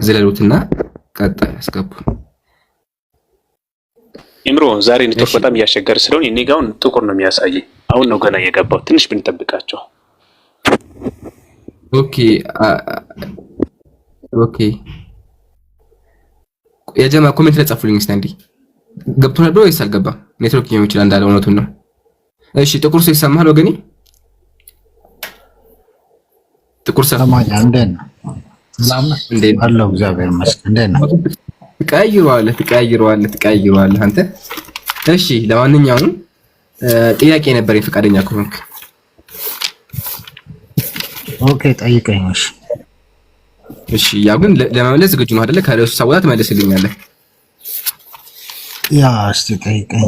ዝለሉትና ቀጣይ አስገቡ። ኢምሮ ዛሬ ኔትወርክ በጣም እያስቸገረ ስለሆነ እኔ ጋር ጥቁር ነው የሚያሳየኝ። አሁን ነው ገና እየገባው። ትንሽ ብንጠብቃቸው። ኦኬ ኦኬ። የጀማ ኮሜንት ላይ ጻፉልኝ እስቲ አንዴ። ገብቶናል ብሎ ወይስ አልገባም? ኔትወርክ ሊሆን ይችላል እንዳለ እውነቱን ነው። እሺ ጥቁር ሰው ይሰማሃል ወገኔ? ጥቁር ሰው ሰማኛ እንደነ ሰላም አለው እግዚአብሔር ይመስገን። እንደነ ትቀይረዋለህ አንተ። እሺ ለማንኛውም ጥያቄ ነበረኝ ፈቃደኛ ከሆንክ። ኦኬ ጠይቀኝ። እሺ ያው ግን ለመመለስ ዝግጁ ነው አይደለ? ከርዕሱ ሳወጣ ትመልስልኛለህ። ያ እስቲ ጠይቀኝ።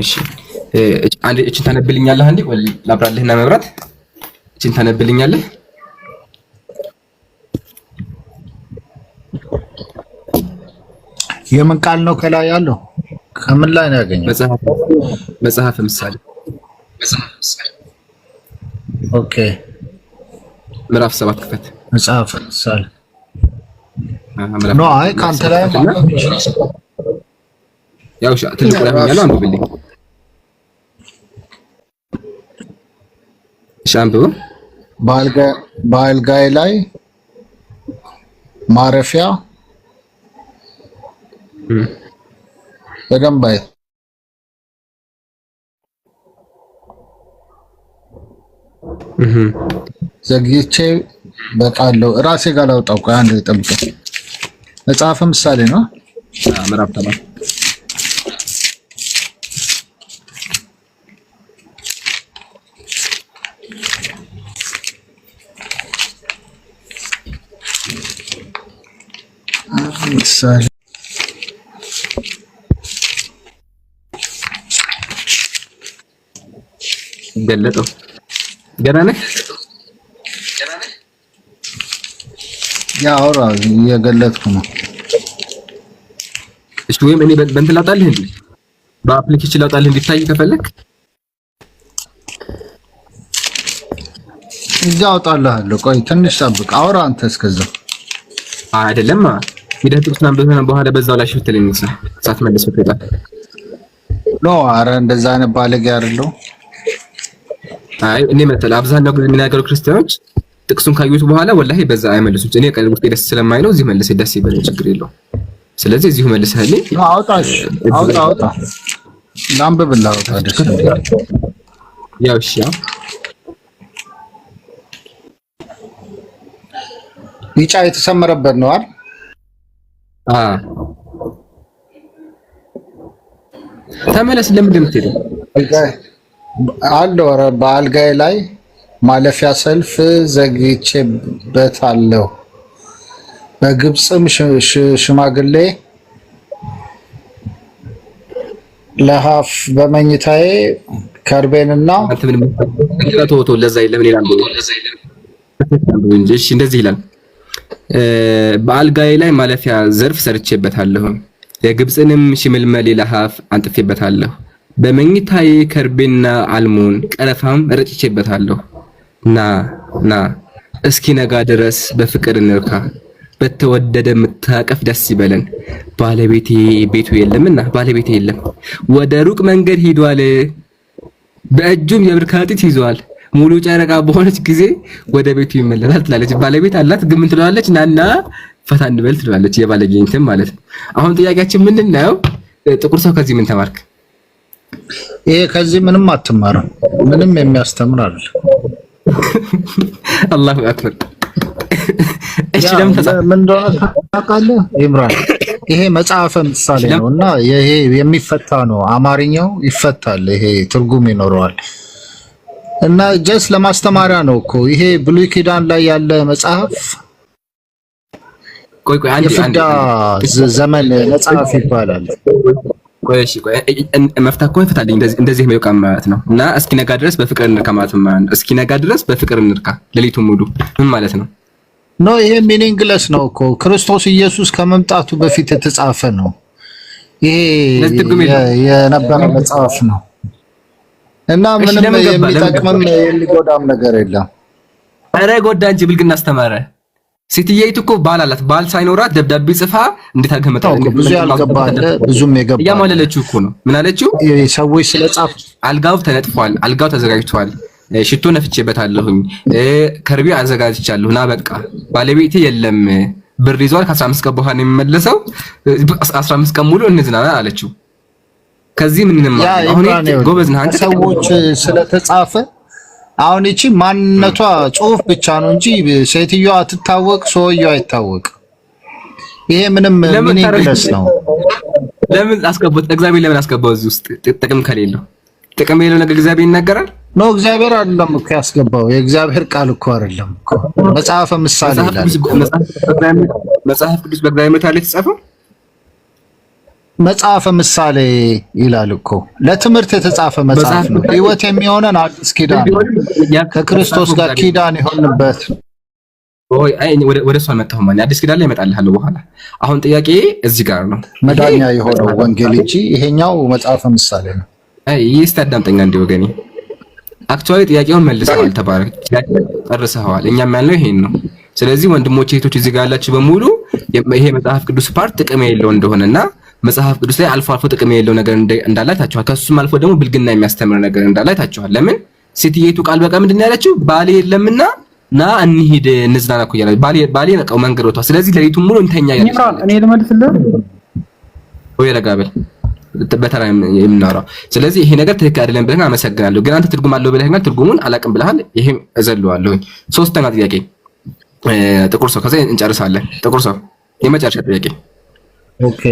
እሺ አንዴ እቺን ታነብልኛለህ አንዴ? ቆይ ላብራልህና መብራት እቺን ታነብልኛለህ? የምን ቃል ነው ከላይ ያለው? ከምን ላይ ነው ያገኘው? መጽሐፈ ምሳሌ። ኦኬ ምዕራፍ 7 ክፈት። መጽሐፈ ምሳሌ ኖ አይ ካንተ ላይ ያው ትልቁ ላይ ያለው አንብብልኝ። ሻምበው በአልጋዬ ላይ ማረፊያ በደንብ አይ ዘግይቼ በቃለው ራሴ ጋር ላውጣው። ቆይ አንዴ ጠብቀኝ። መጽሐፈ ምሳሌ ነው ምዕራፍ 7 ምሳሌ ገለጠው ገና ነህ? ያ አውራ እየገለጥኩ ነው። እሺ ወይም እኔ በእንትን ላውጣልህ እንዴ? በአፕሊኬሽን ላውጣልህ እንዲታይ ከፈለክ እዛ አውጣልሃለሁ። ቆይ ትንሽ ጠብቅ። አውራ አንተ እስከዛ። አይደለም ሂደት ጥቅስናም በሆነ በኋላ በዛው ላይ ሽፍት ልንሳ ሳትመልስ ወጣ ኖ አረ እንደዛ አይነት ባለጌ አይደለሁ። አይ እኔ መተል አብዛኛው ጊዜ የሚናገሩ ክርስቲያኖች ጥቅሱን ካዩት በኋላ ወላሂ በዛ አይመልሱም። እኔ ቀልብ ውስጥ ደስ ስለማይለው እዚህ መልሰህ ደስ ይበለኝ ችግር የለውም። ስለዚህ እዚሁ መልሰህልኝ አውጣሽ አውጣ ላምብብላ አውጣ ደስ ያው እሺ ቢጫ የተሰመረበት ነው አይደል? ተመለስ። ለምንድን ነው የምትሄደው? አለው ኧረ በአልጋዬ ላይ ማለፊያ ሰልፍ ዘግይቼበታለሁ። በግብፅም ሽማግሌ ለሃፍ በመኝታዬ ከርቤንና አንተ ምን ተቶቶ ለዛ ለምን ይላል እንጂ እሺ እንደዚህ ይላል። በአልጋዬ ላይ ማለፊያ ዘርፍ ሰርቼበታለሁ፣ የግብፅንም ሽምልመሌ ለሃፍ አንጥፌበታለሁ። በመኝታዬ ከርቤና አልሞን ቀረፋም ረጭቼበታለሁ። ና እስኪ ነጋ ድረስ በፍቅር እንርካ፣ በተወደደ መታቀፍ ደስ ይበለን። ባለቤቴ ቤቱ የለምና ባለቤቴ የለም፣ ወደ ሩቅ መንገድ ሄዷል፣ በእጁም የብርካጢት ይዟል። ሙሉ ጨረቃ በሆነች ጊዜ ወደ ቤቱ ይመለሳል ትላለች። ባለቤት አላት ግን ምን ትላለች? ናና ፈታ እንበል ትላለች። የባለጌ እንትን ማለት ነው። አሁን ጥያቄያችን ምንድነው? ጥቁር ሰው ከዚህ ምን ተማርክ? ይሄ ከዚህ ምንም አትማርም። ምንም የሚያስተምር አይደል። አላሁ አክበር። እሺ ምን እንደሆነ ታውቃለህ ኢምራን? ይሄ መጽሐፈ ምሳሌ ነውና ይሄ የሚፈታ ነው። አማርኛው ይፈታል። ይሄ ትርጉም ይኖረዋል እና ጀስ ለማስተማሪያ ነው እኮ ይሄ ብሉይ ኪዳን ላይ ያለ መጽሐፍ። ቆይ አንዴ የፍዳ ዘመን መጽሐፍ ይባላል። ቆይ መፍታ እኮ ይፈታልኝ እንደዚህ ነው የቃም ማለት ነው። እና እስኪ ነጋ ድረስ በፍቅር እንርካ ማለት ነው። እስኪ ነጋ ድረስ በፍቅር እንርካ ሌሊቱን ሙሉ ምን ማለት ነው? ኖ ይሄ ሚኒንግለስ ነው እኮ ክርስቶስ ኢየሱስ ከመምጣቱ በፊት የተጻፈ ነው። ይሄ የነበረ መጽሐፍ ነው እና ምንም የሚጠቅምም የሚጎዳም ነገር የለም። ኧረ ጎዳ እንጂ ብልግና አስተማረ። ሴትየይቱ እኮ ባል አላት። ባል ሳይኖራት ደብዳቤ ጽፋ እንዴት አገመጣ? ብዙ ያልገባለ ብዙም የገባ እያማለለችው እኮ ነው። ምን አለችው? ሰዎች ስለጻፉ አልጋው ተነጥፏል፣ አልጋው ተዘጋጅቷል፣ ሽቶ ነፍቼበታለሁኝ፣ ከርቤ አዘጋጅቻለሁ እና በቃ ባለቤቴ የለም ብር ይዟል፣ ከ15 ቀን በኋላ ነው የሚመለሰው፣ 15 ቀን ሙሉ እንዝናና አለችው። ከዚህ ምን እንማር? አሁን ጎበዝ ነህ አንተ። ሰዎች ስለተጻፈ አሁን እቺ ማንነቷ ጽሁፍ ብቻ ነው እንጂ ሴትዮዋ አትታወቅ፣ ሰውየው አይታወቅ። ይሄ ምንም ምን ይግለጽ ነው? ለምን አስገባው? እግዚአብሔር ለምን አስገባው እዚህ ውስጥ? ጥቅም ከሌለው ጥቅም የሌለው ነገር እግዚአብሔር ይናገራል ነው? እግዚአብሔር አይደለም እኮ ያስገባው፣ የእግዚአብሔር ቃል እኮ አይደለም እኮ። መጽሐፈ ምሳሌ ይላል። መጽሐፍ ቅዱስ በእግዚአብሔር ምሳሌ የተጻፈው መጽሐፈ ምሳሌ ይላል እኮ። ለትምህርት የተጻፈ መጽሐፍ ነው። ሕይወት የሚሆነን አዲስ ኪዳን ከክርስቶስ ጋር ኪዳን የሆንበት። ኦይ አይ ወደ እሱ አልመጣሁም ማለት አዲስ ኪዳን ላይ እመጣልሃለሁ በኋላ። አሁን ጥያቄ እዚህ ጋር ነው። መዳኛ የሆነው ወንጌል እንጂ ይሄኛው መጽሐፈ ምሳሌ ነው። አይ ይስታ አዳምጠኛ እንደ ወገኔ አክቹአሊ ጥያቄውን መልሰዋል። ተባረክ ጨርሰዋል። እኛም ያለው ይሄን ነው። ስለዚህ ወንድሞቼ እህቶች እዚህ ጋር ያላችሁ በሙሉ ይሄ መጽሐፍ ቅዱስ ፓርት ጥቅም የሌለው እንደሆነና መጽሐፍ ቅዱስ ላይ አልፎ አልፎ ጥቅም የሌለው ነገር እንዳለ አይታችኋል። ከሱም አልፎ ደግሞ ብልግና የሚያስተምር ነገር እንዳለ አይታችኋል። ለምን ሴትየቱ ቃል በቃ ምንድን ነው ያለችው? ባሌ የለምና ና እንሂድ እንዝናና እኮ እያለች ባሌ ነቀው መንገድ ወጥቷ። ስለዚህ ለሊቱን ሙሉ እንተኛ ያለች ይምራን እኔ ልመልስልህ ወይ ለጋበል በተራ የምናወራው። ስለዚህ ይሄ ነገር ትክክል አይደለም ብለህ አመሰግናለሁ። ግን አንተ ትርጉም አለው ብለህኛል። ትርጉሙን አላውቅም ብለሃል። ይሄም እዘለዋለሁ። ሶስተኛ ጥያቄ ጥቁር ሰው፣ ከዛ እንጨርሳለን። ጥቁር ሰው የመጨረሻ ጥያቄ። ኦኬ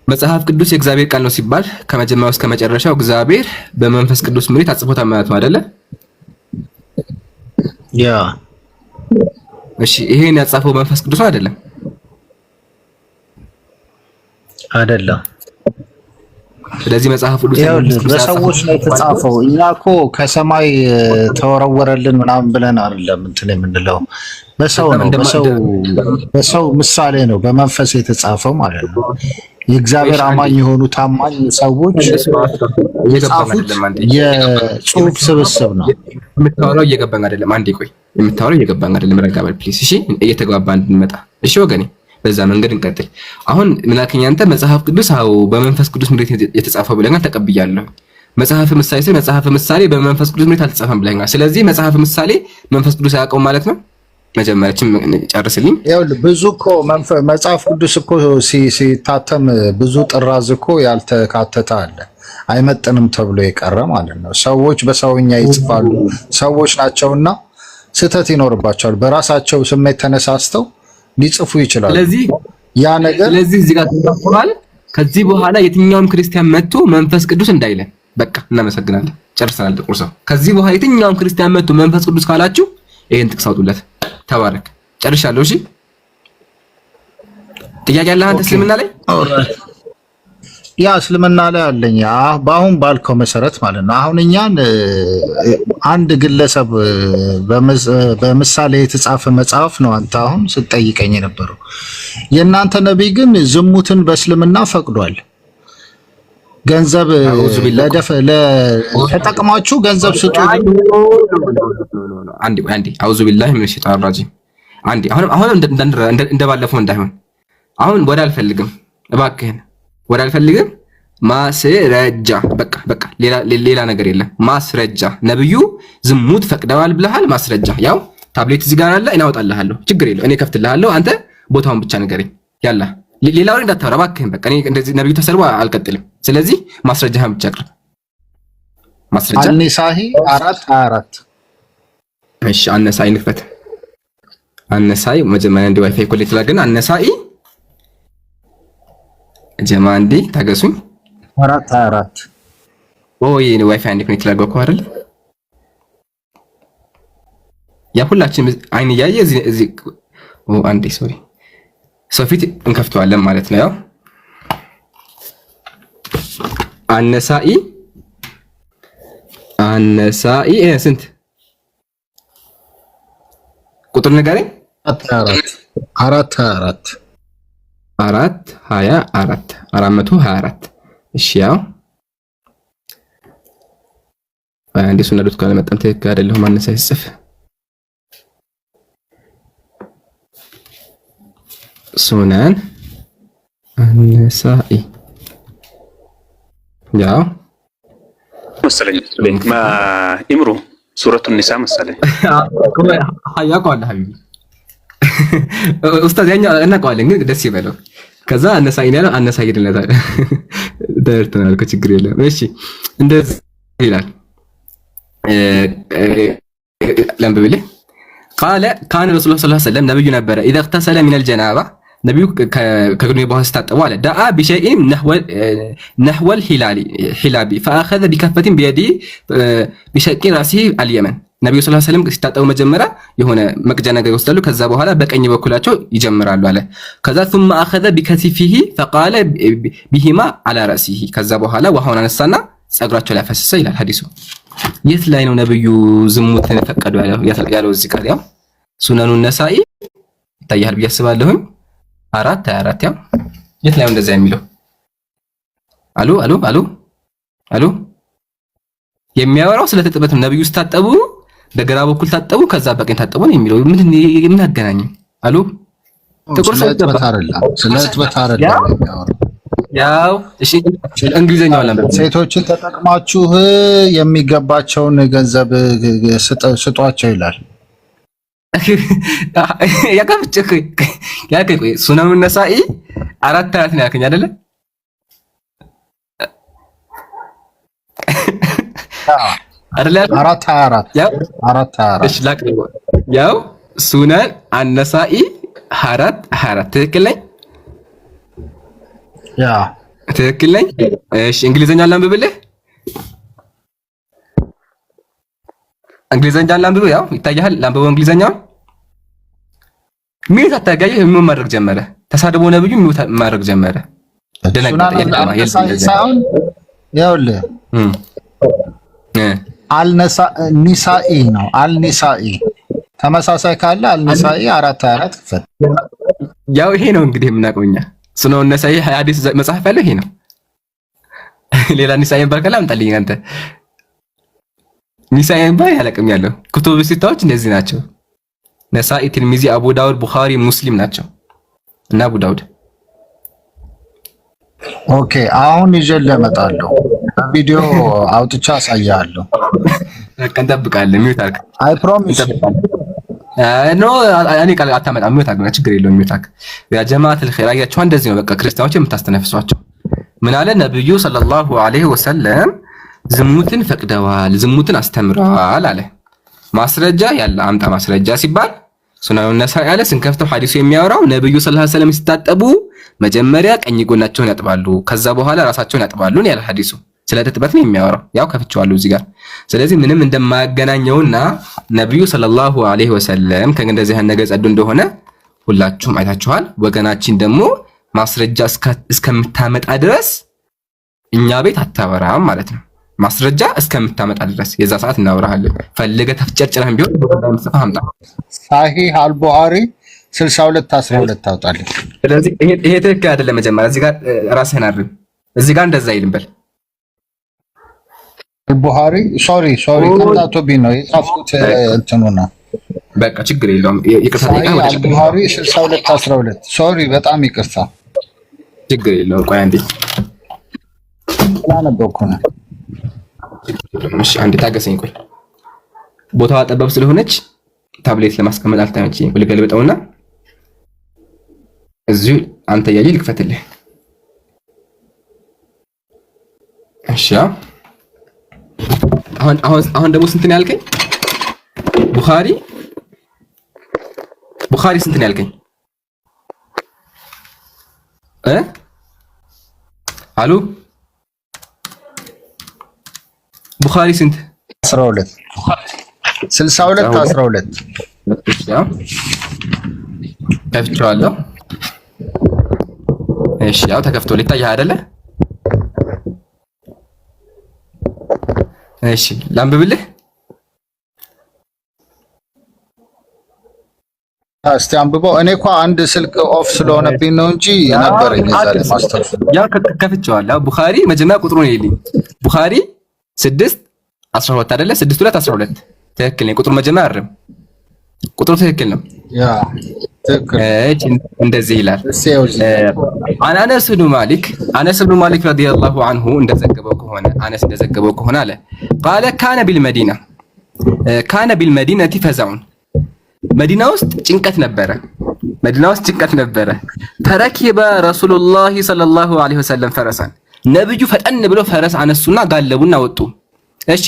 መጽሐፍ ቅዱስ የእግዚአብሔር ቃል ነው ሲባል ከመጀመሪያው እስከ መጨረሻው እግዚአብሔር በመንፈስ ቅዱስ ምሪት አጽፎታል ማለት ነው አይደለ? ያ እሺ፣ ይሄን ያጻፈው መንፈስ ቅዱስ ነው አይደለም? አይደለም። ስለዚህ መጽሐፍ ቅዱስ በሰዎች ላይ የተጻፈው እኛ እኮ ከሰማይ ተወረወረልን ምናምን ብለን አይደለም እንትን የምንለው በሰው ነው። በሰው ምሳሌ ነው በመንፈስ የተጻፈው ማለት ነው። የእግዚአብሔር አማኝ የሆኑ ታማኝ ሰዎች የጻፉት የጽሁፍ ስብስብ ነው። የምታወራው እየገባኝ አይደለም። አንዴ ቆይ፣ የምታወራው እየገባኝ አይደለም። ረጋበል ፕሊዝ። እሺ፣ እየተግባባን እንድንመጣ። እሺ ወገኔ፣ በዛ መንገድ እንቀጥል። አሁን ምን አልከኝ አንተ? መጽሐፍ ቅዱስ አዎ በመንፈስ ቅዱስ ምሪት የተጻፈው ብለኛል፣ ተቀብያለሁ። መጽሐፍ ምሳሌ ሲል መጽሐፍ ምሳሌ በመንፈስ ቅዱስ ምሪት አልተጻፈም ብለኛል። ስለዚህ መጽሐፍ ምሳሌ መንፈስ ቅዱስ አያውቀውም ማለት ነው። መጀመሪያችን ጨርስልኝ። ይኸውልህ ብዙ እኮ መጽሐፍ ቅዱስ እኮ ሲታተም ብዙ ጥራዝ እኮ ያልተካተተ አለ፣ አይመጥንም ተብሎ የቀረ ማለት ነው። ሰዎች በሰውኛ ይጽፋሉ፣ ሰዎች ናቸውና ስህተት ይኖርባቸዋል። በራሳቸው ስሜት ተነሳስተው ሊጽፉ ይችላሉ። ስለዚህ ያ ነገር እዚህ ጋር ተፈጥሯል። ከዚህ በኋላ የትኛውም ክርስቲያን መጥቶ መንፈስ ቅዱስ እንዳይለን። በቃ እናመሰግናለን። ጨርሰናል። ጥቁር ሰው ከዚህ በኋላ የትኛውም ክርስቲያን መጥቶ መንፈስ ቅዱስ ካላችሁ ይሄን ጥቅስ አውጡለት። ተባረክ። ጨርሻለሁ። እሺ፣ ጥያቄ አለ አንተ እስልምና ላይ? ያ እስልምና ላይ አለኝ። በአሁን ባልከው መሰረት ማለት ነው። አሁን እኛን አንድ ግለሰብ በምሳሌ የተጻፈ መጽሐፍ ነው አንተ አሁን ስትጠይቀኝ የነበረው። የእናንተ ነቢይ ግን ዝሙትን በእስልምና ፈቅዷል። ገንዘብ ተጠቅማችሁ ገንዘብ ስጡ። አንዴ አውዙ ቢላሂ ሚነ ሸይጣን ራጂም። አንዴ አሁን እንደባለፈው እንዳይሆን። አሁን ወደ አልፈልግም፣ እባክህን ወደ አልፈልግም። ማስረጃ በቃ ሌላ ነገር የለም። ማስረጃ ነብዩ ዝሙት ፈቅደዋል ብለሃል። ማስረጃ ያው ታብሌት እዚህ ጋር አለ፣ እናወጣልሃለሁ። ችግር የለው፣ እኔ ከፍትልሃለሁ። አንተ ቦታውን ብቻ ንገረኝ። ያላ ሌላ ወሬ እንዳታወራ እባክህን። በቃ እኔ እንደዚህ ነብዩ ተሰልቦ አልቀጥልም። ስለዚህ ማስረጃህን ብቻ አቅርብ። ማስረጃ አነሳሂ 4:24 እሺ፣ አነሳኢ ንክፈት። አነሳኢ መጀመሪያ እንደ ዋይፋይ ኮኔክት ላድርግና አነሳኢ ጀማ እንዴ ታገሱኝ። 4:24 ኦይ ነው ዋይፋይ እንደ ኮኔክት ላድርገው እኮ አይደል? ያ ሁላችን አይን እያየ እዚህ አንዴ ሶሪ ሶፊት እንከፍተዋለን ማለት ነው። ያው አነሳኢ ስንት ቁጥር ንገረኝ። 424 424 እሺ፣ ያው አንዴ ሱና ዶት ካለ መጣን ትክክል አይደለም። አነሳኢ ጽፍ ሱነን አነሳኢ ያው መሰለኝ ማ ኢምሩ ሱረቱ ኒሳ መሰለኝ ሀያቁ አለ ሀቢቢ ኡስታዝ ያኛው እናውቀዋለን ግን ደስ ይበለው። ከዛ አነሳኢ ነው ያለው አነሳኢ ይደለታል ደርተናል እኮ ችግር የለም። እሺ እንደዚህ ይላል ለምብልህ ቃለ ካነ ረሱላህ ሰለላሁ ዐለይሂ ወሰለም ነብዩ ነበረ ኢዛ እግተሰለ ሚነል ጀናባ ነብዩ ከግንኙነት በኋላ ሲታጠቡ አለ ዳአ ቢሸይን ነህወል ሂላቢ ፈአኸዘ ቢከፈቲን ቢየዲ ቢሸቂ ራሲ አልየመን ነብዩ ሰለላሁ ዐለይሂ ወሰለም ሲታጠቡ መጀመሪያ የሆነ መቅጃ ነገር ይወስዳሉ። ከዛ በኋላ በቀኝ በኩላቸው ይጀምራሉ አለ። ከዛ ثم اخذ بكثفه فقال بهما على راسه ከዛ በኋላ ውሃውን አነሳና ጸጉራቸው ላይ ፈሰሰ ይላል ሐዲሱ። የት ላይ ነው ነብዩ ዝሙትን ፈቀዱ ያለው? እዚህ ጋር ያው ሱነኑ ነሳኢ ይታያል ብዬ አስባለሁ። 4 ያው የት ላይ ነው እንደዛ የሚለው? አሉ የሚያወራው ስለ ተጥበት ነብዩ ሲታጠቡ በግራ በኩል ታጠቡ ከዛ በቀኝ ታጠቡ ነው የሚለው። ምን አገናኝ? አሉ ጥቁር ሰው ስለ ተጥበት አይደለም ያው እሺ እንግሊዘኛው ለምን ሴቶችን ተጠቅማችሁ የሚገባቸውን ገንዘብ ስጧቸው ይላል። ያከኝ ሱነኑ ነሳኢ 4 አያት ነው ያከኝ አይደለ? አይደለ 4 እሺ ላቀኝ ያው ሱነን አነሳኢ 4 ትክክል ነኝ? ያ ትክክል ነኝ። እሺ እንግሊዘኛውን ላንብብልህ። እንግሊዘኛውን ላንብብ። ያው ይታያል። ላንብበው እንግሊዘኛውን። ምን ታታጋይ ምን ማድረግ ጀመረ? ተሳድቦ ነብዩ ምን ማድረግ ጀመረ? ይኸውልህ ኒሳኢ ነው። አልኒሳኢ ተመሳሳይ ካለ አልኒሳኢ 4 ክፈት። ያው ይሄ ነው እንግዲህ የምናውቀው እኛ ሱነኑ ነሳኢ ሐዲስ መጽሐፍ ያለው ይሄ ነው። ሌላ ኒሳኢ ባልከላ አምጣልኝ አንተ። ኒሳኢ ባይ ያለቅም ያለው ኩቱብ ሲታዎች እንደዚህ ናቸው። ነሳኢ፣ ትርሚዚ፣ አቡ ዳውድ፣ ቡኻሪ፣ ሙስሊም ናቸው እና አቡ ዳውድ። ኦኬ አሁን ይዤልህ እመጣለሁ። ቪዲዮ አውጥቻ አሳያለሁ። በቃ እንጠብቃለን። ሚውት አድርግ። አይ ፕሮሚስ ኖ እኔ ቃል አታመጣም። ሚውት አድርግ፣ ችግር የለውም። ሚውት አድርግ። ያ ጀማዓተል ኸይር አያችሁ፣ እንደዚህ ነው በቃ ክርስቲያኖች የምታስተነፍሷቸው። ምን አለ ነብዩ ሰለላሁ ዐለይሂ ወሰለም ዝሙትን ፈቅደዋል፣ ዝሙትን አስተምረዋል አለ። ማስረጃ ያለ አምጣ ማስረጃ ሲባል ሱነኑ ነሳኢ አለ። ስንከፍተው ሐዲሱ የሚያወራው ነብዩ ሰለላሁ ዐለይሂ ወሰለም ሲታጠቡ መጀመሪያ ቀኝ ጎናቸውን ያጥባሉ፣ ከዛ በኋላ ራሳቸውን ያጥባሉ ነው ያለ ሐዲሱ። ስለ ተጥበት ነው የሚያወራው። ያው ከፍቼዋለሁ እዚህ ጋር። ስለዚህ ምንም እንደማያገናኘውና ነብዩ ሰለላሁ ዐለይሂ ወሰለም ከእንደዚህ አይነት ነገር ጸዱ እንደሆነ ሁላችሁም አይታችኋል። ወገናችን ደግሞ ማስረጃ እስከምታመጣ ድረስ እኛ ቤት አታወራም ማለት ነው። ማስረጃ እስከምታመጣ ድረስ የዛ ሰዓት እናወራለን። ፈልገህ ተፍጨርጭረህም ቢሆን በመጽሐፍ አምጣ። ሳሂህ አልቡኻሪ 62:12 ታውጣለህ። ስለዚህ ይሄ ትክክል አይደለም። መጀመሪያ እዚህ ጋር ራስህን አርም። እዚህ ጋር እንደዛ አይልም በል ቡኻሪ ሶሪ ከታቶብኝ ነው የጻፍኩት እንትኑ ነው። በቃ ችግር የለውም። ይቅርታ ጠይቀህ ወደ ቡኻሪ 62:12 ሶሪ በጣም ይቅርታ። ችግር የለውም። ቆይ አንዴ ስላነበብኩ ነው። እሺ አንዴ ታገሰኝ። ቆይ ቦታዋ ጠባብ ስለሆነች ታብሌት ለማስቀመጥ አልተመቸኝም። ልገልብጠውና እዚሁ አንተ ያየህ ልክፈትልህ። እሺ አሁን ደግሞ ስንት ነው ያልከኝ? ቡኻሪ ስንት ነው ያልከኝ? አሉ ቡኻሪ ስንት? 12 62:12 ከፍቼዋለሁ። እሺ ያው ተከፍቶ ሊታየህ አይደለ? እሺ ላንብብልህ። እስቲ አንብበው። እኔ እኮ አንድ ስልክ ኦፍ ስለሆነብኝ ነው እንጂ ነበረኝ እዛ ላይ ማስተር። ያው ከፍቼዋለሁ። ቡኻሪ መጀመሪያ ቁጥሩን ይልኝ። ቡኻሪ 6:12 አይደለ? 6:2:12 ትክክል ነው። ቁጥሩ መጀመሪያ አርም። ቁጥሩ ትክክል ነው። ያ እንደዚህ ይላል። አነስ ብኑ ማሊክ ረዲየላሁ ዐንሁ እንደዘገበው ከሆነ አለ ቃለ ካነ ቢልመዲነቲ ፈዛዑን መዲና ውስጥ ጭንቀት ነበረ። ተረኪበ ረሱሉላሂ ሰለላሁ ዐለይሂ ወሰለም ፈረሳን ነብዩ ፈጠን ብለው ፈረስ አነሱና ጋለቡና ወጡ። እሺ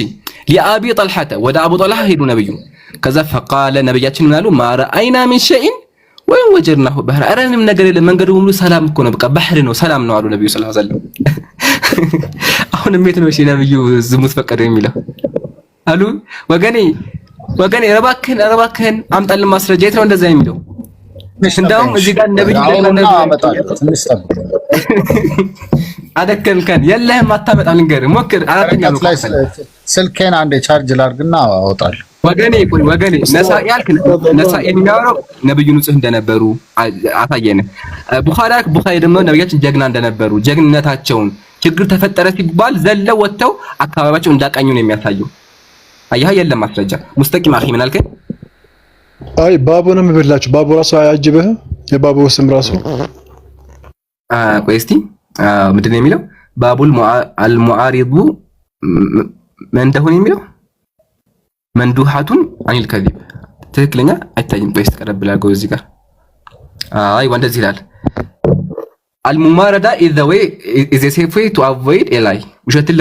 ሊአቢ ጠልሐተ ወደ አቡ ጠልሐ ሄዱ ነብዩ። ከዛ ፈቃለ ነብያችን ምናሉ ማረአይና ሚን ሸይን ወይም ወጀድናሁ ባህር አረንም ነገር የለም መንገዱ ሙሉ ሰላም እኮ ነው፣ በቃ ባህር ነው ሰላም ነው አሉ ነብዩ ሰለላሁ ዐለይሂ ወሰለም። አሁን እንዴት ነው እሺ ነብዩ ዝሙት ፈቀደ የሚለው አሉ? ወገኔ እባክህን አምጣልን ማስረጃ። የት ነው እንደዛ የሚለው? እንደውም እዚህ ጋር ነብዩ አደከምከን የለህም አታመጣም። ልንገርህ ሞክር። አራተኛ ነው ስልኬን አንዴ ቻርጅ ላድርግና አወጣለሁ። ወገኔ ነሳኢ የሚያወራው ነብዩ ንጹህ እንደነበሩ አሳየን። ቡኻሪ ደግሞ ነብያችን ጀግና እንደነበሩ ጀግንነታቸውን ችግር ተፈጠረ ሲባል ዘለው ወጥተው አካባቢያቸው እንዳቃኙ ነው የሚያሳየው። አያህ የለም ማስረጃ። ሙስተቂም አኺ ምን አልከኝ? አይ ባቡንም ብላችሁ ባቡ ራሱ አያጅብህ የባቡ ስም ራሱ ቆይ እስቲ ምንድን ነው የሚለው? ባቡል አልሙዓሪዱ ምን እንደሆነ የሚለው መንዱሃቱን አኒል ከዚብ ትክክለኛ አይታይም። ቆይ እስቲ ቀረብ ላድርገው እዚህ ጋር። አይ ወንደዚህ ይላል አልሙማረዳ ኢዝ ኤ ሴፍ ዌይ ቱ አቮይድ ኤ ላይ ውሸትን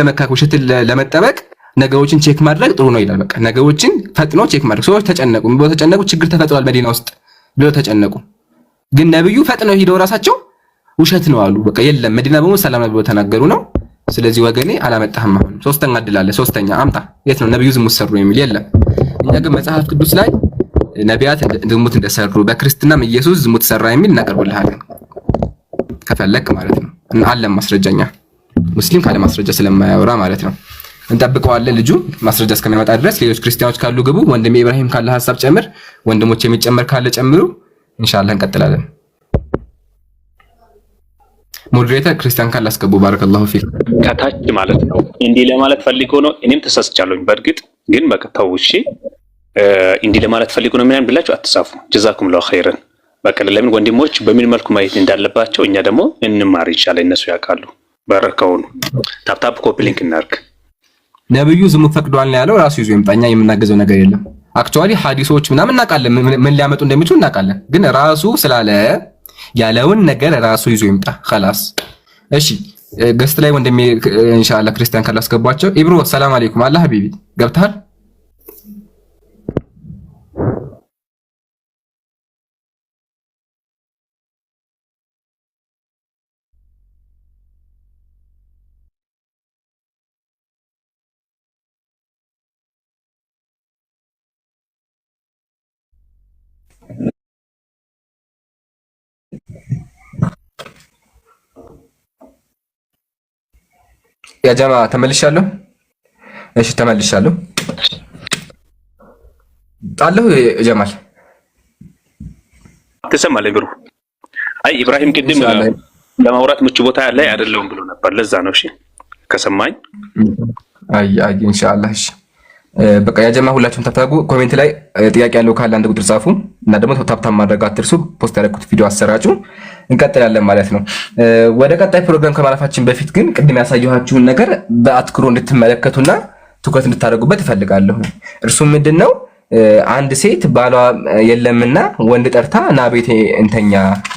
ለመጠበቅ ነገሮችን ቼክ ማድረግ ጥሩ ነው ይላል። በቃ ነገሮችን ፈጥኖ ቼክ ማድረግ። ሰዎች ተጨነቁ ችግር ተፈጥሯል መዲና ውስጥ ብለው ተጨነቁ። ግን ነብዩ ፈጥነው ሂደው ራሳቸው ውሸት ነው አሉ። በቃ የለም መዲና በሙሉ ሰላም ነው ብለው ተናገሩ ነው። ስለዚህ ወገኔ አላመጣህም። አሁን ሶስተኛ እድል አለ። ሶስተኛ አምጣ። የት ነው ነብዩ ዝሙት ሰሩ የሚል? የለም። እኛ ግን መጽሐፍ ቅዱስ ላይ ነቢያት ዝሙት እንደሰሩ በክርስትናም ኢየሱስ ዝሙት ሰራ የሚል እናቀርብልሃለን ከፈለክ ማለት ነው። እና አለ ማስረጃኛ ሙስሊም ካለ ማስረጃ ስለማያወራ ማለት ነው። እንጠብቀዋለን ልጁ ማስረጃ እስከሚያመጣ ድረስ። ሌሎች ክርስቲያኖች ካሉ ግቡ። ወንድሜ ኢብራሂም ካለ ሐሳብ ጨምር፣ ወንድሞች የሚጨመር ካለ ጨምሩ። ኢንሻአላህ እንቀጥላለን። ሞዴሬተር ክርስቲያን ካለ አስገቡ። ባረከላሁ ፊክ። ከታች ማለት ነው እንዲህ ለማለት ፈልጎ ነው። እኔም ተሳስቻለሁኝ በእርግጥ ግን በቃ ተው እሺ። እንዲህ ለማለት ፈልጎ ነው ምናምን ብላችሁ አትጻፉ። ጀዛኩሙላሁ ኸይረን። በቃ ለምን ወንድሞች በምን መልኩ ማየት እንዳለባቸው እኛ ደግሞ እንማር ይቻላል። እነሱ ያውቃሉ። በረካው ነው። ታፕታፕ ኮፒ ሊንክ እናርግ። ነብዩ ዝሙት ፈቅዷል ነው ያለው። ራሱ ይዞ ይምጣኛ። የምናገዘው ነገር የለም። አክቹአሊ ሐዲሶች ምናምን እናውቃለን፣ ምን ሊያመጡ እንደሚችሉ እናውቃለን። ግን ራሱ ስላለ ያለውን ነገር ራሱ ይዞ ይምጣ خلاص። እሺ ገስት ላይ ወንድሜ ኢንሻአላህ ክርስቲያን ካላስገባቸው ኢብሮ ሰላም አለይኩም አላህ ሀቢቢ ገብታል። ያ ጀማ ተመልሻለሁ። እሺ ተመልሻለሁ አለሁ። ጀማል ተሰማለኝ ብሩ። አይ ኢብራሂም ቅድም ለማውራት ምቹ ቦታ ላይ አይደለም ብሎ ነበር። ለዛ ነው። እሺ ከሰማኝ አይ ኢንሻአላህ። እሺ በቃ ያ ጀማ ሁላችሁም ታታጉ። ኮሜንት ላይ ጥያቄ ያለው ካለ አንድ ቁጥር ጻፉ እና ደግሞ ታፕታፕ ማድረግ አትርሱ። ፖስት ያደረኩት ቪዲዮ አሰራጩ። እንቀጥላለን ማለት ነው። ወደ ቀጣይ ፕሮግራም ከማለፋችን በፊት ግን ቅድም ያሳየኋችሁን ነገር በአትኩሮ እንድትመለከቱና ትኩረት እንድታደርጉበት እፈልጋለሁ። እርሱም ምንድነው? አንድ ሴት ባሏ የለምና ወንድ ጠርታ ና ቤቴ እንተኛ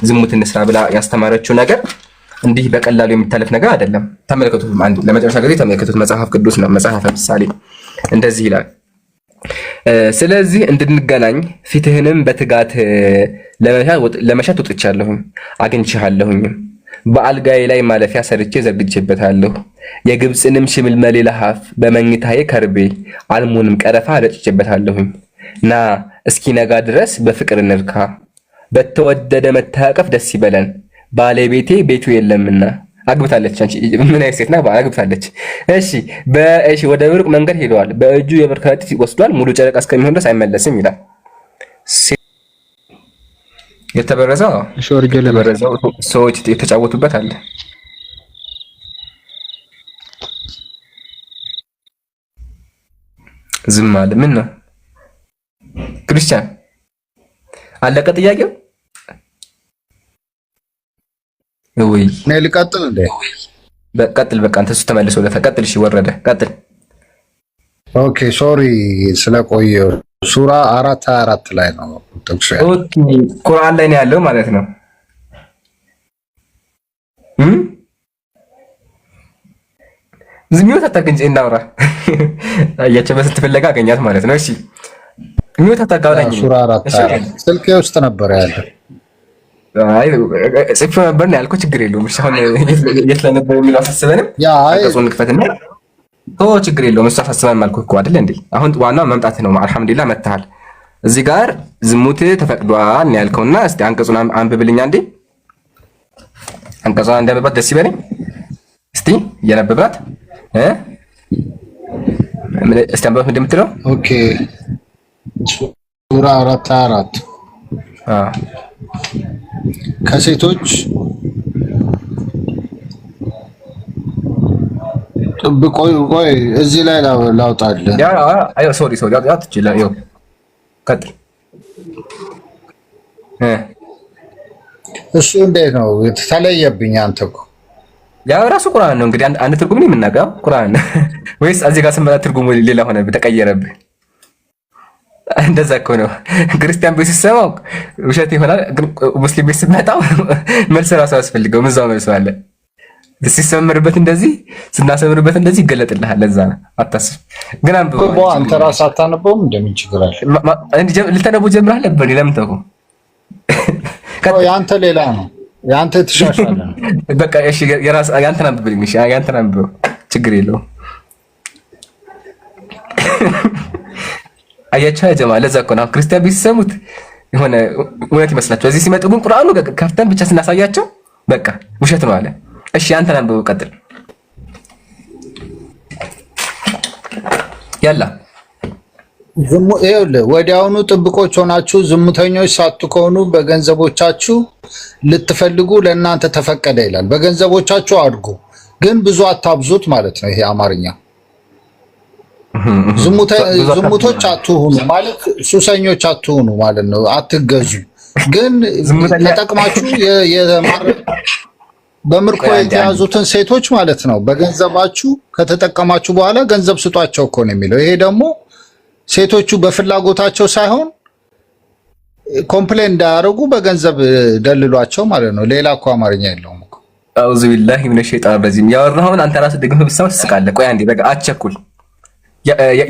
ዝሙት እንስራ ብላ ያስተማረችው ነገር እንዲህ በቀላሉ የሚታለፍ ነገር አይደለም። ተመልከቱት። አንድ ለመጨረሻ ጊዜ ተመልከቱት። መጽሐፍ ቅዱስ ነው። መጽሐፈ ምሳሌ እንደዚህ ይላል። ስለዚህ እንድንገናኝ ፊትህንም በትጋት ለመሻት ወጥቻለሁኝ፣ አግኝቼሃለሁኝ። በአልጋዬ ላይ ማለፊያ ሰርቼ ዘርግቼበታለሁ። የግብፅንም ሽምልመሌ ለሐፍ በመኝታዬ ከርቤ አልሙንም ቀረፋ ረጭቼበታለሁኝ። ና እስኪነጋ ድረስ በፍቅር እንርካ፣ በተወደደ መታቀፍ ደስ ይበለን። ባለቤቴ ቤቱ የለምና አግብታለች። አንቺ ምን አይነት ሴት ናት? አግብታለች። እሺ ወደ ሩቅ መንገድ ሄደዋል። በእጁ የብር ከረጢት ወስዷል። ሙሉ ጨረቃ እስከሚሆን ድረስ አይመለስም ይላል። የተበረዘው ሰዎች የተጫወቱበት አለ። ዝም አለ። ምን ነው ክርስቲያን? አለቀ ጥያቄው። ወይ እኔ ልቀጥል እንዴ? በቀጥል በቃ አንተ እሱ ተመልሶለታ ቀጥል። እሺ ወረደ ቀጥል። ኦኬ ሶሪ ስለቆየው። ሱራ 4:24 ላይ ነው ጥቅሱ ያለው። ኦኬ ቁርአን ላይ ነው ያለው ማለት ነው። ዝሚው ታታገኝ እናውራ አያቸው በስንት ፍለጋ አገኛት ማለት ነው። እሺ ዝሚው ታታጋውላኝ ሱራ 4:24 ስልኬ ውስጥ ነበር ያለው። አይ ጽፎ ነበር ነው ያልኩት። ችግር የለውም። እሺ አሁን የት ላይ ነበር የሚለው አሳስበንም አንቀጹን ክፈትና ችግር የለውም። እሱ አሳስበንም አልኩህ እኮ አይደል እንዴ? አሁን ዋናው መምጣት ነው። አልሐምዱሊላህ መጥተሃል። እዚህ ጋር ዝሙት ተፈቅዷል ነው ያልከውና እስቲ አንቀጹን አንብብልኝ አንዴ። አንቀጹን እንደምባት ደስ ይበለኝ እስቲ እየነበብናት እስቲ አንብባት እንደምትለው። ኦኬ ሱራ 4:24 ከሴቶች ቆይ እዚህ ላይ ላውጣልህ። አይ ሶሪ አትችልም። ይኸው ቀጥል። እሱ እንዴት ነው ተለየብኝ? አንተ እኮ ያው ራሱ ቁርአን ነው እንግዲህ አንድ ትርጉም ነው የምናውቀው ቁርአን ወይስ እዚህ ጋር ስንመጣ ትርጉሙ ሌላ ሆነ ተቀየረብህ? እንደዛ እኮ ነው። ክርስቲያን ቤት ሲሰማው ውሸት ይሆናል፣ ግን ሙስሊም ቤት ሲመጣው መልስ ራሱ አያስፈልገውም። እዛው መልስ አለ። ሲሰምርበት እንደዚህ ስናሰምርበት እንደዚህ ይገለጥልሃል። ለዛ ነው አታስብ። ግን አንብበው አንተ ራስህ አታነበውም? እንደምን ችግር አለ? ልተነበው ጀምረሃል ነበር። ለምን ተው? ያንተ ሌላ ነው፣ ያንተ ተሻሻለ ነው። በቃ እሺ፣ ያንተን አንብብልኝ። እሺ ያንተን አንብበው፣ ችግር የለውም። አያቻ ጀማ ለዛ እኮ ነው ክርስቲያን ቢሰሙት የሆነ እውነት ይመስላቸው። እዚህ ሲመጡ ግን ቁርአኑ ከፍተን ብቻ ስናሳያቸው በቃ ውሸት ነው አለ። እሺ አንተን አንብበው ቀጥል። ያላ ይኸውልህ ወዲያውኑ ጥብቆች ሆናችሁ ዝሙተኞች ሳትሆኑ በገንዘቦቻችሁ ልትፈልጉ ለእናንተ ተፈቀደ ይላል። በገንዘቦቻችሁ አድጉ፣ ግን ብዙ አታብዙት ማለት ነው። ይሄ አማርኛ ዝሙቶች አትሁኑ ማለት ሱሰኞች አትሁኑ ማለት ነው። አትገዙ፣ ግን ተጠቅማችሁ በምርኮ የተያዙትን ሴቶች ማለት ነው በገንዘባችሁ ከተጠቀማችሁ በኋላ ገንዘብ ስጧቸው እኮ ነው የሚለው። ይሄ ደግሞ ሴቶቹ በፍላጎታቸው ሳይሆን ኮምፕሌን እንዳያደርጉ በገንዘብ ደልሏቸው ማለት ነው። ሌላ እኮ አማርኛ የለውም እኮ። አውዙ ቢላሂ ሚነ ሸይጣን ረጂም። ያወራኸውን አንተ ራስህ ደግመህ ብትሰማው ትስቃለህ። ቆይ አንዴ በቃ አትቸኩል።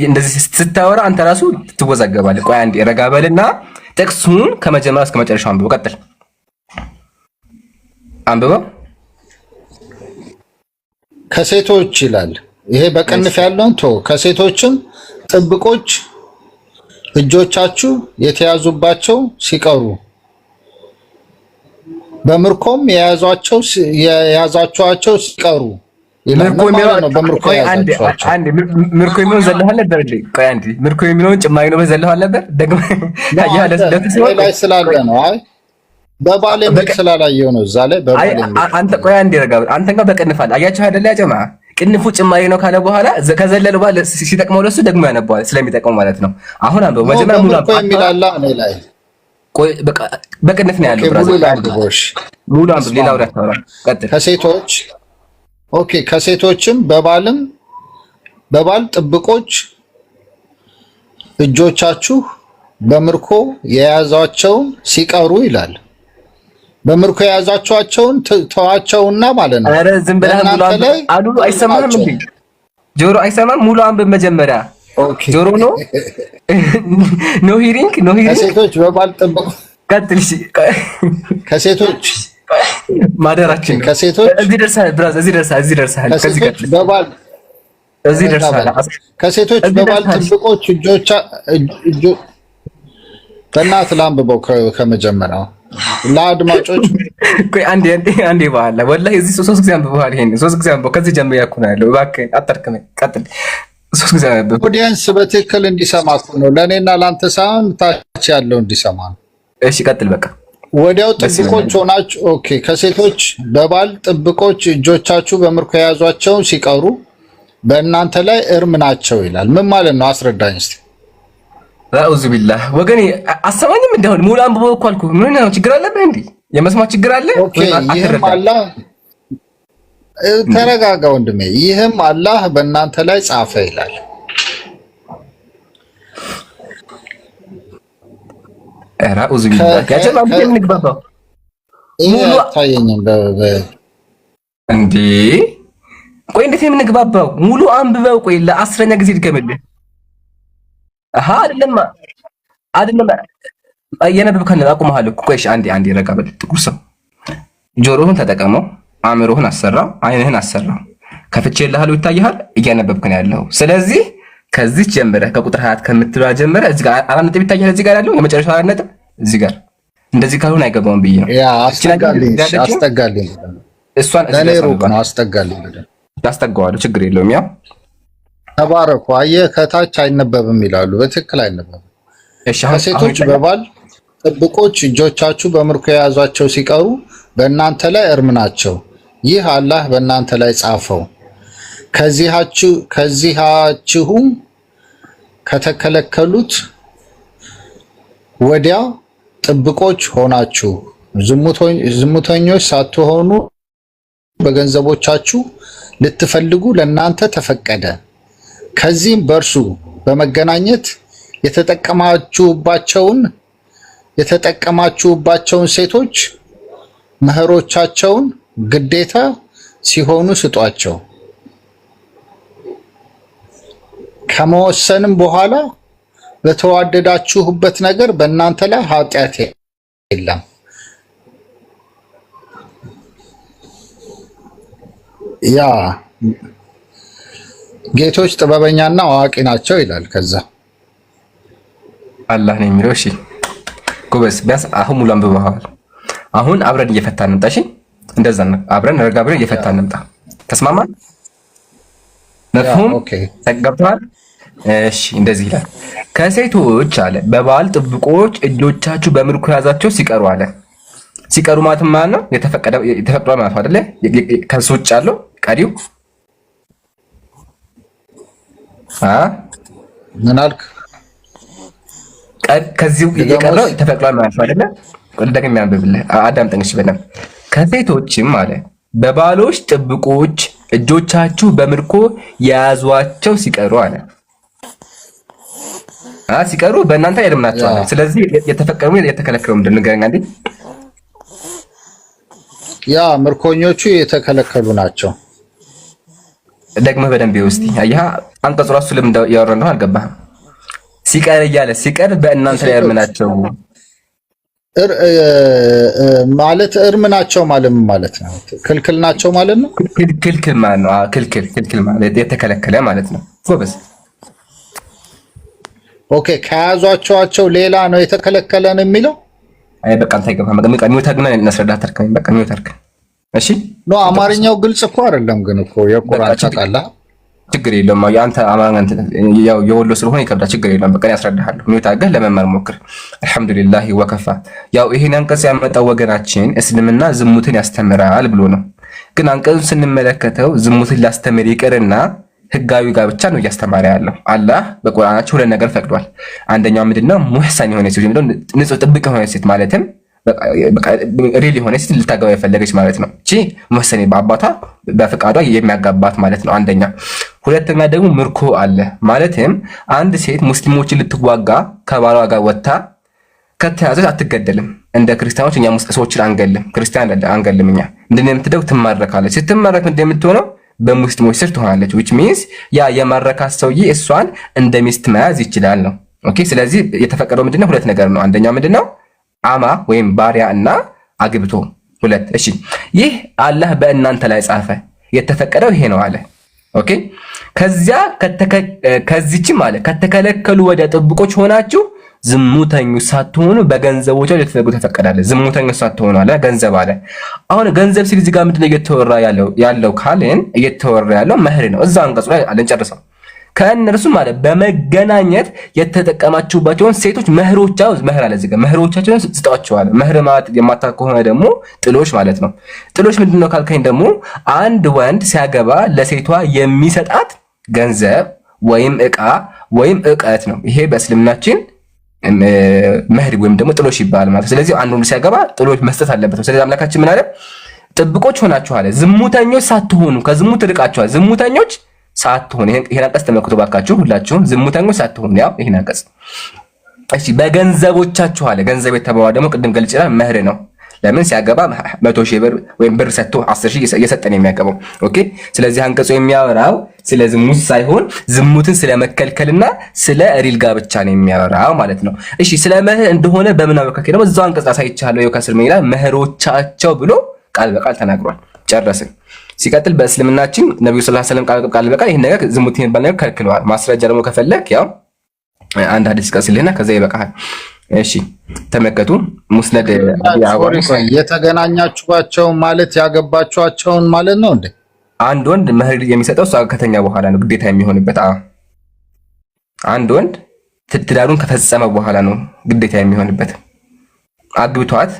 እንደዚህ ስታወራ አንተ ራሱ ትወዛገባለህ። ቆይ አንዴ ረጋ በልና ጥቅሱን ከመጀመሪያ እስከ መጨረሻው አንብበው። ቀጥል፣ አንብበው። ከሴቶች ይላል ይሄ በቅንፍ ያለውን ከሴቶችም ጥብቆች እጆቻችሁ የተያዙባቸው ሲቀሩ በምርኮም የያዛቸዋቸው ሲቀሩ ምርኮ የሚለውን ዘለሃል ነበር እንዴ? ቆይ አንዴ ምርኮ የሚለውን ጭማሪ ነው ዘለሃል ነበር ደግሞ ላይ ስላለ ነው። አይ በባሌ ምክ ስላላየው ነው እዛ ላይ በባሌ አንተ ቆይ አንዴ ረጋ አንተ ጋር በቅንፋል አያችሁ አይደለ? ያጀማ ቅንፉ ጭማሪ ነው ካለ በኋላ ከዘለለው በኋላ ሲጠቅመው ለሱ ደግሞ ያነባዋል ስለሚጠቅመው ማለት ነው። አሁን አንተ መጀመሪያ ሙሉ አንተ የሚላላ እኔ ላይ ቆይ በቅንፍ ነው ያለው ብራዘር ሙሉ አንተ ሌላው ዳታውራ ቀጥል። ከሴቶች ኦኬ ከሴቶችም በባል ጥብቆች እጆቻችሁ በምርኮ የያዛቸውን ሲቀሩ ይላል። በምርኮ የያዛቸውን ተዋቸውና ማለት ነው። አረ ዝም ብለህ ሙሉ አሉ አይሰማህም እንዴ? ጆሮ አይሰማም? ሙሉ አንብብ መጀመሪያ። ኦኬ ጆሮ ነው ኖ ሂሪንግ ከሴቶች በባል ጥብቆ ቀጥል። እሺ ከሴቶች ማደራችን ከሴቶች እዚህ ደርሰሃል ብራዘር፣ እዚህ ደርሰሃል። ከዚህ ቀጥል። እዚህ ደርሰሃል። ከሴቶች በባል ጥብቆች በእናትህ ላንብበው ከመጀመሪያው ለአድማጮች። ቆይ አንዴ በኋላ ወላሂ እዚህ 3 ጊዜ አንብበዋል። ይሄን 3 ጊዜ አንብበው ከዚህ ጀምሮ ያኩና ያለው እባክህ አጠርክመኝ። ቀጥል። 3 ጊዜ አንብበው ኦዲየንስ በትክክል እንዲሰማ ነው፣ ለእኔና ለአንተ ሳይሆን ታች ያለው እንዲሰማ ነው። እሺ ቀጥል። በቃ ወዲያው ጥብቆች ሆናችሁ ኦኬ ከሴቶች በባል ጥብቆች እጆቻችሁ በምርኮ የያዟቸው ሲቀሩ በእናንተ ላይ እርም ናቸው ይላል። ምን ማለት ነው? አስረዳኝ እስቲ። አውዙ ቢላህ ወገኔ አሰማኝም እንደሆነ ሙሉ አንብበው እኮ አልኩህ። ምን ነው ችግር አለብህ እንዴ? የመስማት ችግር አለ። ይህም አላህ ተረጋጋ ወንድሜ፣ ይህም አላህ በእናንተ ላይ ጻፈ ይላል። አኡዙ ቢላህ ያጀባ ምንግባባው ሙሉ ታየኝም እንዴ? ቆይ እንዴት የምንግባባው? ሙሉ አንብበው። ቆይ ለ10ኛ ጊዜ ድገምልህ። አይደለም እየነበብከን አቁመሃል እኮ። ቆይ አንዴ ረጋ በል። ጥቁር ሰው ጆሮህን ተጠቀመው፣ አእምሮህን አሰራው፣ አይንህን አሰራው። ከፍቼልሃለሁ፣ ይታይሃል። እያነበብከን ያለው ስለዚህ ከዚህ ጀምረህ ከቁጥር 20 ከምትለው ጀምረህ እዚህ ጋር 4 ነጥብ ይታያል። እዚህ ጋር ያለው የመጨረሻው 4 ነጥብ እዚህ ጋር እንደዚህ ካልሆነ አይገባውም ብዬ ነው። ያ አስጠጋልኝ እሷን ለኔ ሩቅ ነው። አስጠጋልኝ ታስጠጋዋለሁ፣ ችግር የለውም። ያው ተባረኩ። አየህ ከታች አይነበብም ይላሉ። በትክክል አይነበብም። እሺ ሴቶች በባል ጥብቆች እጆቻችሁ በምርኮ የያዟቸው ሲቀሩ በእናንተ ላይ እርም ናቸው። ይህ አላህ በእናንተ ላይ ጻፈው። ከዚያችሁም ከተከለከሉት ወዲያ ጥብቆች ሆናችሁ ዝሙተኞች ሳትሆኑ በገንዘቦቻችሁ ልትፈልጉ ለእናንተ ተፈቀደ። ከዚህም በእርሱ በመገናኘት የተጠቀማችሁባቸውን ሴቶች መህሮቻቸውን ግዴታ ሲሆኑ ስጧቸው። ከመወሰንም በኋላ በተዋደዳችሁበት ነገር በእናንተ ላይ ኃጢአት የለም። ያ ጌቶች ጥበበኛና አዋቂ ናቸው ይላል። ከዛ አላህ ነው የሚለው። እሺ ጎበዝ፣ ቢያንስ አሁን ሙሉ አንብበዋል። አሁን አብረን እየፈታን እንምጣ። እሺ እንደዛ ነው። አብረን ረጋ ብለን እየፈታን እንምጣ። ተስማማን? መፍሁም ተገብቷል? እሺ እንደዚህ ይላል። ከሴቶች አለ በባል ጥብቆች እጆቻችሁ በምርኮ ያዛቸው ሲቀሩ አለ። ሲቀሩ ማለት ማለት ነው የተፈቀደ ማለት አይደለ? ከሱ ውጭ ያለው ቀሪው ምን አልክ? ከዚሁ የቀረው ተፈቅዷል ማለት ነው አይደለ? ደግሜ ያንብብልህ አዳምጠኝ እሺ በደምብ። ከሴቶችም አለ በባሎች ጥብቆች እጆቻችሁ በምርኮ የያዟቸው ሲቀሩ አለ። ሲቀሩ በእናንተ ላይ ናቸው አለ። ስለዚህ የተፈቀዱ የተከለከሉ ምንድን ነው ንገረኝ አንዴ። ያ ምርኮኞቹ የተከለከሉ ናቸው። ደግመህ በደንብ ይውስቲ አያህ አንቀጹ ራሱ ለምን ያወራን ነው አልገባህም? ሲቀር እያለ ሲቀር በእናንተ ላይ እርም ናቸው ማለት እርም ናቸው ማለት ነው። ክልክል ናቸው ማለት ነው። ክልክል ማለት ነው። ክልክል ማለት የተከለከለ ማለት ነው። ጎበዝ ኦኬ። ከያዟቸው ሌላ ነው የተከለከለ ነው የሚለው። አይ በቃ አንተ አይገባም። በቃ ሚውት አድርገን እናስረዳህ። ተርከኝ በቃ ሚውት አድርገን እሺ። ኖ አማርኛው ግልጽ እኮ አይደለም ግን እኮ የቁርአን ታውቃለህ። ችግር የለውም። አንተ አማርኛ ያው የወሎ ስለሆነ ይከብዳል። ችግር የለውም። በቃ ያስረዳሃለሁ። ሚውት አድርገህ ለመማር ሞክር። አልሐምዱሊላህ ወከፋ። ያው ይሄን አንቀጽ ያመጣው ወገናችን እስልምና ዝሙትን ያስተምራል ብሎ ነው። ግን አንቀጹን ስንመለከተው ዝሙትን ሊያስተምር ይቅርና ህጋዊ ጋብቻ ነው እያስተማረ ያለው። አላህ በቁርአናቸው ሁለት ነገር ፈቅዷል። አንደኛው ምንድነው? ሙህሰን የሆነ ሴት ነው፣ ንጹህ ጥብቅ የሆነ ሴት ማለትም በቃ ሪል የሆነ ሴት ልታገባ የፈለገች ማለት ነው። እቺ ሙህሰን በአባቷ በፍቃዷ የሚያጋባት ማለት ነው አንደኛ። ሁለተኛ ደግሞ ምርኮ አለ። ማለትም አንድ ሴት ሙስሊሞችን ልትዋጋ ከባሏ ጋር ወጥታ ከተያዘች አትገደልም። እንደ ክርስቲያኖች እኛ ሰዎችን አንገልም፣ ክርስቲያን አንገልም። እኛ ምንድነው የምትደው? ትማረካለች። ስትማረክ ምንድነው የምትሆነው? በሙስሊሞች ስር ትሆናለች። which means ያ የማረካት ሰውዬ እሷን እንደ ሚስት መያዝ ይችላል ነው። ኦኬ። ስለዚህ የተፈቀደው ምንድነው? ሁለት ነገር ነው። አንደኛው ምንድነው? አማ ወይም ባሪያ እና አግብቶ ሁለት። እሺ ይህ አላህ በእናንተ ላይ ጻፈ። የተፈቀደው ይሄ ነው አለ። ኦኬ። ከዚህችም አለ ከተከለከሉ ወደ ጥብቆች ሆናችሁ ዝሙተኞች ሳትሆኑ በገንዘቦች ላይ ልትፈቅዱ ተፈቀዳለ። ዝሙተኞች ሳትሆኑ አለ ገንዘብ አለ። አሁን ገንዘብ ሲል እዚህ ጋር ምንድነው እየተወራ ያለው ካልን እየተወራ ያለው መህር ነው። እዛ አንቀጹ ላይ አልጨርሰው። ከእነርሱም አለ በመገናኘት የተጠቀማችሁባቸውን ሴቶች መህሮቻቸው መህር አለ እዚህ ጋር መህሮቻቸውን ስጧቸዋል። መህር ማለት የማታውቅ ከሆነ ደግሞ ጥሎሽ ማለት ነው። ጥሎሽ ምንድነው ካልከኝ ደግሞ አንድ ወንድ ሲያገባ ለሴቷ የሚሰጣት ገንዘብ ወይም ዕቃ ወይም ዕቀት ነው። ይሄ በእስልምናችን መህር ወይም ደግሞ ጥሎሽ ይባላል ማለት። ስለዚህ አንድ ወንድ ሲያገባ ጥሎሽ መስጠት አለበት። ስለዚህ አምላካችን ምን አለ? ጥብቆች ሆናችኋል፣ ዝሙተኞች ሳትሆኑ፣ ከዝሙት ርቃችኋል፣ ዝሙተኞች ሳትሆኑ። ይሄን አንቀጽ ተመልክቶ ባካችሁ ሁላችሁም፣ ዝሙተኞች ሳትሆኑ። ያው ይሄን አንቀጽ እሺ፣ በገንዘቦቻችሁ አለ። ገንዘብ የተባለው ደግሞ ቅድም ገልጬላል፣ መህር ነው። ለምን ሲያገባ 100,000 ብር ወይም ብር ሰጥቶ 10,000 እየሰጠን የሚያገባው። ኦኬ። ስለዚህ አንቀጹ የሚያወራው ስለ ዝሙት ሳይሆን ዝሙትን ስለመከልከልና ስለ ሪል ጋብቻ ነው የሚያወራው ማለት ነው። እሺ፣ ስለ መህር እንደሆነ በምን አወቃከኝ? ደግሞ እዛው አንቀጽ አሳይቻለሁ። ይኸው ከስር ምን ይላል? መህሮቻቸው ብሎ ቃል በቃል ተናግሯል። ጨረስን። ሲቀጥል በእስልምናችን ነብዩ ሰለላሁ ዐለይሂ ወሰለም ቃል በቃል ይሄን ነገር ዝሙት የሚባል ነገር ከልክለዋል። ማስረጃ ደግሞ ከፈለክ ያው አንድ ሐዲስ ቀስልህና ከዛ ይበቃል። እሺ ተመከቱ። ሙስነድ የተገናኛችኋቸው ማለት ያገባችኋቸውን ማለት ነው እንዴ? አንድ ወንድ መህር የሚሰጠው እሷ ከተኛ በኋላ ነው ግዴታ የሚሆንበት። አንድ ወንድ ትዳሩን ከፈጸመ በኋላ ነው ግዴታ የሚሆንበት። አግብቷት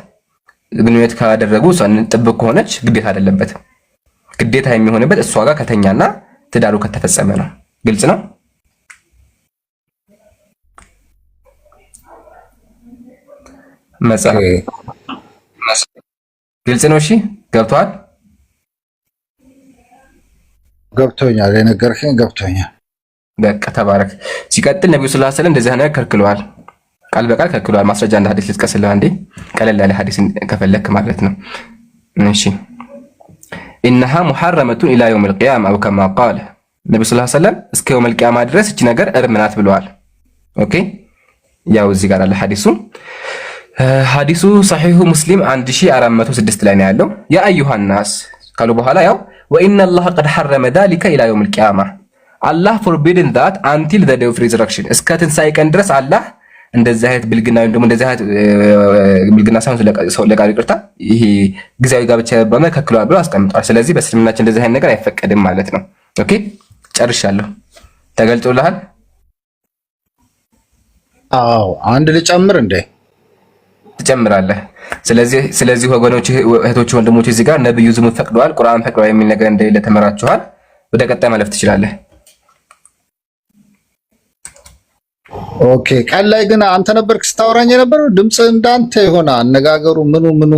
ግንኙነት ካደረጉ እሷን ጥብቅ ከሆነች ግዴታ አይደለበት። ግዴታ የሚሆንበት እሷ ጋር ከተኛና ትዳሩ ከተፈጸመ ነው። ግልጽ ነው። መጽሐፍ ግልጽ ነው። እሺ ገብቷል? ገብቶኛል። የነገርሽኝ ገብቶኛል። በቃ ተባረክ። ሲቀጥል ነብዩ ሰለላሁ ዐለይሂ ወሰለም እንደዚህ አይነት ከልክለዋል። ቃል በቃል ከልክለዋል። ማስረጃ እንደ ሐዲስ ልጥቀስልህ አንዴ፣ ቀለል ያለ ሐዲስ ከፈለክ ማለት ነው። እሺ ኢነሃ ሙሐረመቱን ኢላ የውም አልቂያማ አው ከማ ቃለ ነብዩ ሰለላሁ ዐለይሂ ወሰለም እስከ የውም አልቂያማ ድረስ እቺ ነገር እርም ናት ብለዋል። ኦኬ ያው እዚህ ጋር አለ ሐዲሱ። ሐዲሱ ሰሒሁ ሙስሊም 1406 ላይ ነው ያለው። ያ አዩሃ ናስ ካሉ በኋላ ያው ወኢነ አላህ ቀድ ሐረመ ዛሊከ ኢላ የውም አልቂያማ አላህ ፎርቢድን ዛት አንቲል ዘ ዴይ ኦፍ ሪዘረክሽን እስከ ትንሣኤ ቀን ድረስ አላህ እንደዚህ አይነት ብልግና ወይም ደግሞ እንደዚህ አይነት ብልግና ሳይሆን ለቃል ይቅርታ፣ ይሄ ጊዜያዊ ጋብቻ በመ ከልክሏል ብሎ አስቀምጧል። ስለዚህ በእስልምናችን እንደዚህ አይነት ነገር አይፈቀድም ማለት ነው። ኦኬ ጨርሻለሁ። ተገልጾልሃል? አዎ አንድ ልጨምር እንዴ? ትጨምራለህ። ስለዚህ ወገኖች፣ እህቶች፣ ወንድሞች እዚህ ጋር ነብዩ ዝሙት ፈቅደዋል፣ ቁርአን ፈቅደዋል የሚል ነገር እንደሌለ ተመራችኋል። ወደ ቀጣይ ማለፍ ትችላለህ። ኦኬ። ቀን ላይ ግን አንተ ነበርክ ስታወራኝ የነበረው። ድምጽ እንዳንተ የሆነ አነጋገሩ ምኑ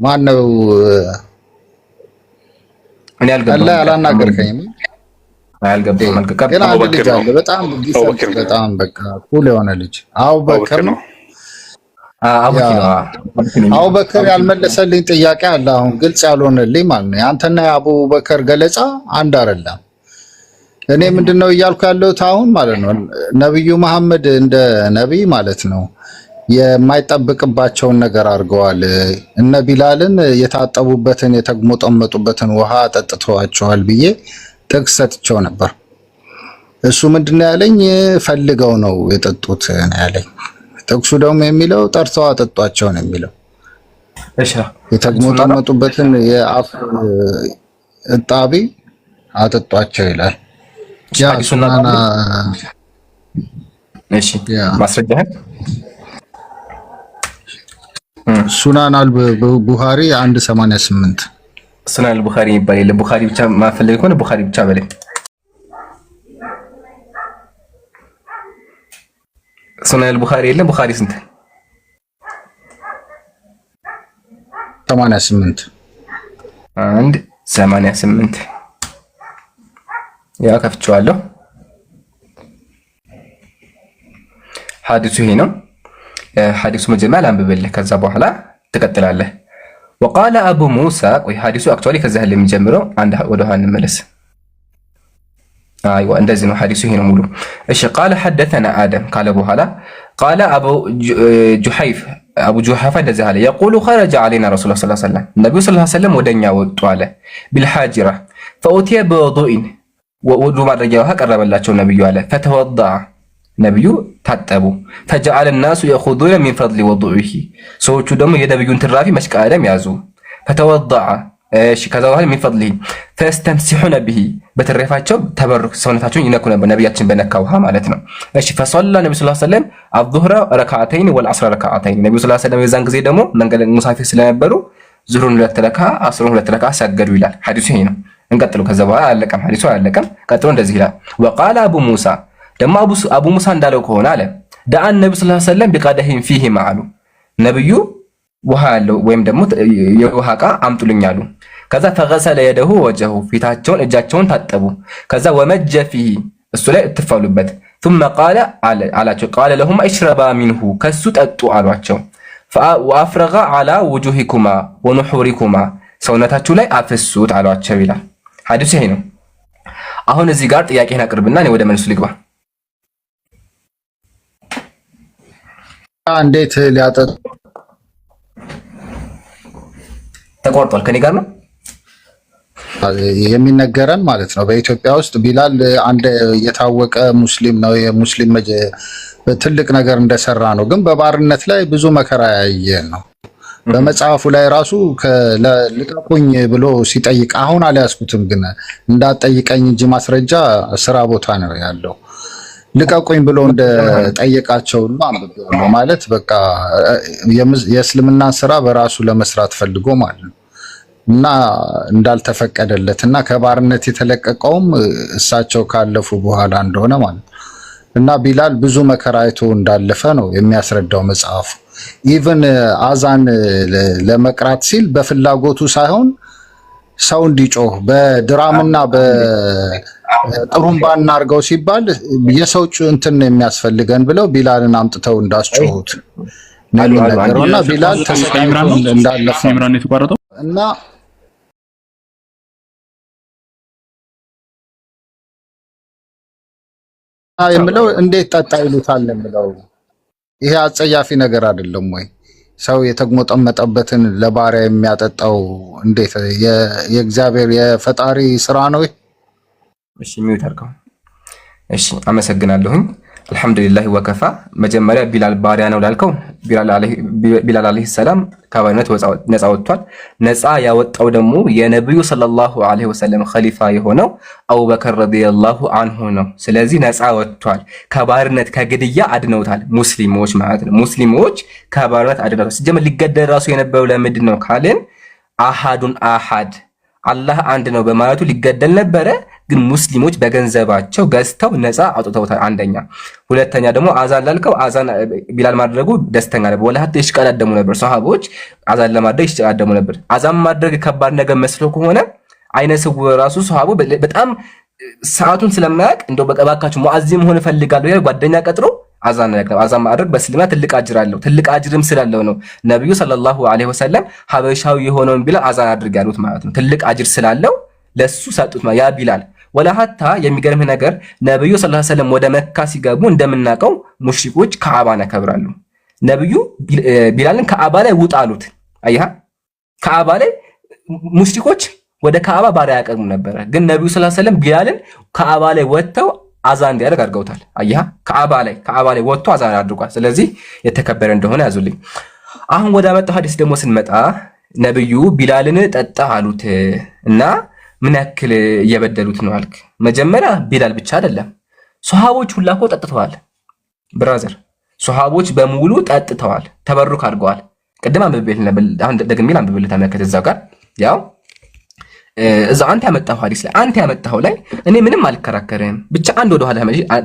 ማነው? እኔ አልገባም። አላናገርከኝም። አልገባም። ግን አንድ ልጅ አለ በጣም በቃ ኩል የሆነ ልጅ አቡበከር ነው። አቡበከር ያልመለሰልኝ ጥያቄ አለ አሁን ግልጽ ያልሆነልኝ ማለት ነው። ያንተና የአቡበከር ገለጻ አንድ አይደለም። እኔ ምንድነው እያልኩ ያለሁት አሁን ማለት ነው ነብዩ መሐመድ እንደ ነብይ ማለት ነው የማይጠብቅባቸውን ነገር አድርገዋል። እነ ቢላልን የታጠቡበትን የተግሞጠመጡበትን ውሃ ጠጥተዋቸዋል ብዬ ጥቅስ ሰጥቼው ነበር። እሱ ምንድነው ያለኝ ፈልገው ነው የጠጡት ነው ያለኝ። ጥቅሱ ደግሞ የሚለው ጠርተው አጠጧቸው ነው የሚለው። እሺ የተግሞጠመጡበትን የአፍ እጣቢ አጠጧቸው ይላል። ማስረጃህን ሱናን አልቡኻሪ 188 ሱናን አልቡኻሪ የሚባል የለም። ቡኻሪ ብቻ ማፈልግ ከሆነ ቡኻሪ ብቻ በለኝ። ሱናን አልቡኻሪ የለም። ቡኻሪ ስንት? 88 188 ያ ከፍቼዋለሁ። ሐዲሱ ይሄ ነው። ሐዲሱ መጀመሪያ ላንብብልህ፣ ከዛ በኋላ ትቀጥላለህ። ወቃለ አቡ ሙሳ ወይ ሐዲሱ አክቹአሊ ከዛ ያለ የሚጀምረው አንድ ወደ ኋላ እንመለስ። አይዋ እንደዚህ ነው ሐዲሱ ይሄ ነው ሙሉ። እሺ ቃለ ሐደተና አደም ካለ በኋላ ቃለ አቡ ጁሐይፋ እንደዚህ አለ የቁሉ ኸረጀ ዐለይና ረሱላህ ሰለላሁ ዐለይሂ ወሰለም ነብዩ ሰለላሁ ዐለይሂ ወሰለም ወደኛ ወጡ አለ ቢልሐጅራ ፈኡቲየ በውዱኢን ወዱ ማድረጊያ ውሃ ቀረበላቸው ነብዩ አለ ፈተወዳ ነብዩ ታጠቡ ፈጀዐለ الناس يأخذون من فضل وضوئه ሰዎቹ ደግሞ የነብዩን ትራፊ መሽቃደም ያዙ ፈተወዳ እሺ ከዛ በኋላ من فضله فاستمسحون به በትራፋቸው ተበሩክ ሰውነታቸውን ይነኩ ነበር ነብያችን በነካ ውሃ ማለት ነው። እሺ فصلى النبي صلى الله عليه وسلم الظهر ركعتين والعصر ركعتين ነብዩ صلى الله عليه وسلم የዛን ጊዜ ደግሞ መንገድ ሙሳፊር ስለነበሩ ዙሁርን 2 ረካ አስሩን 2 ረካ ሰገዱ ይላል ሐዲሱ ይሄ ነው። እንቀጥሉ። ከዛ በኋላ አለቀም ሐዲሱ አለቀም። ቀጥሎ እንደዚህ ይላል ወቃለ አቡ ሙሳ ደግሞ አቡ ሙሳ እንዳለው ከሆነ አለ ዳአን ነብዩ ሰለላሁ ዐለይሂ ወሰለም ቢቀደሂን ፊሂ ማአሉ ነብዩ ውሃ ያለው ወይም ደግሞ የውሃ ዕቃ አምጡልኝ አሉ። ከዛ ፈገሰለ የደሁ ወጀሁ ፊታቸውን እጃቸውን ታጠቡ። ከዛ ወመጀ ፊሂ እሱ ላይ እትፋሉበት ثم قال አላቸው ቃለ ለሁማ እሽረባ ሚንሁ ከሱ ጠጡ አሏቸው። ወአፍረጋ على وجوهكما ونحوركما ሰውነታችሁ ላይ አፍሱት አሏቸው ይላል ሐዲሱ ይሄ ነው። አሁን እዚህ ጋር ጥያቄን አቅርብና እኔ ወደ መልሱ ልግባ። እንዴት ሊያጠጡ ተቆርጧል? ከኔ ጋር ነው የሚነገረን ማለት ነው። በኢትዮጵያ ውስጥ ቢላል አንድ የታወቀ ሙስሊም ነው። የሙስሊም ትልቅ ነገር እንደሰራ ነው። ግን በባርነት ላይ ብዙ መከራ ያየ ነው። በመጽሐፉ ላይ ራሱ ልቀቁኝ ብሎ ሲጠይቅ አሁን አልያዝኩትም፣ ግን እንዳትጠይቀኝ እንጂ ማስረጃ ስራ ቦታ ነው ያለው። ልቀቁኝ ብሎ እንደጠየቃቸው ሁሉ አንብቤዋለሁ። ማለት በቃ የእስልምና ስራ በራሱ ለመስራት ፈልጎ ማለት ነው እና እንዳልተፈቀደለት እና ከባርነት የተለቀቀውም እሳቸው ካለፉ በኋላ እንደሆነ ማለት ነው። እና ቢላል ብዙ መከራ አይቶ እንዳለፈ ነው የሚያስረዳው መጽሐፉ። ኢቭን አዛን ለመቅራት ሲል በፍላጎቱ ሳይሆን ሰው እንዲጮህ በድራምና በጥሩምባ እናርገው ሲባል የሰው እንትን የሚያስፈልገን ብለው ቢላልን አምጥተው እንዳስጮሁት ነው የሚነገረው። እና ቢላል ተሰቃይቶ እንዳለፈ እና የምለው እንዴት ጠጣ ይሉታል የምለው ይሄ አጸያፊ ነገር አይደለም ወይ? ሰው የተግሞጠመጠበትን ለባሪያ የሚያጠጣው እንዴት የእግዚአብሔር የፈጣሪ ስራ ነው? እሺ ሚውት አድርገው። እሺ አመሰግናለሁኝ። አልহামዱሊላህ ወከፋ። መጀመሪያ ቢላል ባሪያ ነው ላልከው ቢላል አለይሂ ሰላም ከባርነት ነፃ ወጥቷል። ነፃ ያወጣው ደግሞ የነብዩ ሰለላሁ ዐለይሂ ወሰለም ኸሊፋ የሆነው አቡበከር ረዲየላሁ ዐንሁ ነው። ስለዚህ ነፃ ወጥቷል። ከባርነት ከግድያ አድነውታል ሙስሊሞች ማለት ነው። ሙስሊሞች ከባርነት አድነውታል። ሲጀመር ሊገደል ራሱ የነበረው ለምንድን ነው ካልን አሐዱን አሐድ አላህ አንድ ነው በማለቱ ሊገደል ነበረ። ግን ሙስሊሞች በገንዘባቸው ገዝተው ነፃ አውጥተውታል። አንደኛ። ሁለተኛ ደግሞ አዛን ላልከው አዛን ቢላል ማድረጉ ደስተኛ ነበር። ወላሂ ይሽቀዳደሙ ነበር ሰሃቦች አዛን ለማድረግ ይሽቀዳደሙ ነበር። አዛን ማድረግ ከባድ ነገር መስሎ ከሆነ አይነ ስውር ራሱ ሰሃቦ በጣም ሰዓቱን ስለማያውቅ እንደው በቀባካችሁ ሙአዚም ሆነ ፈልጋለሁ ያለ ጓደኛ ቀጥሮ አዛን ያቀርብ። አዛን ማድረግ በእስልምና ትልቅ አጅር አለው። ትልቅ አጅርም ስላለው ነው ነብዩ ሰለላሁ ዐለይሂ ወሰለም ሀበሻዊ የሆነውን ቢላል አዛን አድርግ ያሉት ማለት ነው። ትልቅ አጅር ስላለው ለሱ ሰጡት ያ ቢላል። ወላ ሀታ የሚገርም ነገር ነብዩ ሰለላሁ ዐለይሂ ወሰለም ወደ መካ ሲገቡ እንደምናውቀው ሙሽሪኮች ከዓባን ያከብራሉ። ነብዩ ቢላልን ከዓባ ላይ ውጣ አሉት። አያህ ከዓባ ላይ ሙሽሪኮች ወደ ከዓባ ባሪያ ያቀርቡ ነበር። ግን ነብዩ ሰለላሁ ዐለይሂ ወሰለም ቢላልን ከዓባ ላይ ወጥተው አዛን እንዲያደርግ አድርገውታል። አያህ ከዓባ ላይ ወጥቶ አዛን አድርጓል። ስለዚህ የተከበረ እንደሆነ ያዙልኝ። አሁን ወደ አመጣው ሐዲስ ደግሞ ስንመጣ ነብዩ ቢላልን ጠጣ አሉት እና ምን ያክል እየበደሉት ነው አልክ። መጀመሪያ ቢላል ብቻ አይደለም ሱሐቦች ሁላ እኮ ጠጥተዋል። ብራዘር ሱሐቦች በሙሉ ጠጥተዋል፣ ተበሩክ አድርገዋል። ቅድም አንብቤልህ ነበር፣ አሁን ደግሜ አንብቤልህ ተመልከት። እዛው ጋር ያው እዛ አንተ ያመጣው ሐዲስ ላይ አንተ ያመጣው ላይ እኔ ምንም አልከራከርም። ብቻ አንድ ወደ ኋላ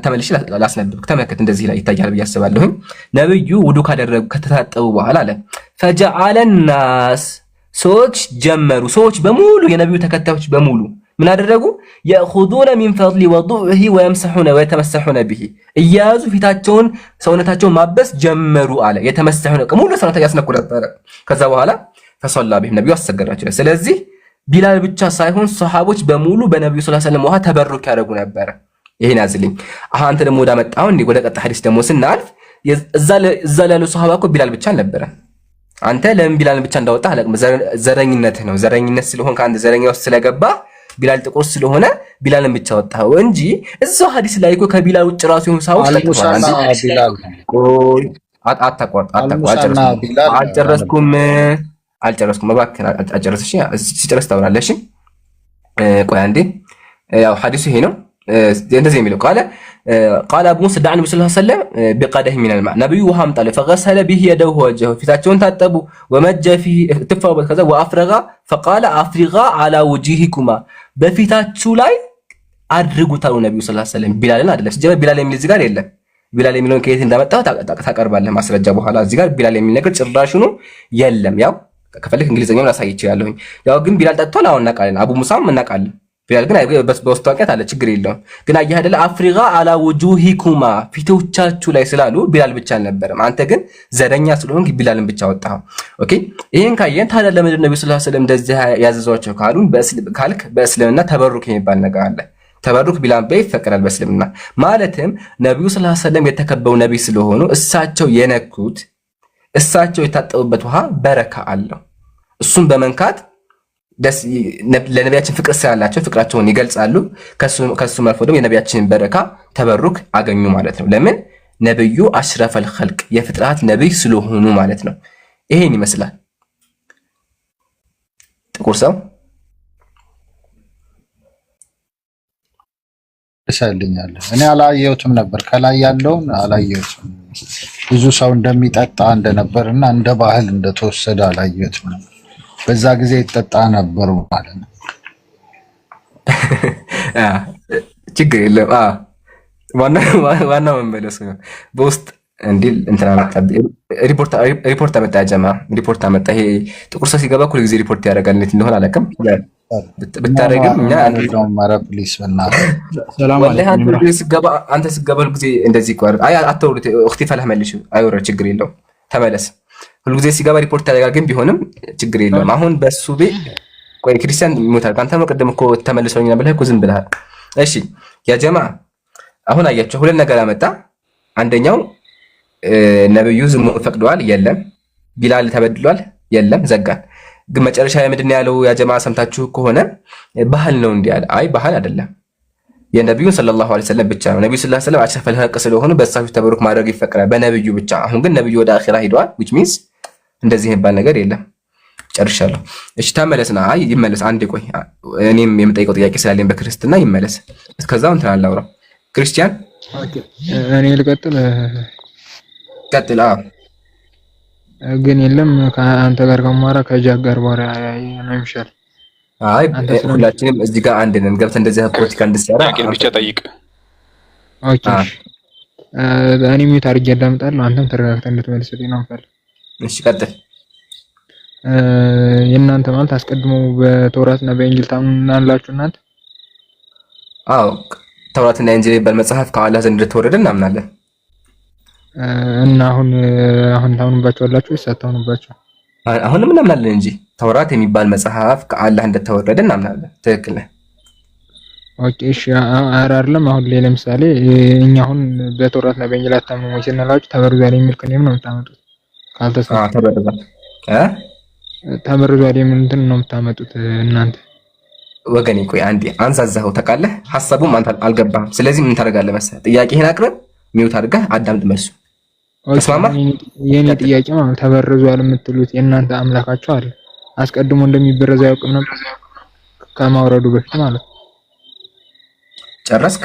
ተመልሼ ላስነብብክ። ተመልከት፣ እንደዚህ ላይ ይታያል ብዬ አስባለሁ። ነብዩ ውዱ ካደረጉ ከተታጠቡ በኋላ አለ ፈጀዐለ ናስ ሰዎች ጀመሩ። ሰዎች በሙሉ የነብዩ ተከታዮች በሙሉ ምን አደረጉ? يأخذون من فضل وضوءه ويمسحون ويتمسحون به እያዙ ፊታቸውን ሰውነታቸውን ማበስ ጀመሩ አለ። የተመሰحون ሙሉ ሰውነታቸው ያስነኩ ነበር። ከዛ በኋላ فصلى بهم ነብዩ አሰገዳቸው። ስለዚህ ቢላል ብቻ ሳይሆን ሰሃቦች በሙሉ በነብዩ ሰለላሁ ዐለይሂ ወሰለም ውሃ ተበሩክ ያደርጉ ነበር። ይሄን ያዝልኝ። አንተ ደግሞ ወደ መጣው እንዴ ወደ ቀጣይ ሐዲስ ደግሞ ስናልፍ እዛ ያለው ሰሃባ እኮ ቢላል ብቻ አልነበረ። አንተ ለምን ቢላል ብቻ እንዳወጣ አላውቅም። ዘረኝነት ነው። ዘረኝነት ስለሆነ ከአንድ ዘረኛ ውስጥ ስለገባ ቢላል ጥቁር ስለሆነ ቢላልን ብቻ ወጣው እንጂ እዛው ሐዲስ ላይ እኮ ከቢላል ውጭ ራሱ ይሁን ሳውስ ተጠቅሟል። አልጨረስኩም። እባክህ አልጨረስ። እሺ ሲጨርስ ታወራለህ። እሺ ቆይ አንዴ። ያው ሐዲሱ ይሄ ነው። እንደዚህ የሚለው ቃለ አቡ ሙሳ ዳዕኒ ሰለላሁ ዐለይሂ ወሰለም ቢቀደህ ሚነል ማእ ነብዩ ውሃ አምጣለ ፈገሰለ ቢሂ የደሁ ወጀሁ ፊታቸውን ታጠቡ ወመጀ ፊሂ ትፋውበት ከዛ ወአፍረጋ ፈቃለ አፍሪጋ አላ ወጂሂኩማ በፊታችሁ ላይ አድርጉት አሉ ነብዩ ሰለላሁ ዐለይሂ ወሰለም። ቢላልን አይደለም ሲጀመር ቢላል የሚል እዚህ ጋር የለም። ቢላል የሚለውን ከየት እንዳመጣው ታቀርባለህ ማስረጃ። በኋላ እዚህ ጋር ቢላል የሚል ነገር ጭራሹኑ የለም። ያው ከፈለክ እንግሊዘኛውን ላሳይ ይችላልኝ። ያው ግን ቢላል ጠጥቷል አሁን እናውቃለን። አቡ ሙሳም እናውቃለን። ቢላል ግን በውስጥ ዋቂያት አለ ችግር የለውም። ግን አየህ አይደለ አፍሪጋ አላ ውጁሂኩማ ፊቶቻችሁ ላይ ስላሉ ቢላል ብቻ አልነበረም። አንተ ግን ዘረኛ ስለሆንክ ቢላልን ብቻ ወጣው። ኦኬ ይሄን ካየን ታዲያ ለምንድን ነው ነብዩ ሰለላሁ ዐለይሂ ወሰለም እንደዚህ ያዘዟቸው ካሉን ካልክ በእስልምና ተበሩክ የሚባል ነገር አለ። ተበሩክ ቢላል በይ ይፈቀዳል በእስልምና። ማለትም ነብዩ ሰለላሁ ዐለይሂ ወሰለም የተከበሩ ነብይ ስለሆኑ እሳቸው የነኩት እሳቸው የታጠቡበት ውሃ በረካ አለው። እሱም በመንካት ለነቢያችን ፍቅር ስላላቸው ፍቅራቸውን ይገልጻሉ። ከሱ መልፎ ደግሞ የነቢያችንን በረካ ተበሩክ አገኙ ማለት ነው። ለምን ነብዩ አሽረፈል ኸልቅ የፍጥረት ነብይ ስለሆኑ ማለት ነው። ይሄን ይመስላል። ጥቁር ሰው ይሰልኛል። እኔ አላየሁትም ነበር፣ ከላይ ያለውን አላየሁትም። ብዙ ሰው እንደሚጠጣ እንደነበርና እንደ ባህል እንደተወሰደ አላየሁትም ነበር። በዛ ጊዜ ይጠጣ ነበር ማለት ነው። ችግር የለም። ዋናው መመለሱ ነው። በውስጥ እንዲል እንትና መጣ ሪፖርት አመጣ ጀማ ሪፖርት አመጣ። ይሄ ጥቁር ሰው ሲገባ ሁሉ ጊዜ ሪፖርት ያደርጋል። እንዴት እንደሆነ አላውቅም። ብታረግም እኛ አንተ ስገባ ሁሉ ጊዜ እንደዚህ ይቆር። አይ አትወሩት እክቲ ፈላህ መልሽ አይወራ ችግር የለውም። ተመለስ ሁሉ ጊዜ ሲገባ ሪፖርት ያደርጋል። ግን ቢሆንም ችግር የለውም። አሁን በሱ ቤት ቆይ ክርስቲያን ይሞታል። አንተ ነው ቀደም እኮ ተመልሰውኝ ነበር እኮ ዝም ብለሃል። እሺ ያ ጀማ አሁን አያቸው ሁለት ነገር አመጣ። አንደኛው ነብዩ ዝም ፈቅደዋል፣ የለም። ቢላል ተበድሏል፣ የለም። ዘጋን። ግን መጨረሻ ላይ ምንድን ነው ያለው? ያ ጀማ ሰምታችሁ ከሆነ ባህል ነው እንዲህ ያለ። አይ ባህል አይደለም፣ የነብዩን ሰለላሁ ዐለይሂ ወሰለም ብቻ ነው። ነብዩ ሰለላሁ ዐለይሂ ወሰለም አሸፈል ሐቅ ስለሆኑ በእሳቸው ተበሩክ ማድረግ ይፈቀዳል፣ በነብዩ ብቻ። አሁን ግን ነብዩ ወደ አኺራ ሄደዋል። which means እንደዚህ የሚባል ነገር የለም። ጨርሻለሁ። እሺ ተመለስና። አይ ይመለስ። አንዴ ቆይ፣ እኔም የምጠይቀው ጥያቄ ስላለኝ በክርስትና ይመለስ። እስከዛው እንትን አላውራው። ክርስቲያን እኔ ልቀጥል? ቀጥል። ግን የለም ከአንተ ጋር ከማራ ከጃክ ጋር ባራ ነው የሚሻል። አይ ሁላችንም እዚህ ጋር አንድ ነን። ገብተህ እንደዚህ ፖለቲካ እንድትሰራ ብቻ ጠይቅ። ኦኬ እኔ ምን ታርጌ አዳምጣለሁ። አንተም ተረጋግተህ እንድትመልስልኝ ነው የምፈልግ። እሺ ቀጥል። የእናንተ ማለት አስቀድሞ በተውራትና በእንጂል ታምናላችሁ እናንተ? አዎ ተውራትና እንጂል በመጽሐፍ ከአላህ ዘንድ እንደተወረደ እናምናለን። እና አሁን ታምኑባቸዋላችሁ ወይስ አታምኑባቸው? አሁንም እናምናለን እንጂ ተውራት የሚባል መጽሐፍ ከአላህ እንደተወረደ እናምናለን። ትክክል ነህ። ኦኬ እሺ አይደለም። አሁን ለምሳሌ እኛ አሁን በተውራትና በእንጂል አታምኑ ወይ ስንላችሁ ተበርዟል የሚል ከኔም ነው የምታመጡት። ካልተሰማ ተበርዟል ተበርዟል የሚል እንትን ነው የምታመጡት እናንተ። ወገኔ ቆይ አንዴ አንዛዛው ታውቃለህ። ሐሳቡም አንተ አልገባህም። ስለዚህ ምን ታደርጋለህ መሰለህ? ጥያቄህን አቅርብ፣ ሚውት አድርገህ አዳምጥ መልሱ። ተስማማ? የኔ ጥያቄ ማለት ተበርዟል የምትሉት የእናንተ አምላካችሁ አለ አስቀድሞ እንደሚበረዝ ያውቅም ነበር ከማውረዱ በፊት ማለት። ጨረስክ?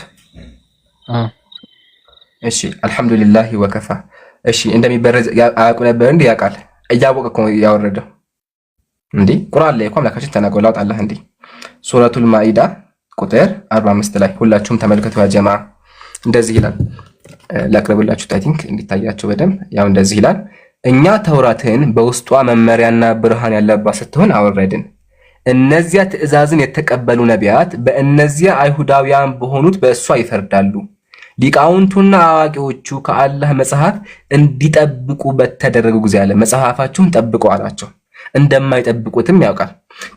አዎ። እሺ አልሐምዱሊላህ ወከፋ። እሺ እንደሚበረዝ ያውቅ ነበር እንዴ? ያውቃል። እያወቀ እኮ ያወረደው እንዴ። ቁርአን ላይ እኮ አምላካችን ተናግሯል። አላህ እንዴ ሱረቱል ማኢዳ ቁጥር 45 ላይ ሁላችሁም ተመልከቱ። ያ ጀማ እንደዚህ ይላል። ላቅርብላችሁ አይ ቲንክ እንዲታያችሁ በደንብ። ያው እንደዚህ ይላል፣ እኛ ተውራትን በውስጧ መመሪያና ብርሃን ያለባት ስትሆን አወረድን። እነዚያ ትእዛዝን የተቀበሉ ነቢያት በእነዚያ አይሁዳውያን በሆኑት በእሷ ይፈርዳሉ። ሊቃውንቱና አዋቂዎቹ ከአላህ መጽሐፍ እንዲጠብቁ በተደረጉ ጊዜ አለ መጽሐፋችሁን ጠብቁ አላቸው። እንደማይጠብቁትም ያውቃል።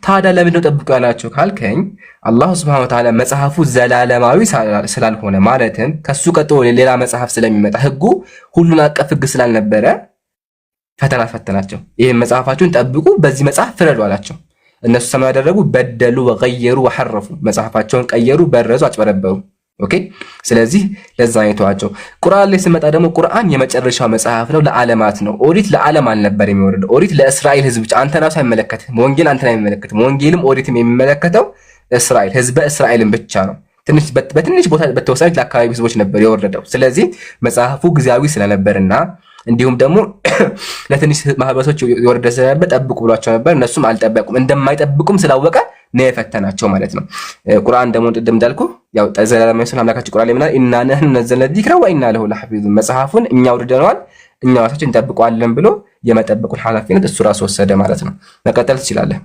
ታዲያ ለምን ነው ጠብቁ ያላቸው ካልከኝ አላህ Subhanahu Wa Ta'ala መጽሐፉ ዘላለማዊ ስላልሆነ ማለትም ከሱ ቀጥሎ ሌላ መጽሐፍ ስለሚመጣ ህጉ ሁሉን አቀፍ ህግ ስላልነበረ ፈተና ፈተናቸው። ይሄን መጽሐፋችሁን ጠብቁ፣ በዚህ መጽሐፍ ፍረዱ አላቸው። እነሱ ሰማ ያደረጉ በደሉ ወገየሩ ወሐረፉ፣ መጽሐፋቸውን ቀየሩ፣ በረዙ፣ አጭበረበሩ። ኦኬ ስለዚህ ለዛ አይተዋቸው። ቁርአን ላይ ስመጣ ደግሞ ቁርአን የመጨረሻው መጽሐፍ ነው፣ ለዓለማት ነው። ኦሪት ለዓለም አልነበር የሚወርደው። ኦሪት ለእስራኤል ህዝብ ብቻ። አንተ ራስህ አይመለከትም። ወንጌል አንተን አይመለከትም። ወንጌልም ኦሪትም የሚመለከተው እስራኤል ህዝበ እስራኤልን ብቻ ነው። በትንሽ ቦታ በተወሰነች ለአካባቢ ህዝቦች ነበር የወረደው። ስለዚህ መጽሐፉ ጊዜያዊ ስለነበርና እንዲሁም ደግሞ ለትንሽ ማህበረሰቦች የወረደ ስለነበር ጠብቁ ብሏቸው ነበር። እነሱም አልጠበቁም። እንደማይጠብቁም ስላወቀ ነው የፈተናቸው ማለት ነው። ቁርአን ደግሞ ቅድም እንዳልኩ ያው ዘላለማዊ ስለ አምላካችን ቁርአን ላይ ምናምን ኢና ነህኑ ነዘልነ ዚክረ ወኢና ለሁ ለሐፊዙን መጽሐፉን እኛ አውርደነዋል እኛ ራሳችን እንጠብቀዋለን ብሎ የመጠበቁን ኃላፊነት እሱ ራሱ ወሰደ ማለት ነው። መቀጠል ትችላለህ።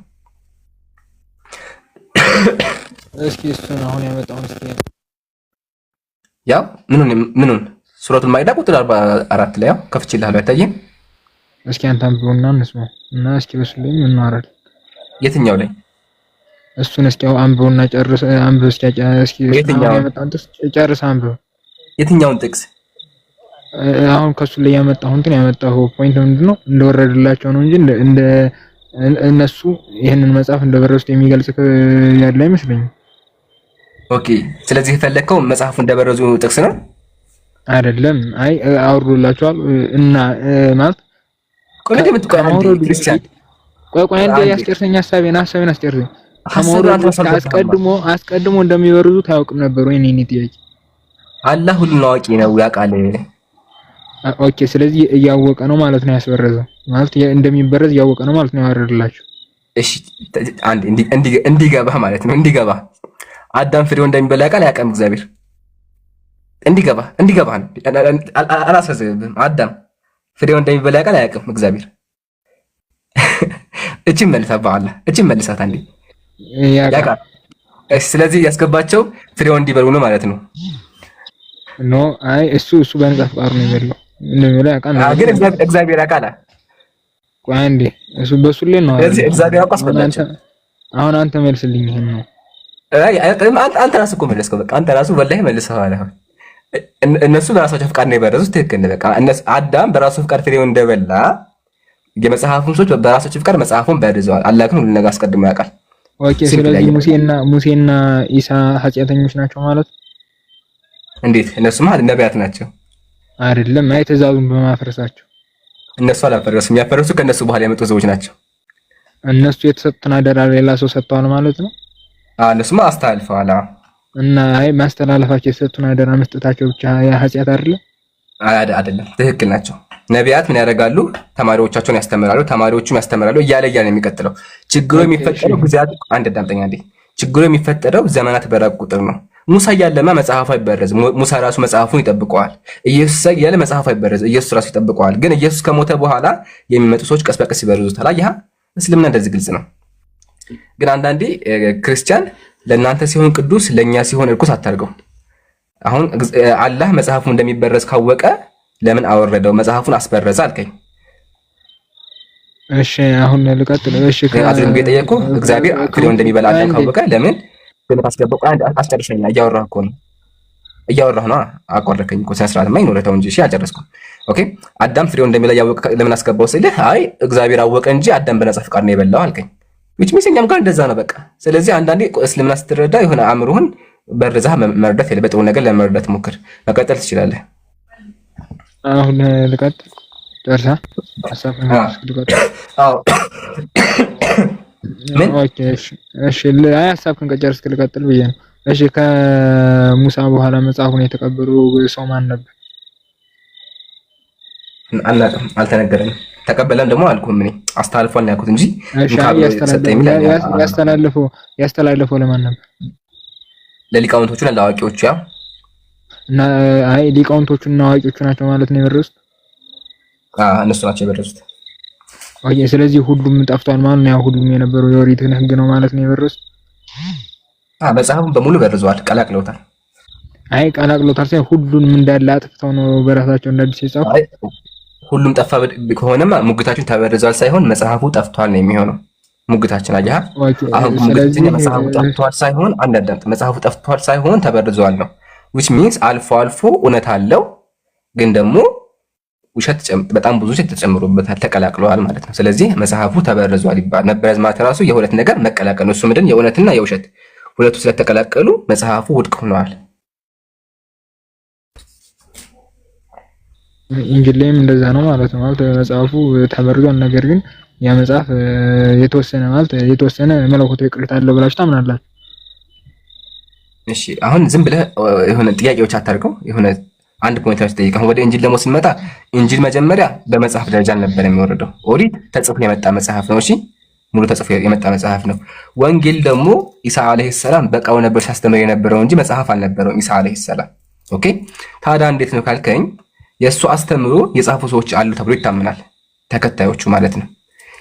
እስኪ እሱን አሁን ያመጣውን እስኪ ያው ምኑን ሱረቱል ማኢዳ ቁጥር 44 ላይ ያው ከፍቼልሃለሁ አይታየም? እስኪ አንተ አንብበውና እንስማው እና እስኪ በስለኝ እንማራለን። የትኛው ላይ? እሱን እስኪ አንብበውና ጨርስ። አንብብ እስኪ የትኛው ያመጣውን ጥቅስ ጨርስ አንብብ። የትኛውን ጥቅስ? አሁን ከሱ ላይ ያመጣው ፖይንት ምንድነው? እንደወረደላቸው ነው እንጂ እንደ እነሱ ይሄንን መጽሐፍ እንደበረሱት የሚገልጽ ያለ አይመስለኝም። ኦኬ ስለዚህ የፈለከው መጽሐፉ እንደበረዙ ጥቅስ ነው አይደለም? አይ አውርዶላቸዋል እና ማለት ቆንጆ የምትቀራው ክርስቲያን ቆይ እንደ ያስጨርሰኝ ሐሳቤን አስጨርሰኝ። ከመውረዱ አስቀድሞ እንደሚበርዙ ታውቅም ነበር ወይ? እኔ ጥያቄ አላህ ሁሉን አዋቂ ነው ያውቃል። ኦኬ ስለዚህ እያወቀ ነው ማለት ነው ያስበረዘው ማለት እንደሚበረዝ እያወቀ ነው ማለት ነው ያወረደላቸው። እሺ አንድ እንዲገባህ ማለት ነው እንዲገባ አዳም ፍሬው እንደሚበላ ያውቃል አያውቅም? እግዚአብሔር እንዲገባ ነው። አላሳዝንም። አዳም ፍሬው እንደሚበላ ያውቃል አያውቅም? እግዚአብሔር እቺን መልሳት በኋላ እቺን መልሳት አንዴ ያውቃል። እሺ ስለዚህ ያስገባቸው ፍሬው እንዲበሉ ነው ማለት ነው። ኖ አይ እሱ በነጻ ፈቃዱ ነው የሚበላው እንደሚበላ ያውቃል። ግን እግዚአብሔር ያውቃል። ቆይ አንዴ እሱ በሱ ላይ ነው። ስለዚህ እግዚአብሔር ያውቃል። አሁን አንተ መልስልኝ ይሄን ነው። አንተ ራስህ እኮ መለስከው። በቃ አንተ ራስህ ወላሂ መልሰሃል። አሁን እነሱ በራሳቸው ፍቃድ ነው የበረዙት። ትክክል ነው። በቃ አዳም በራሱ ፍቃድ ፍሬውን እንደበላ የመጽሐፉን ሰዎች በራሳቸው ፍቃድ መጽሐፉን በርዘዋል። አላህ ግን ሁሉ ነገር አስቀድሞ ያውቃል። ኦኬ ስለዚህ ሙሴና ኢሳ ኃጢአተኞች ናቸው ማለት እንዴት? እነሱማ ነቢያት ናቸው አይደለም? አይ ትእዛዙን በማፍረሳቸው እነሱ አላፈረሱም። የሚያፈርሱ ከእነሱ በኋላ የመጡ ሰዎች ናቸው። እነሱ የተሰጡትን አደራ ሌላ ሰው ሰጥተዋል ማለት ነው። እነሱማ አስተላልፈዋል። እና አይ ማስተላለፋቸው የተሰጡን አደራ መስጠታቸው ብቻ ኃጢአት አይደለም። ትክክል ናቸው። ነቢያት ምን ያደርጋሉ? ተማሪዎቻቸውን ያስተምራሉ፣ ተማሪዎቹም ያስተምራሉ እያለ የሚቀጥለው ችግሩ የሚፈጠረው ጊዜያት አንድ ዳምጠኛ እንዴ ችግሩ የሚፈጠረው ዘመናት በራቁ ቁጥር ነው። ሙሳ እያለማ መጽሐፉ አይበረዝ። ሙሳ ራሱ መጽሐፉን ይጠብቀዋል። ኢየሱስ እያለ መጽሐፉ አይበረዝ። ኢየሱስ ራሱ ይጠብቀዋል። ግን ኢየሱስ ከሞተ በኋላ የሚመጡ ሰዎች ቀስ በቀስ ይበርዙታል። አየህ፣ እስልምና እንደዚህ ግልጽ ነው። ግን አንዳንዴ ክርስቲያን ለእናንተ ሲሆን ቅዱስ ለእኛ ሲሆን እርኩስ አታርገው። አሁን አላህ መጽሐፉ እንደሚበረዝ ካወቀ ለምን አወረደው? መጽሐፉን አስበረዘ አልከኝ። እሺ አሁን ልቀጥል። እሺ ከአዝም ቢጠየቁ እግዚአብሔር ፍሬው እንደሚበላ ካወቀ ለምን ግን ታስገባው? አስጨርሰኛ እያወራሁ ነው። አቋረከኝ እኮ ስነ ስርዓትማ ይኖረው ተው እንጂ። እሺ አልጨረስኩም። ኦኬ አዳም ፍሬው እንደሚበላ ያወቀ ለምን አስገባው ስልህ አይ እግዚአብሔር አወቀ እንጂ አዳም በነጻ ፈቃድ ነው የበላው አልከኝ። which means እኛም ጋር እንደዛ ነው። በቃ ስለዚህ አንዳንዴ እስልምና ስትረዳ የሆነ አእምሮህን በርዛህ መረዳት የለበጥ ነገር ለመረዳት ሞክር። መቀጠል ትችላለህ። አሁን ልቀጥል። ደርሳ ሐሳብህን ልቀጥል። አዎ ምን? ኦኬ እሺ አይ ሐሳብህን ከጨረስክ ልቀጥል ብዬ ነው። እሺ ከሙሳ በኋላ መጽሐፉን የተቀበሉ ሰው ማን ነበር? አላውቅም፣ አልተነገረንም። ተቀበለም ደግሞ አልኩም እኔ አስተላልፏል ነው ያልኩት እንጂ ያስተላልፈው ለማን ነበር? ለሊቃውንቶቹ ለአዋቂዎቹ። ያው እና አይ ሊቃውንቶቹና አዋቂዎቹ ናቸው ማለት ነው የበረሱት? እነሱ ናቸው የበረሱት። ኦኬ ስለዚህ ሁሉም ጠፍቷል ማለት ነው። ያው ሁሉም የነበረው የኦሪትን ሕግ ነው ማለት ነው የበረሱት? መጽሐፉን በሙሉ በርዘዋል፣ ቀላቅለውታል። አይ ቀላቅለውታል ሳይሆን ሁሉንም እንዳለ አጥፍተው ነው በራሳቸው እንዳዲስ የጻፉ። ሁሉም ጠፋ ከሆነማ ሙግታችን ተበርዟል ሳይሆን መጽሐፉ ጠፍቷል ነው የሚሆነው። ሙግታችን አያህ አሁን ሙግታችን መጽሐፉ ጠፍቷል ሳይሆን አንዳንድ መጽሐፉ ጠፍቷል ሳይሆን ተበርዟል ነው። which means አልፎ አልፎ እውነት አለው ግን ደግሞ ውሸት በጣም ብዙ ውሸት ተጨምሮበታል፣ ተቀላቅለዋል ማለት ነው። ስለዚህ መጽሐፉ ተበርዟል ይባል። መበረዝ ማለት ራሱ የሁለት ነገር መቀላቀል ነው። እሱ ምንድን የእውነትና የውሸት ሁለቱ ስለተቀላቀሉ መጽሐፉ ውድቅ ሆኗል። ኢንጂል ላይም እንደዛ ነው ማለት ነው። ማለት መጽሐፉ ተበርዟል፣ ነገር ግን ያ መጽሐፍ የተወሰነ መለኮታዊ ቅሪት አለው ብላችሁ ታምናላችሁ? እሺ አሁን ዝም ብለህ የሆነ ጥያቄዎች አታርገው። የሆነ አንድ ፖይንት ጠይቅ። አሁን ወደ ኢንጂል ደግሞ ስንመጣ ኢንጂል መጀመሪያ በመጽሐፍ ደረጃ ነበር የሚወርደው። ኦሪት ተጽፎ የመጣ መጽሐፍ ነው። እሺ ሙሉ ተጽፎ የመጣ መጽሐፍ ነው። ወንጌል ደግሞ ኢሳ አለይሂ ሰላም በቃው ነበር ሲያስተምር የነበረው እንጂ መጽሐፍ አልነበረውም ኢሳ አለይሂ ሰላም። ኦኬ ታዲያ እንዴት ነው ካልከኝ የእሱ አስተምሮ የጻፉ ሰዎች አሉ ተብሎ ይታመናል። ተከታዮቹ ማለት ነው።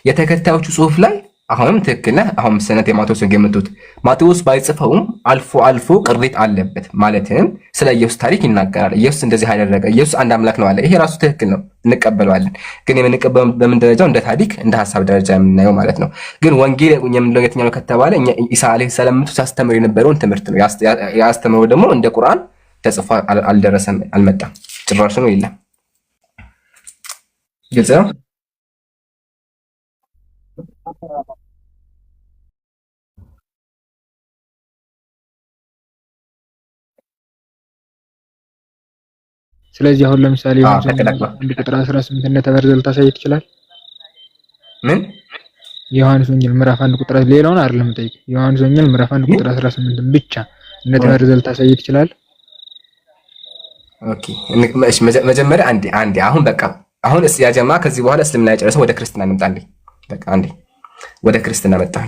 የተከታዮቹ ጽሁፍ ላይ አሁንም ትክክል ነህ። አሁን ሰነድ የማቴዎስ ወንጌል የምትሉት ማቴዎስ ባይጽፈውም አልፎ አልፎ ቅሪት አለበት። ማለትም ስለ ኢየሱስ ታሪክ ይናገራል። ኢየሱስ እንደዚህ አደረገ፣ ኢየሱስ አንድ አምላክ ነው አለ። ይሄ ራሱ ትክክል ነው፣ እንቀበለዋለን። ግን የምንቀበለው በምን ደረጃው? እንደ ታሪክ እንደ ሐሳብ ደረጃ የምናየው ማለት ነው። ግን ወንጌል የምንለው የትኛው ነው ከተባለ ኢሳ አለይሂ ሰላም ሲያስተምር የነበረውን ትምህርት ነው። ያስተምረው ደግሞ እንደ ቁርአን ተጽፎ አልደረሰም፣ አልመጣም፣ ጭራሽ ነው የለም። ግልጽ ነው። ስለዚህ አሁን ለምሳሌ አንድ ቁጥር 18 እንደተበረዘ ልታሳይ ትችላል። ምን ዮሐንስ ወንጌል ምዕራፍ 1 ቁጥር ሌላውን አይደለም ጠይቅ። ዮሐንስ ወንጌል ምዕራፍ 1 ቁጥር 18 ብቻ እንደተበረዘ ልታሳይ ትችላል። ኦኬ እሺ፣ መጀመሪያ አንዴ አሁን በቃ አሁን ያ ጀማ ከዚህ በኋላ እስልምና ያጨረሰው ወደ ክርስትና እንምጣልኝ። በቃ አንዴ ወደ ክርስትና መጣሁ።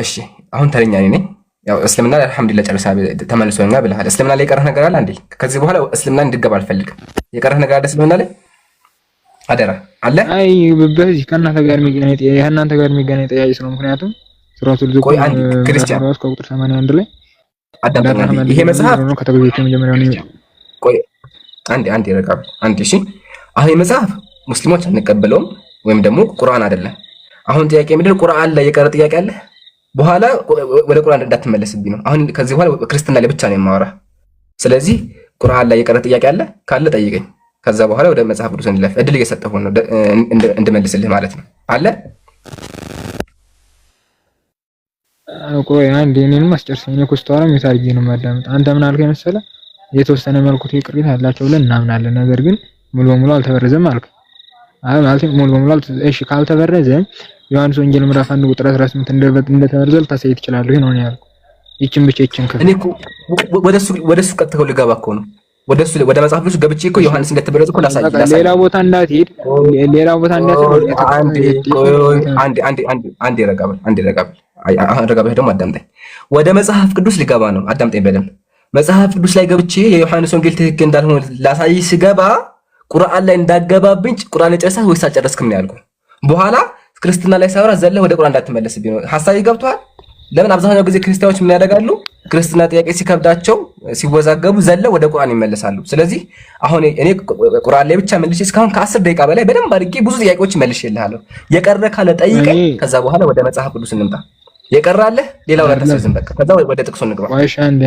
እሺ አሁን ተረኛ ነኝ። ያው እስልምና አልሐምዱሊላህ ጨርሳ ተመልሶኛል ብለሃል። እስልምና ላይ የቀረህ ነገር አለ አንዴ? ከዚህ በኋላ እስልምና እንድገባ አልፈልግም። የቀረህ ነገር አለ እስልምና ላይ? አደራ አለ። አይ በዚህ ከእናንተ ጋር የሚገናኝ ጥያቄ ነው። ምክንያቱም ሱረቱል ዙክሩፍ ክርስቲያን ቁጥር 81 ላይ አዳምጠኝ። ይሄ መጽሐፍ ነው ከተገኘው መጀመሪያው ነው። ቆይ አንዴ ረጋብ አንዴ። እሺ አሁን መጽሐፍ ሙስሊሞች አንቀበለውም ወይም ደግሞ ቁርአን አይደለም። አሁን ጥያቄ ምንድን ነው? ቁርአን ላይ የቀረ ጥያቄ አለ? በኋላ ወደ ቁርአን እንዳትመለስብኝ ነው። አሁን ከዚህ በኋላ ክርስትና ላይ ብቻ ነው የማወራ። ስለዚህ ቁርአን ላይ የቀረ ጥያቄ አለ ካለ ጠይቀኝ። ከዛ በኋላ ወደ መጽሐፍ ቅዱስ እንለፍ። እድል እየሰጠሁ ነው እንድመልስልህ ማለት ነው። አለ ቆይ አንዴ እኔንም አስጨርሰኝ። እኔ ኮስታራም የታርጌ ነው ማዳመጥ። አንተ ምን አልከኝ መሰለህ? የተወሰነ መልኩ ቅሪት አላቸው ብለን እናምናለን፣ ነገር ግን ሙሉ በሙሉ አልተበረዘም አልክ። አይ ማለት ሙሉ በሙሉ እሺ ካልተበረዘ ዮሐንስ ወንጌል ምዕራፍ 1 ቁጥር 18 እንደተበረዘ ልታሳይ ትችላለህ ነው ያልኩ። ይችን ብቻ ከፍ እኔ እኮ ወደሱ ቀጥተው ልገባ እኮ ነው። ወደ መጽሐፍ ቅዱስ ገብቼ እኮ ዮሐንስ እንደተበረዘ እኮ ላሳይ። ሌላ ቦታ እንዳትሄድ አንዴ ረጋበል ደግሞ አዳምጠኝ። ወደ መጽሐፍ ቅዱስ ልገባ ነው። አዳምጠኝ በደንብ። መጽሐፍ ቅዱስ ላይ ገብቼ የዮሐንስ ወንጌል ትክክል እንዳልሆነ ላሳይ ስገባ ቁርአን ላይ እንዳገባብኝ ቁርአን ጨርሰህ ወይስ አልጨረስክም ነው ያልኩህ። በኋላ ክርስትና ላይ ሳወራ ዘለህ ወደ ቁርአን እንዳትመለስብኝ ነው። ሐሳቤ ገብቷል። ለምን አብዛኛው ጊዜ ክርስቲያኖች ምን ያደርጋሉ? ክርስትና ጥያቄ ሲከብዳቸው ሲወዛገቡ ዘለው ወደ ቁርአን ይመለሳሉ። ስለዚህ አሁን እኔ ቁርአን ላይ ብቻ መልሼ እስካሁን ከ10 ደቂቃ በላይ በደንብ አድርጌ ብዙ ጥያቄዎች መልሼልሃለሁ። የቀረ ካለ ጠይቀኝ። ከዛ በኋላ ወደ መጽሐፍ ቅዱስ እንምጣ። የቀረ አለ ሌላው ጋር ተሰዝም በቃ። ከዛ ወደ ጥቅሱ እንግባ። ወይሽ አንዴ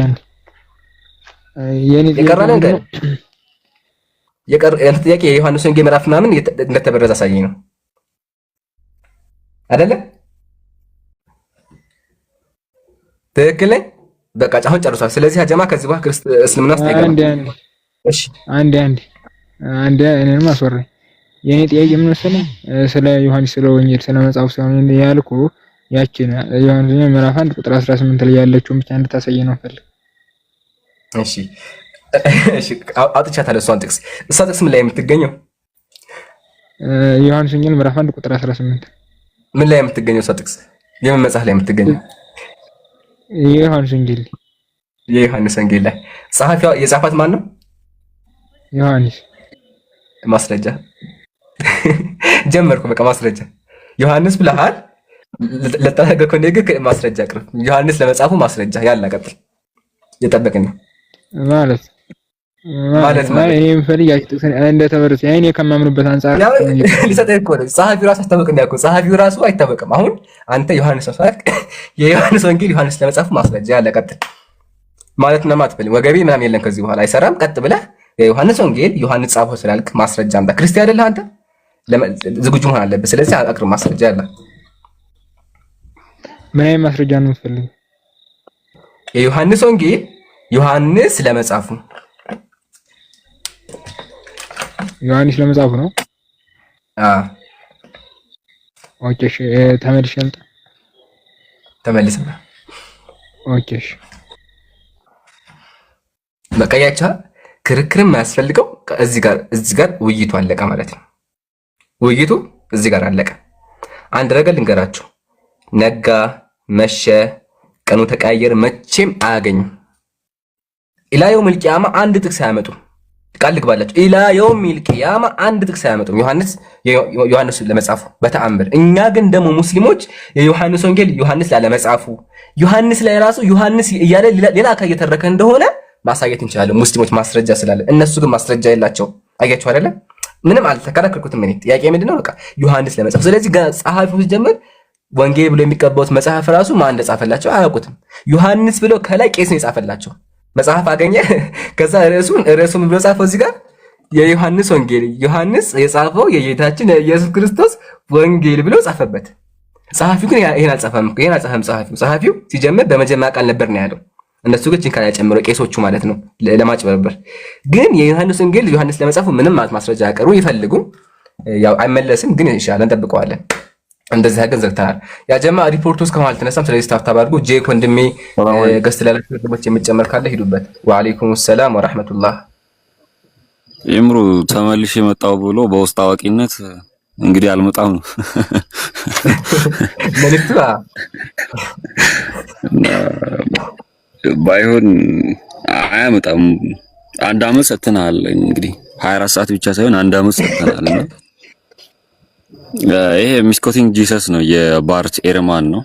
የቀረ ነገር የቀረ ጥያቄ የዮሐንስ ወንጌል ምዕራፍ ምናምን እንደተበረዘ አሳየኝ ነው አይደለ? ትክክል ነኝ። በቃ አሁን ጨርሷል። ስለዚህ አጀማ ከዚህ በኋላ እስልምና ውስጥ ይገባል። እሺ አንዴ እኔንም አስወራኝ። የኔ ጥያቄ ምን መሰለህ? ስለ ዮሐንስ ስለ ወንጌል ስለ መጽሐፍ ሳይሆን ያልኩ ያችን ዮሐንስ ምዕራፍ 1 ቁጥር 18 ላይ ያለችውን ብቻ እንድታሳየኝ ነው ፈልግ። እሺ አውጥቻታለሁ። እሷ ጥቅስ ምን ላይ የምትገኘው? ዮሐንስ ወንጌል ምዕራፍ 1 ቁጥር 18 ምን ላይ የምትገኘው? እሷ ጥቅስ የምን መጽሐፍ ላይ የምትገኘው? የዮሐንስ ወንጌል ላይ ጸሐፊዋ የጻፋት ማን ነው? ዮሐንስ። ማስረጃ ጀመርኩ። በቃ ማስረጃ ዮሐንስ ብለሃል። ለተናገርከው ነገር ማስረጃ አቅርብ። ዮሐንስ ለመጻፉ ማስረጃ ያለ ቀጥል። እየጠበቅን ነው ማለት እኔም ፈልግ እንደተበረሰ እኔ ከማምንበት አንፃር ሊሰጠህ እኮ ነው። ጸሐፊው ራሱ አታውቅም ያልኩህ። ጸሐፊው ራሱ አይታወቅም። አሁን አንተ ዮሐንስ ነው ሳይክ የዮሐንስ ወንጌል ዮሐንስ ለመጻፉ ማስረጃ ያለ ቀጥል ማለት ነው። ማትፈልግ ወገቤ ምናምን የለም ከዚህ በኋላ አይሰራም። ቀጥ ብለህ የዮሐንስ ወንጌል ዮሐንስ ጻፈው ስላልክ ማስረጃ አምጣ። ክርስቲያን አይደለህ አንተ፣ ዝግጁ መሆን አለብህ። ስለዚህ አቅርብ ማስረጃ ያለ። ምን አይነት ማስረጃ ነው የምትፈልገው? የዮሐንስ ወንጌል ዮሐንስ ለመጻፉ ዮሐንስ ለመጻፉ ነው። ኦኬ እሺ፣ ተመልሰና ኦኬ እሺ። በቃ ያቻ ክርክርም አያስፈልገው። እዚህ ጋር ውይይቱ አለቀ ማለት ነው። ውይይቱ እዚህ ጋር አለቀ። አንድ ነገር ልንገራችሁ፣ ነጋ መሸ ቀኑ ተቀያየር መቼም አያገኙም። ኢላ የውሚል ቂያማ አንድ ጥቅስ አያመጡም። ቃል ልግባላችሁ፣ ኢላ የውሚል ቂያማ አንድ ጥቅስ አያመጡም ዮሐንስ ለመጻፉ በተአምር። እኛ ግን ደግሞ ሙስሊሞች የዮሐንስ ወንጌል ዮሐንስ ላለመጻፉ ዮሐንስ ላይ ራሱ ዮሐንስ እያለ ሌላ አካል እየተረከ እንደሆነ ማሳየት እንችላለን ሙስሊሞች ማስረጃ ስላለ። እነሱ ግን ማስረጃ የላቸው። አያችሁ አይደለ? ምንም አልተከራከርኩትም እኔ። ጥያቄ ምንድነው? በቃ ዮሐንስ ለመጻፍ። ስለዚህ ጸሐፊው ሲጀምር ወንጌል ብሎ የሚቀበሉት መጽሐፍ ራሱ ማን እንደጻፈላቸው አያውቁትም። ዮሐንስ ብሎ ከላይ ቄስ ነው የጻፈላቸው። መጽሐፍ አገኘ፣ ከዛ ርዕሱን ብሎ ጻፈው እዚህ ጋር የዮሐንስ ወንጌል፣ ዮሐንስ የጻፈው የጌታችን የኢየሱስ ክርስቶስ ወንጌል ብሎ ጻፈበት። ጸሐፊው ግን ይሄን አልጻፈም። ጸሐፊው ሲጀምር በመጀመሪያ ቃል ነበር ነው ያለው። እነሱ ግን ጭንካን ያጨምረው ቄሶቹ ማለት ነው ለማጭበርበር። ግን የዮሐንስ ወንጌል ዮሐንስ ለመጻፉ ምንም ማስረጃ ያቀርቡ ይፈልጉ። ያው አይመለስም፣ ግን ኢንሻአላህ እንጠብቀዋለን። እንደዚህ አገን ዘግተናል። ያ ጀማ ሪፖርቱ እስካሁን አልተነሳም። ስለዚህ ታፍታ ባድርጉ። ጄክ ወንድሜ ገስት ላላችሁ ወንድሞች የሚጨመር ካለ ሂዱበት። ወአለይኩም ሰላም ወራህመቱላህ። ይምሩ ተመልሼ መጣሁ ብሎ በውስጥ አዋቂነት እንግዲህ አልመጣም ነው መልክቱ። ባይሆን አያመጣም። አንድ አመት ሰጥተናል እንግዲህ 24 ሰዓት ብቻ ሳይሆን አንድ አመት ሰጥተናል እና ይሄ ሚስኮቲንግ ጂሰስ ነው የባርት ኤርማን ነው።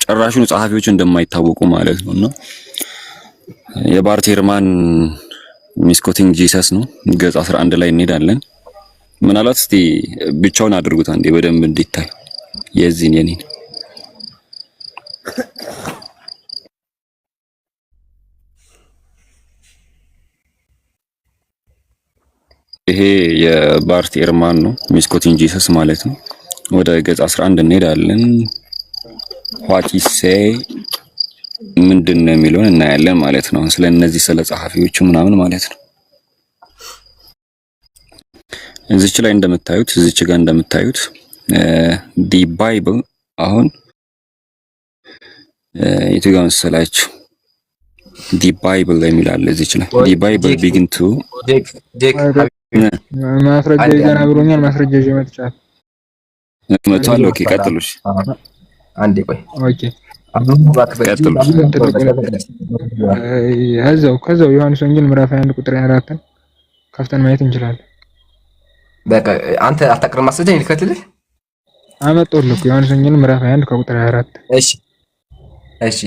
ጭራሹን ጸሐፊዎች እንደማይታወቁ ማለት ነውና የባርት ኤርማን ሚስኮቲንግ ጂሰስ ነው። ገጽ 11 ላይ እንሄዳለን። ምናልባት እስቲ ብቻውን አድርጉት አንዴ በደንብ እንዲታይ የዚህን የኔን ይሄ የባርት ኤርማን ነው ሚስኮቲንግ ጂሰስ ማለት ነው። ወደ ገጽ 11 እንሄዳለን። ዋቲሴ ምንድነው የሚለውን እናያለን ማለት ነው። ስለነዚህ ስለ ጸሐፊዎቹ ምናምን ማለት ነው። እዚች ላይ እንደምታዩት እዚች ጋር እንደምታዩት ዲ ባይብል አሁን የቱ ጋር መሰላችሁ? ዲ ባይብል ላይ የሚላል እዚች ላይ ዲ ባይብል ቢግን ቱ ማስረጃ ይዘና ብሎኛል። ማስረጃ ይዤ መጥቻለሁ። መጥቷል። ኦኬ ቀጥሉሽ። አንዴ ቆይ። ኦኬ ቀጥሉሽ። ከዛው ዮሐንስ ወንጌል ምዕራፍ 1 ቁጥር 4 ከፍተን ማየት እንችላለን። በቃ አንተ አታቅርብ ማስረጃ ይልከትልህ አመጣሁልህ። ዮሐንስ ወንጌል ምዕራፍ 1 ከቁጥር 24። እሺ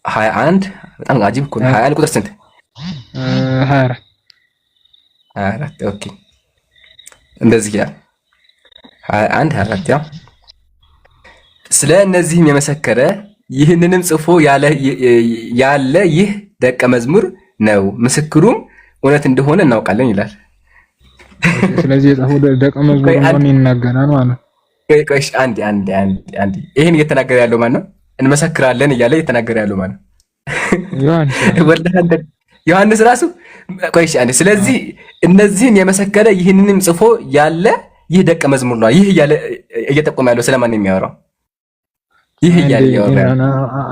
21 በጣም አጂብ እኮ ነው። 21 ቁጥር ስንት? 24 ኦኬ እንደዚህ ያ 21 ያው ስለ እነዚህም የመሰከረ ይህንንም ጽፎ ያለ ይህ ደቀ መዝሙር ነው፣ ምስክሩም እውነት እንደሆነ እናውቃለን ይላል። ስለዚህ የጻፈው ደቀ መዝሙር ነው ይናገራል ማለት ነው። ቆይ አንዴ ይሄን እየተናገረ ያለው ማን ነው? እንመሰክራለን እያለ እየተናገረ ያለው ማን ነው? ዮሐንስ ራሱ። ቆይ አንዴ ስለዚህ እነዚህን የመሰከረ ይህንንም ጽፎ ያለ ይህ ደቀ መዝሙር ነው። ይህ እያለ እየጠቆመ ያለው ስለማን ነው የሚያወራው? ይህ እያለ ያወራል።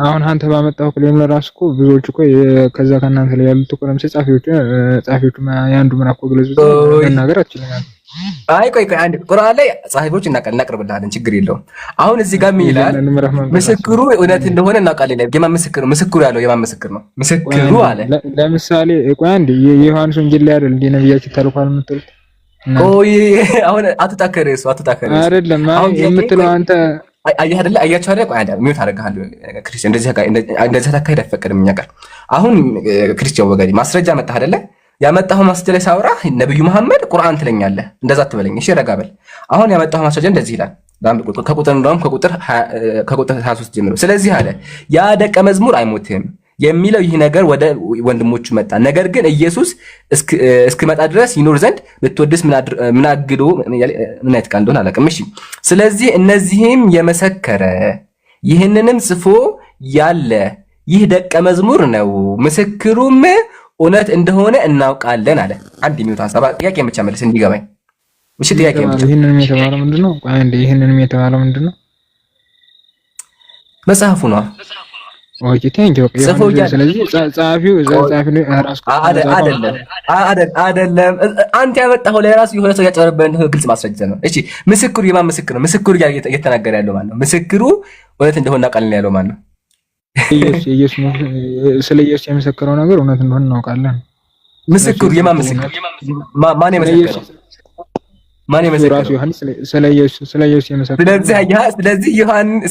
አሁን አንተ ባመጣው ክሌም ለራሱ እኮ ብዙዎች እኮ ከዛ ከእናንተ ላይ ያሉት እኮ ለምሳሌ ጻፊዎቹ ያንዱ ምራቆ ግለጹ መናገር አትችልም። አይ ቆይ አንድ ቁርአን ላይ ጻፊዎች እናቀርብልሃለን፣ ችግር የለውም። አሁን እዚህ ጋር ምን ይላል? ምስክሩ እውነት እንደሆነ እናውቃለን። የማን ምስክሩ ያለው የማን ምስክር ነው? ምስክሩ አለ። ለምሳሌ ቆይ አንድ የዮሐንስ ወንጌል ላይ አይደል እንደ ነብያችን ተልኳል የምትሉት? ቆይ አሁን አትታከረ እሱ አይደለም የምትለው አንተ አየህ አይደለ? አያችሁ አይደል? ቆይ አንድ ሚውት አደርግሃለሁ ክርስቲያን። እንደዚህ ታካሂድ አይፈቀድም እኛ ጋር። አሁን ክርስቲያን ወገኔ ማስረጃ መጣህ አይደለ? ያመጣኸው ማስረጃ ላይ ሳውራ ነብዩ መሐመድ ቁርአን ትለኛለህ። እንደዛ አትበለኝ እሺ፣ ረጋ በል። አሁን ያመጣኸው ማስረጃ እንደዚህ ይላል። ከቁጥር 23 ጀምሮ ስለዚህ አለ ያ ደቀ መዝሙር አይሞትም የሚለው ይህ ነገር ወደ ወንድሞቹ መጣ። ነገር ግን ኢየሱስ እስኪመጣ ድረስ ይኖር ዘንድ ብትወድስ ምን አግዶ ምን አይተካ እንደሆነ አላውቅም። እሺ ስለዚህ እነዚህም የመሰከረ ይህንንም ጽፎ ያለ ይህ ደቀ መዝሙር ነው፣ ምስክሩም እውነት እንደሆነ እናውቃለን አለ። አንድ ሚውት ሐሳብ ጥያቄ ብቻ መልስ እንዲገባኝ። እሺ ጥያቄ ብቻ። ይሄንንም የተባለው ምንድነው? ቆይ አንዴ ይሄንንም የተባለው ምንድነው? መጽሐፉ ነው። ኦኬ ቴንክ ዩ። ስለዚህ ጸሐፊው ራሱ አይደለም አንተ ያመጣኸው ላይ ራሱ የሆነ ሰው ያጨረበን ግልጽ ማስረጃ ነው። እሺ ምስክሩ የማን ምስክር ነው? ምስክሩ እየተናገረ ያለው ማን ነው? ምስክሩ እውነት እንደሆነ ቃልን ያለው ማን ነው? ስለ ኢየሱስ የመሰከረው ነገር እውነት እንደሆነ እናውቃለን። ምስክሩ የማን ምስክር? ማን የመሰከረው? ማን የመሰከረው? ራሱ ዮሐንስ ስለ ኢየሱስ የመሰከረው። ስለዚህ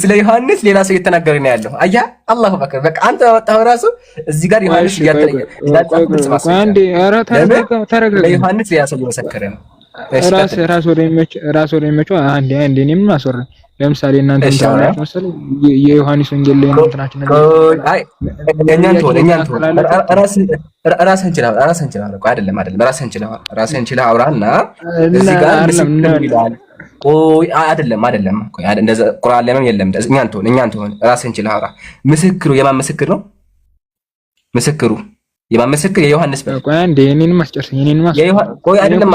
ስለ ዮሐንስ ሌላ ሰው እየተናገረ ነው ያለው። አየህ፣ አላሁ አክበር። በቃ አንተ ያወጣኸው ራሱ እዚህ ጋር ዮሐንስ አንዴ ኧረ ተረጋጋ። ዮሐንስ ሌላ ሰው እየመሰከረ ነው። ራስ ወደ የሚመቸው አንዴ እኔም አስወራኝ። ለምሳሌ እናንተ እንታውቃላችሁ መሰለኝ የዮሐንስ ወንጌል ላይ ነው እንትናችን ነገር አይ እኛን ተወው ራስህን ችለህ አይደለም ራስህን ችለህ አውራና እዚህ ጋር አይደለም ቆይ እንደዛ ቁርአን ላይ የለም። እኛን ተወው ራስህን ችለህ አውራ። ምስክሩ የማን ምስክር ነው? ምስክሩ የማን ምስክር? የዮሐንስ ነው። ቆይ አንዴ እኔንም አስጨርሰኝ። ቆይ አይደለም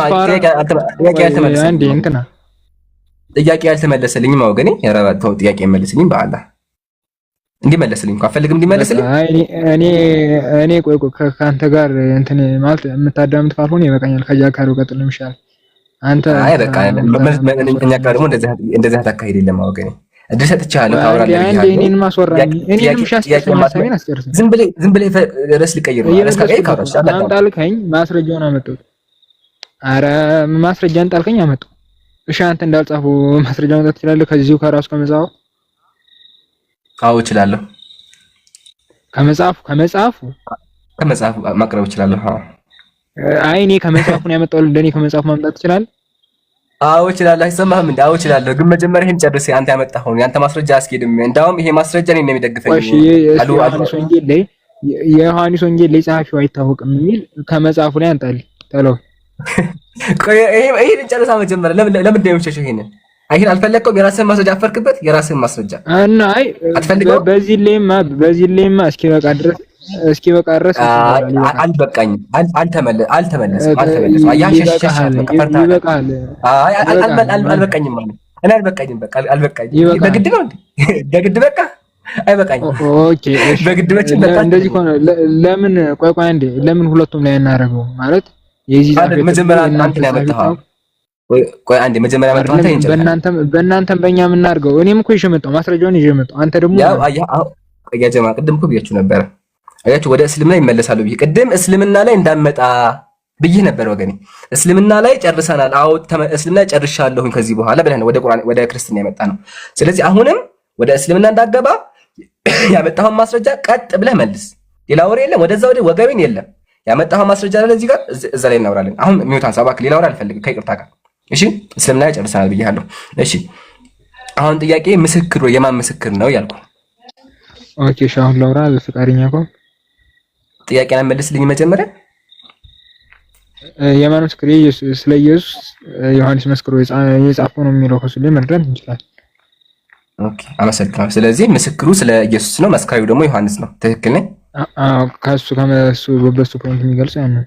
ጥያቄ ያልተመለሰልኝም ወገኔ ያራራተው ጥያቄ መልስልኝ በአላህ እንዲመለስልኝ ካፈልግም እንዲመለስልኝ። እኔ ቆይ ከአንተ ጋር እንትን ማለት የምታዳምጥ ካልሆነ ይበቃኛል። ከዚያ ጋር ቀጥል ይሻላል። አንተ አይ በቃ እኛ ጋር ደግሞ እንደዚህ አታካሂድ የለም ወገኔ። እድል ሰጥቻለሁ ታወራለህ። እኔን ማስወራኝ እኔንም ሻስጨርሰኝ አስጨርሰኝ። ዝም ብለህ ርዕስ ልቀይር ነው አለስካይ ካሮሽ አንጣልከኝ። ማስረጃውን አመጣው። ኧረ ማስረጃን ጣልከኝ አመጣው። እሺ አንተ እንዳልጻፉ ማስረጃ ማውጣት ትችላለህ? ከዚሁ ከራሱ ከመጽሐፉ? አዎ እችላለሁ። ከመጽሐፉ ማቅረብ እችላለሁ። አዎ አይ እኔ ከመጽሐፉ ነው ያመጣው። እንደኔ ከመጽሐፉ ማምጣት ትችላለህ? አዎ እችላለሁ። አይሰማህም እንዴ? አዎ እችላለሁ። ግን መጀመሪያ ይሄን ጨርስ። አንተ ያመጣኸው ያንተ ማስረጃ አስኬድም። እንዳውም ይሄ ማስረጃ እኔን ነው የሚደግፈኝ። እሺ የዮሐንስ ወንጌል ላይ ጸሐፊው አይታወቅም የሚል ከመጽሐፉ ላይ አንጣልኝ ተለው። ቆይ ይሄን ጨርሳ መጀመሪያ ለምን እንደምትሸሸው ይሄን አልፈለከውም? የራስህን ማስረጃ አፈርክበት። የራስህን ማስረጃ እና አይ በዚህ ላይማ እስኪበቃ ድረስ አልበቃኝም። አልተመለሰም። አልበቃኝም ማለት እኔ አልበቃኝም። በቃ አልበቃኝም። በግድ ነው እንዴ? በግድ በቃ አይበቃኝም። ኦኬ በግድ በቃ እንደዚህ ከሆነ ለምን ቆይ አንዴ ለምን ሁለቱም ላይ እናደርገው ማለት የዚህ መጀመሪያ አንተ ነው ያመጣኸው። ቆይ አንዴ መጀመሪያ ያመጣኸው አንተ በእናንተም በእኛ የምናደርገው እኔም እኮ ይዤ መጣሁ፣ ማስረጃውን ይዤ መጣሁ። አንተ ደግሞ ያው ያ ጀማ ቅድም እኮ ብያችሁ ነበር። አያችሁ ወደ እስልምና ይመለሳሉ ብዬ ቅድም እስልምና ላይ እንዳመጣ ብዬ ነበር ወገኔ። እስልምና ላይ ጨርሰናል። አዎ እስልምና ጨርሻለሁኝ ከዚህ በኋላ ብለህ ነው ወደ ቁርአን ወደ ክርስትና የመጣ ነው። ስለዚህ አሁንም ወደ እስልምና እንዳገባ ያመጣኸውን ማስረጃ ቀጥ ብለህ መልስ። ሌላ ወሬ የለም፣ ወደዛ ወደ ወገቤን የለም። ያመጣኸው ማስረጃ አለ እዚህ ጋር እዛ ላይ እናወራለን። አሁን ሚውታን ሰባክ ሌላ ወሬ አልፈልግም ከይቅርታ ጋር እሺ። እስልምና ላይ ጨርሰናል ብያለሁ። እሺ አሁን ጥያቄ ምስክር የማን ምስክር ነው ያልኩ? ኦኬ እሺ አሁን ላውራ ፍቃደኛ ከሆነ ጥያቄና መልስልኝ መጀመሪያ። የማን ምስክር? ስለ ኢየሱስ ዮሐንስ መስክሮ የጻፈው ነው የሚለው ከሱ ላይ መረዳት እንችላለን። ኦኬ አመሰግናለሁ። ስለዚህ ምስክሩ ስለ ኢየሱስ ነው፣ መስካሪው ደግሞ ዮሐንስ ነው። ትክክል ነኝ? ከሱ በሱ ፖይንት የሚገልጸው ያንን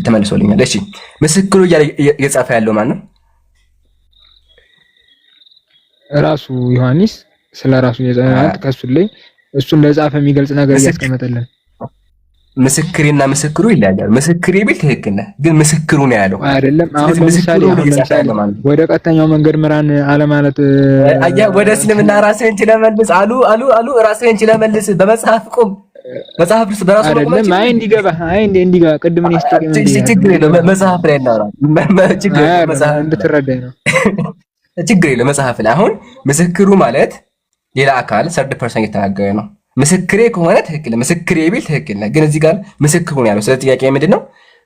ተመልሶልኛል። እሺ ምስክሩ እየጻፈ ያለው ማን ነው? ራሱ ዮሐንስ ስለ ራሱ የጻፈ ከሱ ላይ እሱን ለጻፈ የሚገልጽ ነገር እያስቀመጠልን። ምስክሬና ምስክሩ ይለያያል። ምስክሬ ቢል ትክክል ነህ፣ ግን ምስክሩ ነው ያለው አይደለም። አሁን ለምሳሌ ወደ ቀጥተኛው መንገድ ምራን አለ ማለት አያ ወደ እስልምና ራስህን ችለህ መልስ አሉ ራስህን ችለህ መልስ። በመጽሐፍ ቁም። መጽሐፍ ውስጥ በራሱ ነው አይደለም። አይ እንዲገባ ቅድም ነው ችግር የለውም። መጽሐፍ ላይ እናወራ። ችግር የለውም። መጽሐፍ እንድትረዳኝ ነው። ችግር የለውም። መጽሐፍ ላይ አሁን ምስክሩ ማለት ሌላ አካል ሰርድ ፐርሰን እየተናገረ ነው። ምስክሬ ከሆነ ትክክል፣ ምስክሬ ቢል ትክክል ነህ። ግን እዚህ ጋር ምስክሩ ነው ያለው። ስለዚህ ጥያቄ ምንድን ነው?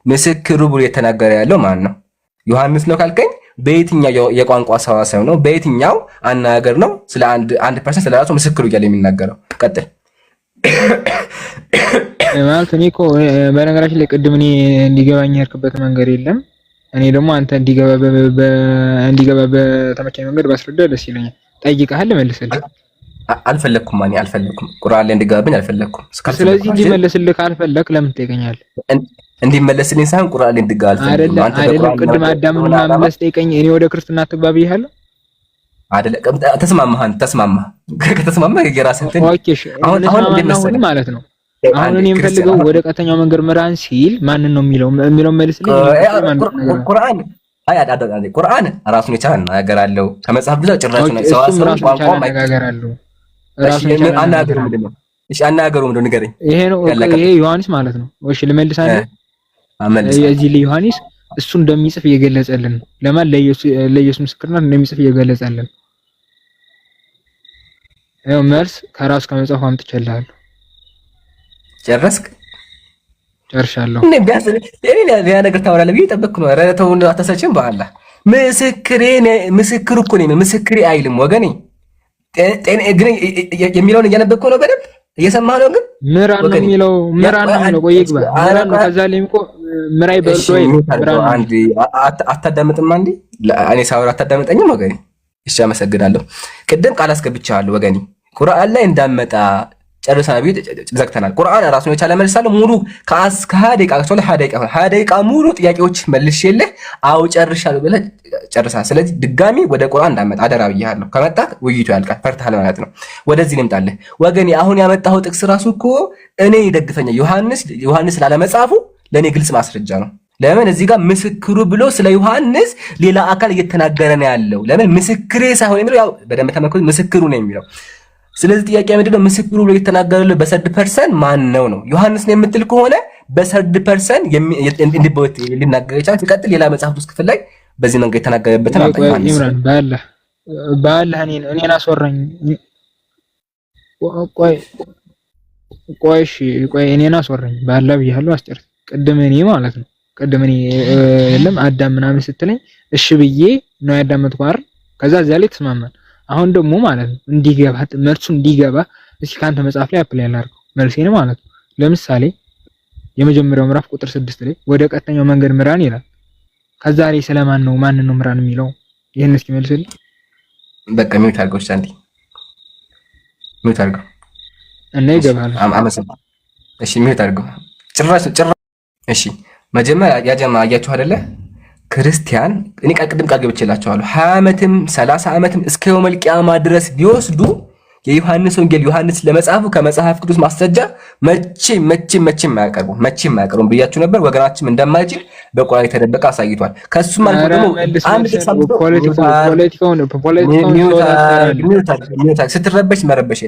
ምስክሩ ብሎ የተናገረ ያለው ማን ነው? ዮሐንስ ነው ካልከኝ በየትኛው የቋንቋ ሰዋሰው ነው? በየትኛው አናገር ነው ስለ አንድ ፐርሰን ስለራሱ ምስክሩ እያለ የሚናገረው? ቀጥል። ማለት እኔ እኮ በነገራችን ላይ ቅድም እኔ እንዲገባኝ ያልክበት መንገድ የለም። እኔ ደግሞ አንተ እንዲገባ በተመቸኝ መንገድ ባስረዳ ደስ ይለኛል። ጠይቀሃል፣ መልስልኝ። አልፈለኩም ቁርአን ላይ እንዲገባብኝ አልፈለኩም። ስለዚህ እንዲመለስልህ ካልፈለክ ለምን ትጠይቀኛለህ? እንዲመለስልኝ ሳይሆን ቁርአን ላይ እንዲገባ አልፈለኩም። አይደለም ቅድም አዳምን ማምለስ ጠይቀኝ። እኔ ወደ ክርስትና አትግባ ብያለሁ አይደለም። ተስማማህ ከተስማማ የራስህን እንትን ኦኬ እሺ አሁን እንዴት ማለት ነው አሁን እኔ የምፈልገው ወደ ቀጥተኛው መንገድ ምራን ሲል ማንን ነው የሚለው መልስልኝ ቁርአን ቁርአን ራሱን የቻለ ነገር አለው ከመጽሐፍ ብዙ ጭራሽ ነው ሰዋሰው ቋንቋ ማይነጋገር አለው ራሱን የቻለ አናገር ምንድነው እሺ አናገሩ ምንድነው ንገረኝ ይሄ ነው ይሄ ዮሐንስ ማለት ነው እሺ ልመልሳለሁ የዚህ ለዮሐንስ እሱ እንደሚጽፍ እየገለጸልን ነው ለማን ለኢየሱስ ምስክርነት እንደሚጽፍ እየገለጸልን ያው መልስ ከራሱ ከመጽሐፍ አምጥቼልሃለሁ ጨረስክ ጨርሻለሁ እኔ ቢያስ እኔ ያ ነገር ታወራለህ ብዬ ጠበቅኩ ነው ኧረ ተው አታሳችም በአላህ ምስክር እኮ ነኝ ምስክሬ አይልም ወገኔ ግን የሚለውን እያነበብኩ ነው በደንብ እየሰማህ ነው ግን ምራን ነው የሚለው ቆይ ይግባ ምራን ነው ከዛ ላይ እኮ ምራይ በልዶይ ምራን አንዴ አታዳምጥም አንዴ እኔ ሳወራ አታዳምጠኝም ወገኔ እሺ አመሰግናለሁ ቅድም ቃል አስገብቻለሁ ወገኔ ቁርአን ላይ እንዳመጣ ጨርሰናል ቢት ዘግተናል ቁርአን ራሱን የቻለ መልሳለ ሙሉ ከ20 ደቂቃ ሙሉ ጥያቄዎች መልሼልህ አው ጨርሻለሁ ብለህ ጨርሰናል ስለዚህ ድጋሚ ወደ ቁርአን እንዳመጣ አደራ ብያለሁ ከመጣ ውይይቱ ያልቃል ፈርተሃል ማለት ነው ወደዚህ ልምጣልህ ወገኔ አሁን ያመጣው ጥቅስ ራሱ እኮ እኔ ይደግፈኛል ዮሐንስ ላለመጻፉ ለኔ ግልጽ ማስረጃ ነው ለምን እዚህ ጋር ምስክሩ ብሎ ስለ ዮሐንስ ሌላ አካል እየተናገረ ነው ያለው ለምን ምስክሬ ሳይሆን የሚለው ያው በደንብ ተመልከቱ ምስክሩ ነው የሚለው ስለዚህ ጥያቄ ምንድነው ምስክሩ ብሎ የተናገረው በሰርድ ፐርሰን ማን ነው ዮሐንስ ነው የምትል ከሆነ በሰርድ ፐርሰን እንዲቦት ሊናገር ይችላል ሲቀጥል ሌላ መጽሐፍ ውስጥ ክፍል ላይ በዚህ መንገድ የተናገረበትን አጣይቷል ይምራን ባላህ እኔን አስወራኝ ቆይ እኔን አስወራኝ ባላህ ብያለሁ አስጨርስ ቅድም እኔ ማለት ነው ቅድም እኔ የለም አዳም ምናምን ስትለኝ እሺ ብዬ ነው ያዳመጥኩ አይደል ከዛ እዚያ ላይ ተስማማን አሁን ደግሞ ማለት ነው እንዲገባ መልሱ እንዲገባ እስኪ ካንተ መጽሐፍ ላይ አፕላይ ያላርገው መልሴን ማለት ነው ለምሳሌ የመጀመሪያው ምዕራፍ ቁጥር 6 ላይ ወደ ቀጥተኛው መንገድ ምራን ይላል ከዛ ላይ ስለማን ነው ማን ነው ምራን የሚለው ይሄን እስኪ መልስልኝ በቃ ሚውት አድርገው ሻንዲ ሚውት አድርገው እና ይገባል እሺ ሚውት አድርገው ጭራሽ እሺ መጀመሪያ ያጀማ አያችሁ አይደለ ክርስቲያን እኔ ቀድም ቃል ገብቼላችኋለሁ 20 ዓመትም 30 ዓመትም እስከ የውመል ቂያማ ድረስ ቢወስዱ የዮሐንስ ወንጌል ዮሐንስ ለመጻፉ ከመጽሐፍ ቅዱስ ማስረጃ መቼም ማያቀርቡ ብያችሁ ነበር ወገናችን እንደማይችል በቁርአን የተደበቀ አሳይቷል ከሱም አልፎ ደግሞ አንድ ፖለቲካውን ስትረበሽ መረበሽ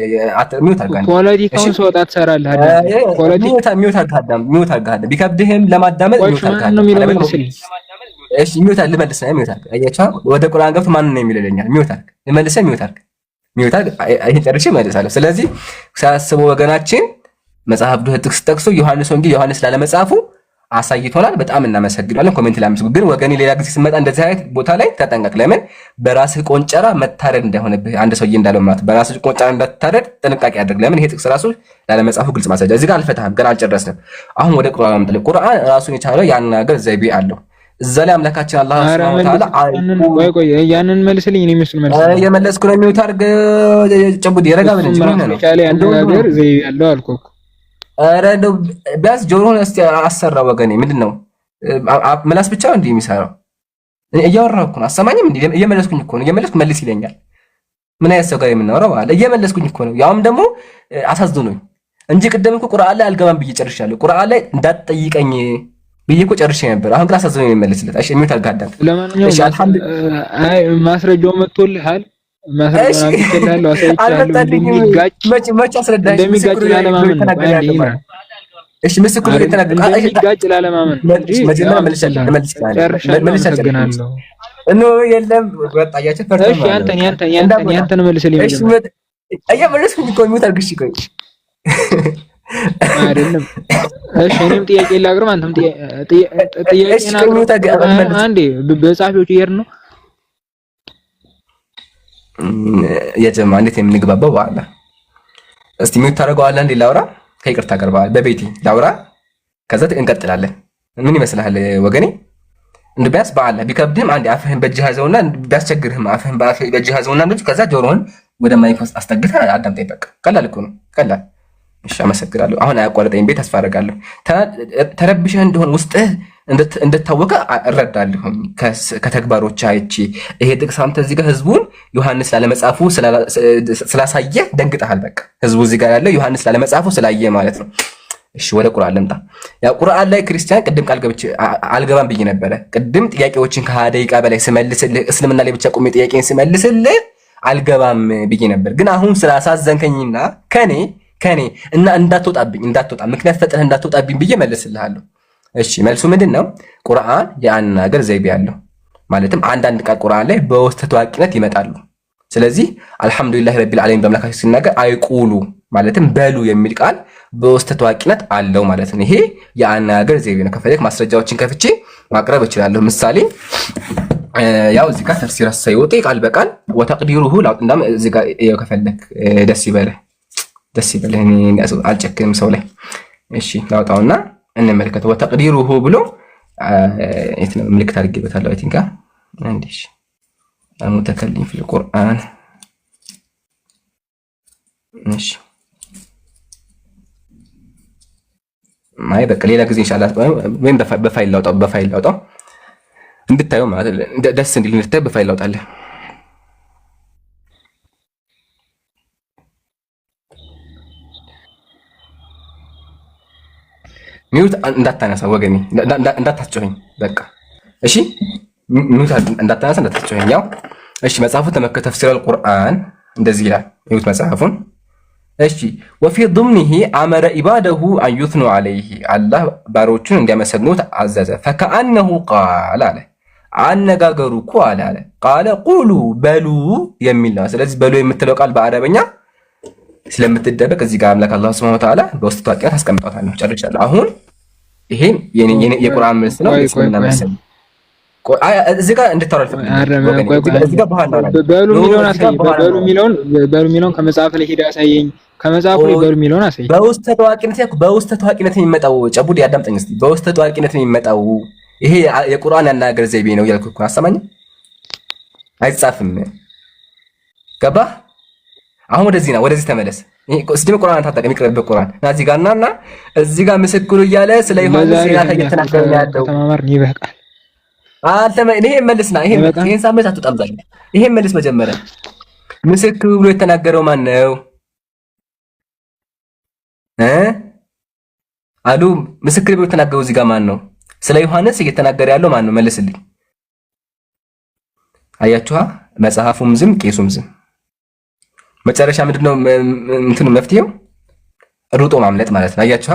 ሚውት አድርጋ ፖለቲካውን ሰውጣ ትሰራለህ አይደል ሚውት አድርጋ ቢከብድህም ለማዳመጥ ሚውት አድርጋ እሺ ሚውት አድርግ ልመልስ ነው ሚውት አድርግ አያቻው ወደ ቁርአን ገብቶ ማን ነው የሚለኛል ሚውት አድርግ ልመልስ ሚውት አድርግ አይን ጨርሼ እመልሳለሁ ስለዚህ ሳስበው ወገናችን መጽሐፍ ጥቅስ ጠቅሶ ዮሐንስ ወንጌል ዮሐንስ ላለመጻፉ አሳይቶናል በጣም እናመሰግናለን ኮሜንት ላይ አመስግኑ ግን ወገኔ ሌላ ጊዜ ሲመጣ እንደዚህ አይነት ቦታ ላይ ተጠንቀቅ ለምን በራስህ ቆንጨራ መታረድ እንዳይሆንብህ አንድ ሰውዬ እንዳለው ማለት በራስህ ቆንጨራ እንዳትታረድ ጥንቃቄ አድርግ ለምን ይሄ ጥቅስ ራሱ ላለመጻፉ ግልጽ ማስረጃ እዚህ ጋር አልፈታህም ገና አልጨረስንም አሁን ወደ ቁርአን አምጥተን ቁርአን ራሱን የቻለው ያናገር ዘይቤ አለው እዛ ላይ አምላካችን አላህ Subhanahu Wa Ta'ala ቆይ ያንን መልስልኝ እኔ መስል መልስ የመለስኩ ነው የሚውት አድርግ ጨቡድ የረጋ ምን ነው ቻለ ያናገር ዘይቤ ያለው አልኩክ ኧረ እንደው ቢያንስ ጆሮን እስቲ አሰራ ወገኔ ምንድነው ምላስ ብቻ እንዴ የሚሰራው እያወራሁ እኮ ነው አሰማኝም እንዴ እየመለስኩኝ እኮ ነው እየመለስኩ መልስ ይለኛል ምን ያሰው ጋር የምናወራው አለ እየመለስኩኝ እኮ ነው ያውም ደግሞ አሳዝኖኝ እንጂ ቅድም እኮ ቁርአን ላይ አልገባም ብዬ ጨርሻለሁ ቁርአን ላይ እንዳትጠይቀኝ ብዬ እኮ ጨርሼ ነበር አሁን ክላስ አዘነው የሚመልስለት እሺ ሚውት አልጋዳም እሺ አልሐምዱሊላህ አይ ማስረጃው መጥቶልሃል ማስረጃው አምጥቼልሃለሁ አሳይቻለሁ እንደሚጋጭ መች አስረዳሽ እንደሚጋጭ ላለማመን እሺ ምስክሩ የተናገረ እንደሚጋጭ ላለማመን መጀመሪያ መልሻለሁ እኖ የለም ወጣያችሁ ፈርተው እሺ አንተን መልስልኝ እሺ እየመለስኩኝ እኮ ሚውት አድርግሽ ቆይ አይደለም እሺ እኔም ጥያቄ ላቅርብ አንተም ጥያቄ አንዴ በጻፊዎች ይሄር ነው የጀማ እንዴት የምንግባባው በኋላ እስቲ ሚውት ታደርገዋለህ እንዴ ላውራ ከይቅርታ ቀርባል በቤቴ ላውራ ከዛ እንቀጥላለን ምን ይመስልሃል ወገኔ እንደ ቢያንስ በአላህ ቢከብድህም አንዴ አፍህን በእጅህ ያዘውና ቢያስቸግርህም አፍህን በእጅህ ያዘውና እንደዚህ ከዛ ጆሮህን ወደ ማይክ አስጠግተህ አዳምጠኝ በቃ ቀላል እኮ ነው ቀላል እሺ አመሰግናለሁ አሁን አያቋርጠኝ ቤት ተስፋ አደርጋለሁ ተረብሸህ እንደሆነ ውስጥህ እንደታወቀ እረዳለሁ ከተግባሮች አይቼ። ይሄ ጥቅስ አንተ እዚህ ጋር ህዝቡን ዮሐንስ ላለመጻፉ ስላሳየ ደንግጠሃል። በቃ ህዝቡ እዚህ ጋር ያለው ዮሐንስ ላለመጻፉ ስላየ ማለት ነው። እሺ ወደ ቁርአን ልምጣ። ያው ቁርአን ላይ ክርስቲያን ቅድም ቃል ገብቼ አልገባም ብዬ ነበረ። ቅድም ጥያቄዎችን ከ20 ደቂቃ በላይ ስመልስልህ እስልምና ላይ ብቻ ቆሜ ጥያቄን ስመልስልህ አልገባም ብዬ ነበር። ግን አሁን ስላሳዘንከኝና ከኔ እና እንዳትወጣ ምክንያት ፈጥረህ እንዳትወጣብኝ ብዬ መልስልሃለሁ። እሺ መልሱ ምንድን ነው? ቁርአን የአነጋገር ዘይቤ ያለው ማለትም አንዳንድ ቃል ቁርአን ላይ በውስጥ ተዋቂነት ይመጣሉ። ስለዚህ አልሐምዱሊላህ ረቢል ዓለሚን በአምላካችን ሲናገር አይቁሉ ማለትም በሉ የሚል ቃል በውስጥ ተዋቂነት አለው ማለት ነው። ይሄ የአነጋገር ዘይቤ ነው። ከፈለክ ማስረጃዎችን ከፍቼ ማቅረብ እችላለሁ። ምሳሌ ያው እዚህ ጋር ተፍሲር አሳይወጤ ቃል በቃል ወተቅዲሩሁ ላውጥናም እዚህ ጋር ያው ከፈለክ ደስ ይበልህ እኔ አልጨክንም ሰው ላይ። እሺ ላውጣውና እንመልከተው። ወተቅዲሩሁ ብሎ የት ነው ምልክት አድርጌበታለሁ። አይ ቲንክ አንዲሽ المتكلم في القرآن ماشي ማይ በቃ ሌላ ጊዜ ኢንሻአላህ ወይም በፋይል ላውጣው እንድታየው ማለት ደስ እንዲል እንድታይ በፋይል ላውጣለህ። ሚውት እንዳታነሳ ወገኔ እንዳታስጨኝ በቃ እሺ። ሚውት እንዳታነሳ እንዳታስጨኝ። ያው እሺ መጽሐፉ ተመከተ ተፍሲር አልቁርአን እንደዚህ ይላል። ሚውት መጽሐፉን እሺ። ወፊ ضمنه አመረ ኢባደሁ አን يثنو عليه አላህ ባሮቹን እንዲያመሰግኑት አዘዘ። فكأنه قال አለ አነጋገሩ እኮ አለ ቃለ ቁሉ በሉ የሚል ነው። ስለዚህ በሉ የምትለው ቃል በአረበኛ ስለምትደበቅ እዚህ ጋር አምላክ አላህ Subhanahu Wa Ta'ala በውስጥ ታውቂያት አስቀምጣታለሁ። ጨርሻለሁ። አሁን ይሄን የቁርአን መልስ ነው። እዚህ ጋር እንድታወራ እዚህ ጋር በሉ ሚለውን ከመጽሐፍ ላይ ሄዳ አሳየኝ። ከመጽሐፉ ላይ በሉ ሚለውን አሳየኝ። በውስጥ ታዋቂነት የሚመጣው ጨቡድ ያዳምጠኝ እስቲ። በውስጥ ታዋቂነት የሚመጣው ይሄ የቁርአን አነጋገር ዘይቤ ነው እያልኩ እኮ አሰማኝ። አይጻፍም። ገባህ? አሁን ወደዚህ ተመለስ። እስቲ ቁርአን ታጠቀም ይቅርብ ቁርአን እዚህ ጋርና እዚህ ጋር ምስክሩ እያለ ስለ ዮሐንስ ሲራታ እየተናገረ ያለው ተማማርን ይበቃል። ይሄን መልስና ይሄን ሳምንት አትወጣም ዛሬ። ይሄን መልስ መጀመሪያ ምስክሩ ብሎ የተናገረው ማን ነው? አሉ ምስክር ብሎ የተናገረው እዚህ ጋር ማን ነው? ስለ ዮሐንስ እየተናገረ ያለው ማን ነው? መልስልኝ። አያችኋ? መጽሐፉም ዝም ቄሱም ዝም። መጨረሻ ምንድነው እንትኑ መፍትሄው? ሩጦ ማምለጥ ማለት ነው። አያችኋ?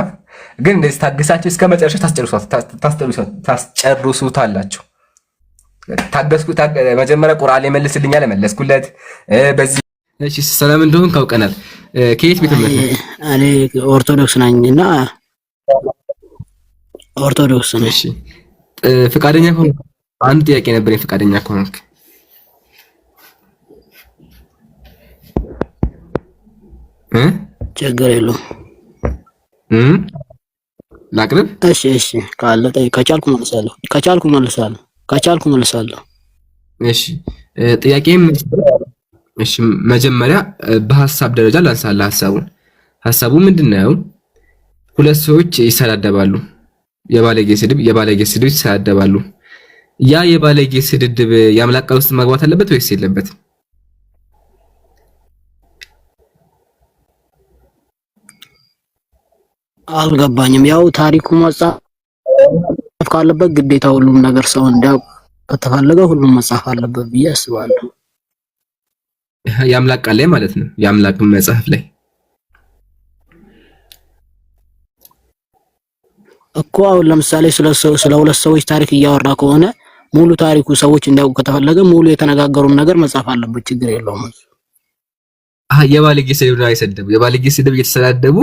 ግን እንደዚህ ታግሳችሁ እስከ መጨረሻ ታስጨርሱታላችሁ። መጀመሪያ ቁርአን መልስልኝ አለ መለስኩለት። በዚህ እሺ ሰላም እንደሆን ካውቀናል። ከየት ቤተ እምነት ነው? እኔ ኦርቶዶክስ ነኝና ኦርቶዶክስ ነኝ። እሺ ፍቃደኛ ከሆንክ አንድ ጥያቄ ነበር። ፍቃደኛ ከሆንክ ችግር የለውም ላቅርብ። እሺ ካለ ከቻልኩ መልሳለሁ። እሺ ጥያቄም እሺ መጀመሪያ በሐሳብ ደረጃ ላንሳለህ። ሐሳቡ ምንድነው? ሁለት ሰዎች ይሰዳደባሉ። የባለጌ ስድብ ይሰዳደባሉ። ያ የባለጌ ስድብ የአምላክ ቃል ውስጥ መግባት አለበት ወይስ የለበትም? አልገባኝም። ያው ታሪኩ መጽሐፍ ካለበት ግዴታ ሁሉም ነገር ሰው እንዲያውቅ ከተፈለገ ሁሉም መጽሐፍ አለበት ብዬ አስባለሁ። የአምላክ ቃል ላይ ማለት ነው። የአምላክ መጽሐፍ ላይ እኮ አሁን ለምሳሌ ስለ ሁለት ሰዎች ታሪክ እያወራ ከሆነ ሙሉ ታሪኩ ሰዎች እንዲያውቁ ከተፈለገ ሙሉ የተነጋገሩን ነገር መጽሐፍ አለበት። ችግር የለውም። የባለጌ ስድብ ነው አይሰደቡ። የባለጌ ስድብ እየተሰዳደቡ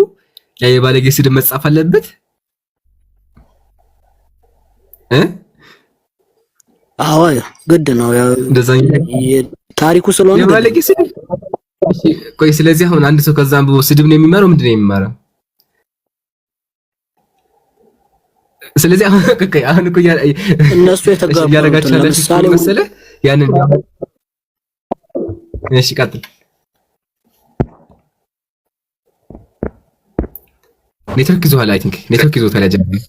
የባለጌ ስድብ መጽሐፍ አለበት። አዎ ግድ ነው። ያው ታሪኩ ስለሆነ የባለጌ ስድብ። ቆይ ስለዚህ አሁን አንድ ሰው ከዛም ብሎ ስድብ ነው የሚማረው? ምንድን ነው የሚማረው? ስለዚህ አሁን እኮ እነሱ የተጋባሉት ለምሳሌ መሰለ ያንን እሺ ቀጥል። ኔትወርክ ይዞሃል። አይ ቲንክ ኔትወርክ ይዞታል። ያጀምር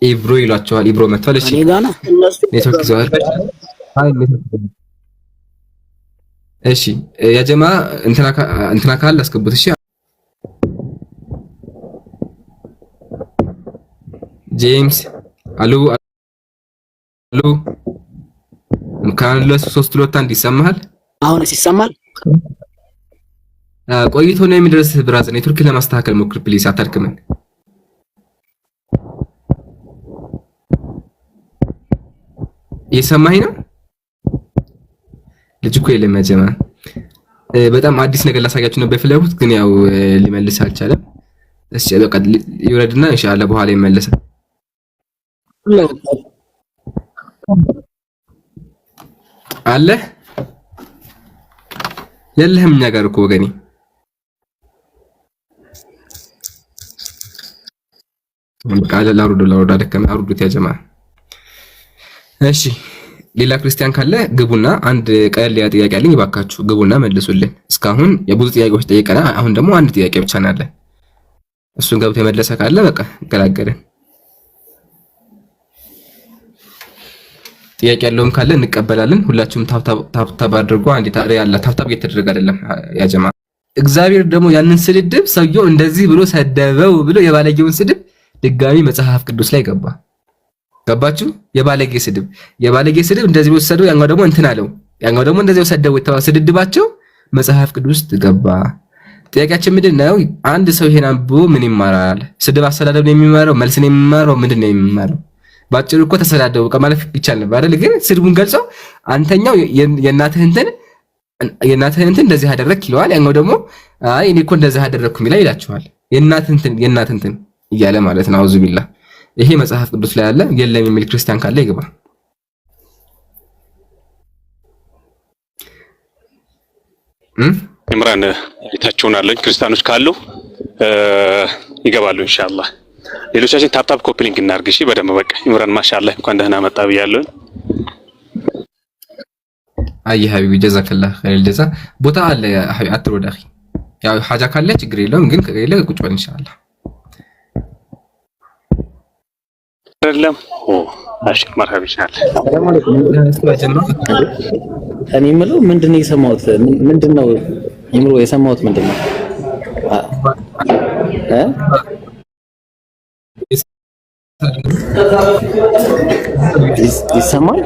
ኢብሮ ይሏቸዋል። ኢብሮ መጥቷል። እሺ እኔ ጋር ነው እነሱ ኔትወርክ ይዘዋል። አይ ኔትወርክ እሺ ያ ጀማ እንትና ካለ አስገቡት። እሺ ጄምስ አሉ አሉ ካለ 3 ይሰማሃል? አሁንስ ይሰማል? ቆይቶ ነው የሚደርስ። ብራዘር ኔትወርክ ለማስተካከል ሞክር ፕሊስ። አታድክመን። እየሰማኸኝ ነው? ልጅ እኮ የለም ያ ጀማ። በጣም አዲስ ነገር ላሳያችሁ ነበር የፈለኩት ግን ያው ሊመልስ አልቻለም። እሺ በቃ ይወረድና ኢንሻአላህ በኋላ ይመለሳል። አለ የለህም እኛ ጋር እኮ ወገኔ። በቃ ላውርዶ አደከመ። አውርዱት ያ ጀማ። እሺ ሌላ ክርስቲያን ካለ ግቡና አንድ ቀለል ያ ጥያቄ አለኝ እባካችሁ ግቡና መልሱልን። እስካሁን የብዙ ጥያቄዎች ጠይቀናል። አሁን ደግሞ አንድ ጥያቄ ብቻ ነው ያለ። እሱን ገብቶ የመለሰ ካለ በቃ ገላገለን። ጥያቄ ያለውም ካለ እንቀበላለን። ሁላችሁም ታፕታፕ አድርጎ አንዴ ያለ ታፕታፕ እየተደረገ አይደለም ያ ጀማ። እግዚአብሔር ደግሞ ያንን ስድብ ሰውየው እንደዚህ ብሎ ሰደበው ብሎ የባለጌውን ስድብ ድጋሚ መጽሐፍ ቅዱስ ላይ ገባ። ገባችሁ? የባለጌ ስድብ እንደዚህ ብሎ ሰደው ያኛው ደግሞ እንትን አለው። ያኛው ደግሞ እንደዚህ ሰደው ስድድባቸው መጽሐፍ ቅዱስ ውስጥ ገባ። ጥያቄያችን ምንድነው? አንድ ሰው ይሄን አንብቦ ምን ይማራል? ስድብ አሰዳደብ ነው የሚማረው? መልስ ነው የሚማረው? ምንድነው የሚማረው? ባጭሩ እኮ ተሰዳደቡ ከማለፍ ይቻል ነበር አይደል? ግን ስድቡን ገልጸው አንተኛው የእናትህን እንትን እንደዚህ አደረክ ይለዋል። ያኛው ደግሞ አይ እኔ እኮ እንደዚህ አደረኩ ይላል ይላችኋል። የእናትህን እንትን እያለ ማለት ነው። አውዙ ቢላህ። ይሄ መጽሐፍ ቅዱስ ላይ አለ የለም የሚል ክርስቲያን ካለ ይግባ። ኢምራን የታችሁን አለኝ ክርስቲያኖች ካሉ ይገባሉ ኢንሻአላህ። ሌሎቻችን ታፕታፕ ኮፒ ሊንክ እናርግ። እሺ በደንብ በቃ ኢምራን ማሻአላህ እንኳን ደህና መጣ ብያለሁ። አይ ሀቢቢ ጀዛከላህ ኸይር ጀዛ። ቦታ አለ ሀቢቢ አትሮዳ አኺ። ያው ሐጃ ካለ ችግር የለውም ግን ከሌለ ቁጭ በል ኢንሻአላህ። አይደለም እሺ መርሐባ ኢንሻአላህ። እኔ የምለው ምንድነው የሰማሁት? ምንድነው ይምሮ የሰማሁት ምንድነው? ይሰማል?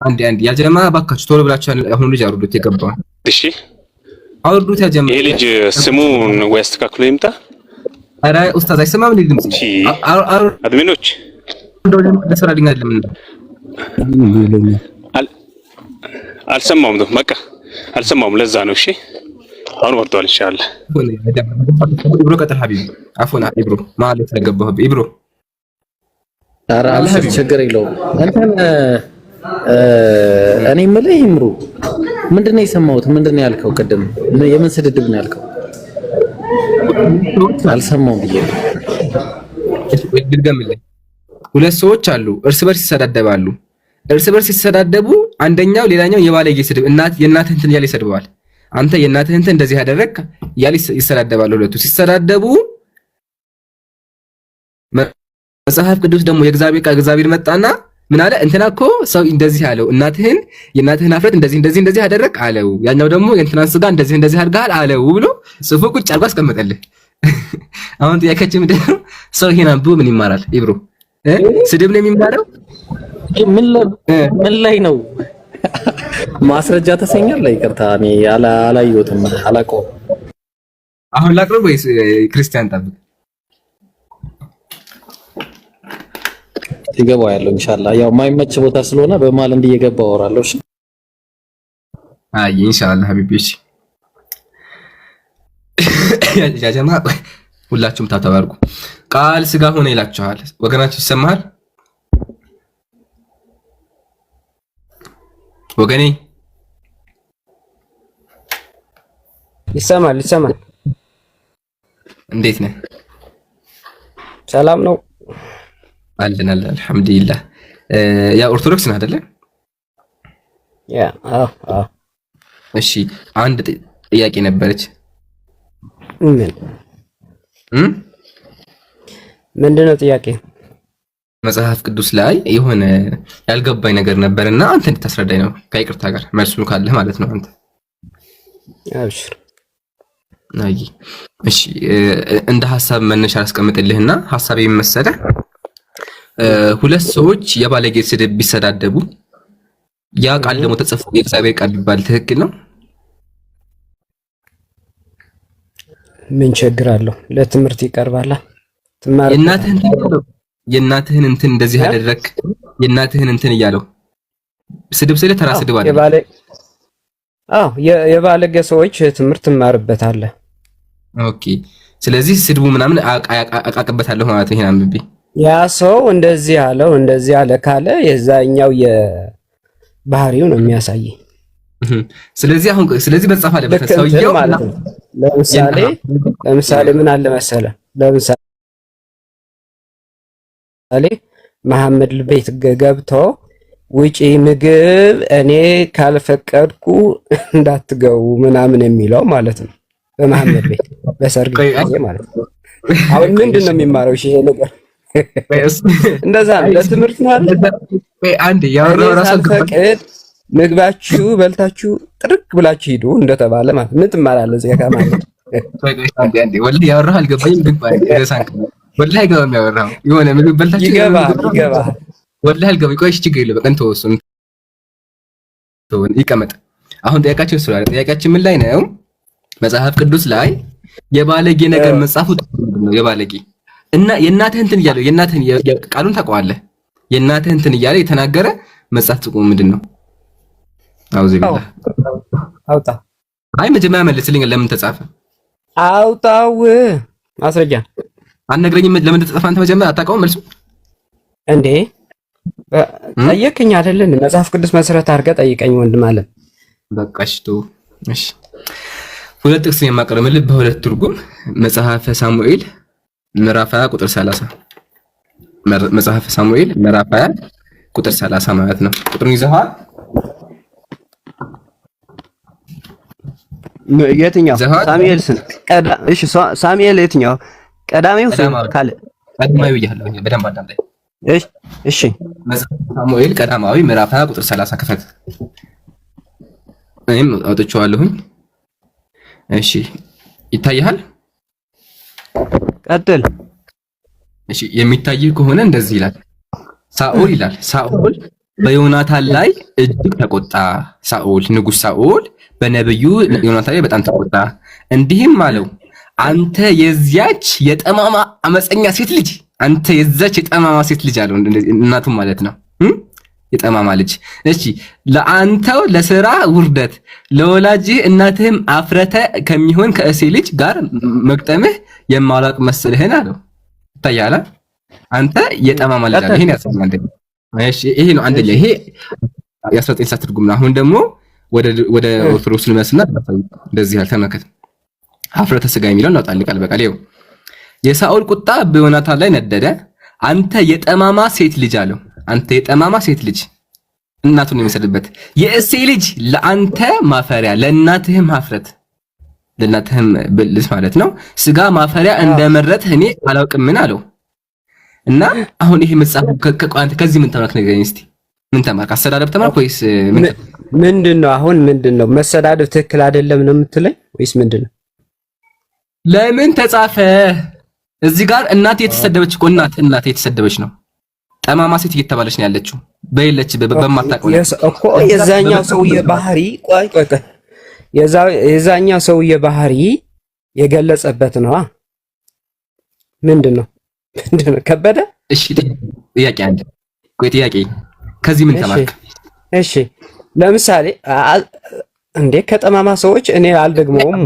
አንድ ያ ጀማ ባካችሁ ቶሎ ብላችሁ አሁን ልጅ አውርዱት የገባው። እሺ አውርዱት ያ ጀማ። ይሄ ልጅ ስሙን ወይ አስተካክሎ ይምጣ። አረ ኡስታዝ አይሰማም እንዴ ድምጽ? አድሚኖች ለሰራልኝ አይደለም አልሰማውም ነው በቃ አልሰማውም። ለዛ ነው። እሺ አሁን ወርዷል ኢንሻአላህ። ኢብሮ ቀጥል ሀቢብ አፎና ኢብሮ ማለት ተገባው ኢብሮ። ኧረ አልሐቢብ ችግር የለውም። እንትን እኔ የምልህ ይምሩ ምንድነው የሰማሁት? ምንድነው ያልከው ቅድም? የምን ስድድብ ነው ያልከው? አልሰማውም ብዬ ድገምልኝ። ሁለት ሰዎች አሉ እርስ በርስ ይሰዳደባሉ። እርስ በርስ ሲሰዳደቡ አንደኛው ሌላኛው የባለጌ ስድብ የእናትህ እንትን እያለ ይሰድበዋል። አንተ የእናትህ እንትን እንደዚህ ያደረክ እያለ ይሰዳደባሉ። ሁለቱ ሲሰዳደቡ መጽሐፍ ቅዱስ ደግሞ እግዚአብሔር መጣና ምን አለ? እንትና እኮ ሰው እንደዚህ አለው የእናትህን አፍረት እንደዚህ ያደረክ አለው። ያኛው ደግሞ የእንትናን ስጋ እንደዚህ አድርጋል አለው ብሎ ጽፎ ቁጭ አድርጎ አስቀመጠልህ። አሁን ጥያቄያችን ምንድን ነው? ሰው ይሄን አንብቦ ምን ይማራል? ኢብሮ ስድብ ነው የሚማረው? ምን ላይ ነው? ማስረጃ ተሰኛል? ይቅርታ እኔ አላየሁትም አላውቀውም። አሁን ላቅርብ ወይስ ክርስቲያን ጠብቅ? ይገባው ያለው ኢንሻአላህ። ያው ማይመች ቦታ ስለሆነ በመሀል እንዲየገባው አወራለሁ። እሺ አይ ኢንሻአላህ ሀቢቢ። እሺ ያ ጀማ ሁላችሁም ታተባርኩ። ቃል ስጋ ሆነ ይላችኋል ወገናችሁ። ይሰማሃል ወገኔ? ይሰማል። እንዴት ነህ? ሰላም ነው አለን አልሐምዱሊላህ። ያ ኦርቶዶክስ ነህ አይደለ? ያ አዎ። እሺ አንድ ጥያቄ ነበረች። ምንድነው ጥያቄ? መጽሐፍ ቅዱስ ላይ የሆነ ያልገባኝ ነገር ነበርና አንተ እንድታስረዳኝ ነው ከይቅርታ ጋር መልሱ ካለህ ማለት ነው አንተ። አብሽር። አይ እሺ እንደ ሐሳብ መነሻ አስቀምጥልህና ሐሳቤ መሰለ ሁለት ሰዎች የባለጌ ስድብ ቢሰዳደቡ ያ ቃል ደግሞ ተጽፎ የእግዚአብሔር ቃል ቢባል ትክክል ነው? ምን ችግር አለው? ለትምህርት ይቀርባላ። ትማር የእናትህን እንትን እንደዚህ ያደረክ የእናትህን እንትን እያለው ስድብ ስለ ተራ ስድብ አይደል? የባለጌ ሰዎች ትምህርት ትማርበታለህ። ኦኬ ስለዚህ ስድቡ ምናምን አቃቅበታለሁ ማለት ነው። ይሄን አንብቤ ያ ሰው እንደዚህ አለው እንደዚህ አለ ካለ የዛኛው የባህሪው ነው የሚያሳይ። ስለዚህ መጻፍ አለበት ሰውየው ማለት ነው። ለምሳሌ ምን አለ መሰለ፣ ለምሳሌ መሐመድ ቤት ገብቶ ውጪ ምግብ እኔ ካልፈቀድኩ እንዳትገቡ ምናምን የሚለው ማለት ነው። በመሐመድ ቤት በሰርግ ጊዜ ማለት ነው። አሁን ምንድነው የሚማረው ይሄ ነገር? እንደዛ ነው። ለትምህርት ማለት አንዴ ያወራው ራሱ ፈቅድ ምግባችሁ በልታችሁ ጥርቅ ብላችሁ ሂዱ እንደተባለ ማለት ምን ትማራለህ? እዚህ ጋር ማለት አንዴ ወላሂ ያወራው አልገባኝም። ግን ሬሳንክ ወላሂ አይገባም። ያወራው የሆነ ምግብ በልታችሁ ይገባል ወላሂ አልገባኝ። ቆይ ችግር የለውም በቀን ተወሱን ይቀመጥ። አሁን ጥያቄያችን ስለሆነ ጥያቄያችን ምን ላይ ነው? መጽሐፍ ቅዱስ ላይ የባለጌ ነገር መጻፉ ነው። የባለጌ እና የእናትህ እንትን እያለው የእናትህን ቃሉን ታውቀዋለህ። የእናትህ እንትን እያለ የተናገረ መጽሐፍ ጥቁም ምንድን ነው? አውዚ ቢላ አውጣ። አይ መጀመሪያ መልስልኝ። ለምን ተጻፈ? አውጣው ማስረጃ አትነግረኝም? ለምን ተጻፈ? አንተ መጀመሪያ አታውቀውም መልሱ እንዴ? ጠየቅኝ አይደል? መጽሐፍ ቅዱስ መሰረት አድርገህ ጠይቀኝ ወንድም አለ። በቃ እሺ ሁለት ጥቅስ የማቀርብልህ በሁለት ትርጉም መጽሐፈ ሳሙኤል ምዕራፍ 20 ቁጥር 30 መጽሐፈ ሳሙኤል ምዕራፍ 20 ቁጥር 30 ማለት ነው። ቁጥሩን ይዘሃል? የትኛው ሳሙኤል እሺ ሳሙኤል የትኛው ቀዳሚው ካለ ቀዳማዊ ይያለው በደንብ አዳምጠኝ። እሺ መጽሐፈ ሳሙኤል ቀዳማዊ ምዕራፍ 20 ቁጥር 30 ክፈት። እኔም አውጥቼዋለሁኝ። እሺ ይታያል? ቀጥል። እሺ የሚታይ ከሆነ እንደዚህ ይላል። ሳኦል ይላል ሳኦል በዮናታን ላይ እጅግ ተቆጣ። ሳኦል ንጉሥ ሳኦል በነብዩ ዮናታን ላይ በጣም ተቆጣ። እንዲህም አለው አንተ የዚያች የጠማማ አመፀኛ ሴት ልጅ፣ አንተ የዛች የጠማማ ሴት ልጅ አለው እናቱም ማለት ነው። የጠማማ ልጅ እሺ ለአንተው ለሥራ ውርደት ለወላጅህ እናትህም አፍረተ ከሚሆን ከእሴ ልጅ ጋር መቅጠምህ የማላውቅ መስልህን አለው። ታያላ አንተ የጠማማ ልጅ አለ። ይሄን ያስፈልጋል። እሺ ይሄ ነው አንደኛ። ይሄ የ19 ሰዓት ትርጉም ነው። አሁን ደግሞ ወደ ኦርቶዶክስ ልመስልና እንደዚህ ያልተመከተ ሀፍረተ ስጋ የሚለው እናውጣል ቃል በቃል ይኸው የሳኦል ቁጣ በዮናታን ላይ ነደደ። አንተ የጠማማ ሴት ልጅ አለው። አንተ የጠማማ ሴት ልጅ እናቱን የሚሰድበት የእሴ ልጅ ለአንተ ማፈሪያ ለእናትህም ሀፍረት ለእናትህም ብልስ ማለት ነው ስጋ ማፈሪያ እንደመረጥህ እኔ አላውቅም ምን አለው። እና አሁን ይሄ መጽሐፍ ከቋንተ ከዚህ ምን ተማርክ ንገረኝ እስቲ። ምን ተማርክ? አሰዳደብ ተማርክ ወይስ ምንድነው? አሁን ምንድነው መሰዳደብ ትክክል አይደለም ነው የምትለኝ ወይስ ምንድነው? ለምን ተጻፈ? እዚህ ጋር እናት የተሰደበች እኮ እናት የተሰደበች ነው። ጠማማ ሴት እየተባለች ነው ያለችው በሌለች በማታውቀው እኮ የዛኛው ሰውዬ ባህሪ ቆይ የዛኛው ሰውዬ ባህሪ የገለጸበት ነው። ምንድነው ከበደ? እሺ ጥያቄ አንድ ቆይ ጥያቄ ከዚህ ምን ተማርክ? እሺ ለምሳሌ እንዴ ከጠማማ ሰዎች እኔ አልደግመውም።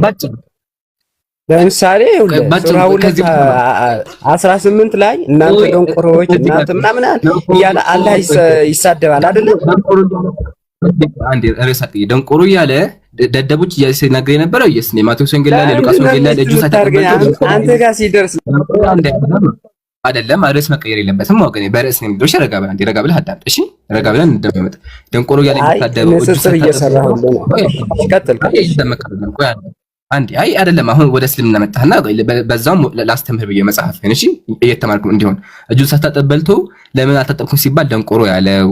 ለምሳሌ 18 ላይ እናንተ ደንቆሮዎች እናንተ ምናምን እያለ አላህ ይሳደባል አይደል? አንዴ ርዕሰት ደንቆሮ እያለ ደደቦች ሲናገር የነበረው ኢየሱስ ነው። ማቴዎስ ወንጌል ላይ ሉቃስ ወንጌል ላይ እጁ አንተ ጋር ሲደርስ አይደለም ርዕስ መቀየር የለበትም። ወገኔ በርዕስ ነው የሚደርሽ። ረጋ ብለህ አዳምጥ እሺ። ረጋ ብለህ እንደማመጥ ደንቆሮ እያለ የሚታደበው ንጽጽር እየሰራህ ነው። ቀጥል አንዴ አይ አይደለም አሁን ወደ እስልምና መጣህና በዛም ላስተምር ብዬ መጽሐፍህን እሺ እየተማርኩ እንዲሆን እጁን ሳታጠብ በልቶ ለምን አልታጠብኩም ሲባል ደንቆሮ ያለው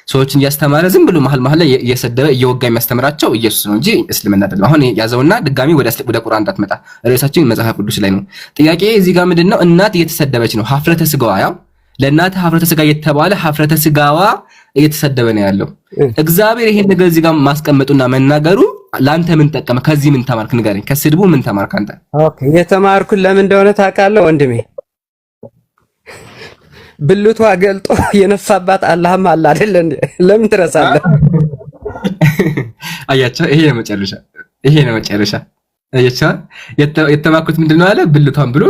ሰዎችን እያስተማረ ዝም ብሎ መሀል ላይ እየሰደበ እየወጋ የሚያስተምራቸው ኢየሱስ ነው እንጂ እስልምና አይደለም። አሁን ያዘውና ድጋሚ ወደ ቁርአን እንዳትመጣ ርዕሳችን መጽሐፍ ቅዱስ ላይ ነው። ጥያቄ እዚህ ጋር ምንድነው እናት እየተሰደበች ነው ሀፍረተ ስጋዋ ያው ለእናት ሀፍረተ ስጋ እየተባለ ሀፍረተ ስጋዋ እየተሰደበ ነው ያለው። እግዚአብሔር ይሄን ነገር እዚህ ጋር ማስቀመጡና መናገሩ ላንተ ምን ጠቀመ? ከዚህ ምን ተማርክ? ንገረኝ። ከስድቡ ምን ተማርክ አንተ? ኦኬ የተማርኩት ለምን እንደሆነ ታውቃለህ ወንድሜ? ብልቷ ገልጦ የነፋባት አላህም አለ አይደል እንዴ? ለምን ትረሳለህ? አያቸው ይሄ ነው መጨረሻ አያቸው የተማርኩት ምንድነው አለ ብልቷን ብሎ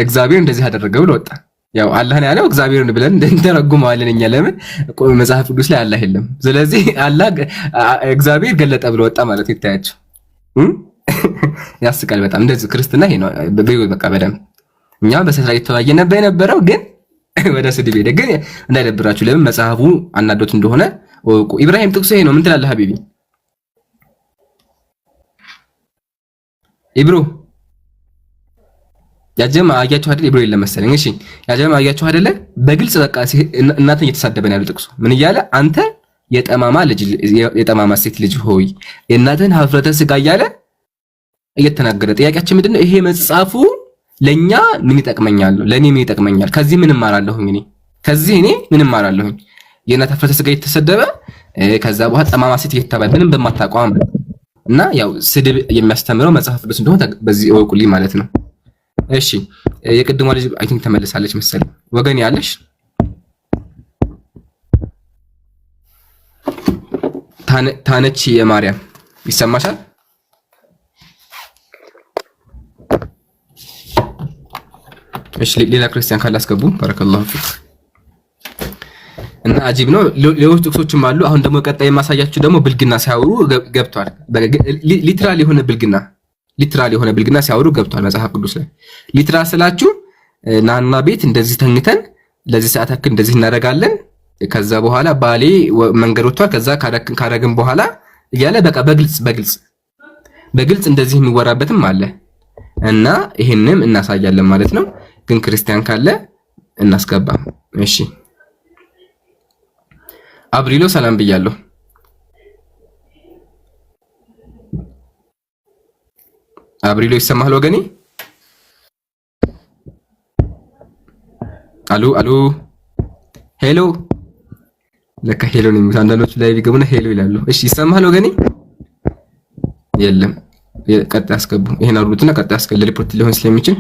እግዚአብሔር እንደዚህ አደረገ ብሎ ወጣ። ያው አላህን ያለው እግዚአብሔርን ብለን እንተረጉመዋለን እኛ። ለምን መጽሐፍ ቅዱስ ላይ አላህ የለም። ስለዚህ አላህ እግዚአብሔር ገለጠ ብሎ ወጣ ማለት ይታያችሁ። ያስቃል በጣም እንደዚህ ክርስትና ይሄ ነው በቃ በደም እኛ በስራ እየተወያየ ነበር የነበረው ግን ወደ ስድብ ሄደ። ግን እንዳይደብራችሁ ለምን መጽሐፉ አናዶት እንደሆነ ወቁ። ኢብራሂም ጥቅሱ ይሄ ነው። ምን ትላለህ ሀቢቢ ኢብሮ? ያጀማ አያችሁ አይደል? ኢብሮ የለም መሰለኝ። እሺ ያጀማ አያችሁ አይደለ? በግልጽ በቃ እናትን እየተሳደበ ነው ያለው ጥቅሱ። ምን እያለ አንተ የጠማማ ሴት ልጅ ሆይ የእናትህን ሀፍረተ ስጋ እያለ እየተናገረ ጥያቄያችን ምንድነው? ይሄ መጽሐፉ ለኛ ምን ይጠቅመኛል? ለኔ ምን ይጠቅመኛል? ከዚህ ምን እማራለሁኝ? እኔ ምን እማራለሁኝ? የእናት ሀፍረተ ስጋ እየተሰደበ ከዛ በኋላ ጠማማ ሴት እየተባለ ምንም በማታቋም እና ያው ስድብ የሚያስተምረው መጽሐፍ ቅዱስ እንደሆነ በዚህ እወቁልኝ ማለት ነው። እሺ የቅድሟ ልጅ አይ ቲንክ ተመልሳለች መሰለኝ። ወገን ያለሽ ታነች የማርያም ይሰማሻል? እሺ ሌላ ክርስቲያን ካላስገቡ ባረከላሁ ፊክ። እና አጂብ ነው። ሌሎች ጥቅሶችም አሉ። አሁን ደግሞ ቀጣይ የማሳያችሁ ደግሞ ብልግና ሲያወሩ ገብቷል። ሊትራል የሆነ ብልግና ሲያወሩ ገብቷል መጽሐፍ ቅዱስ ላይ። ሊትራል ስላችሁ ናና ቤት እንደዚህ ተኝተን ለዚህ ሰዓት ያክል እንደዚህ እናደርጋለን፣ ከዛ በኋላ ባሌ መንገድ ወጥቷል፣ ከዛ ካረግን በኋላ እያለ በቃ በግልጽ እንደዚህ የሚወራበትም አለ እና ይሄንም እናሳያለን ማለት ነው። ግን ክርስቲያን ካለ እናስገባ። እሺ አብሪሎ ሰላም ብያለሁ። አብሪሎ ይሰማሃል ወገኔ? አሉ ሄሎ። ለካ ሄሎ ነው የሚሉት አንዳንዶቹ ላይ ቢገቡና ሄሎ ይላሉ። እሺ ይሰማሃል ወገኔ? የለም ቀጣይ አስገቡ። ይሄን አውሩትና ቀጣይ አስገቡ። ሪፖርት ሊሆን ስለሚችል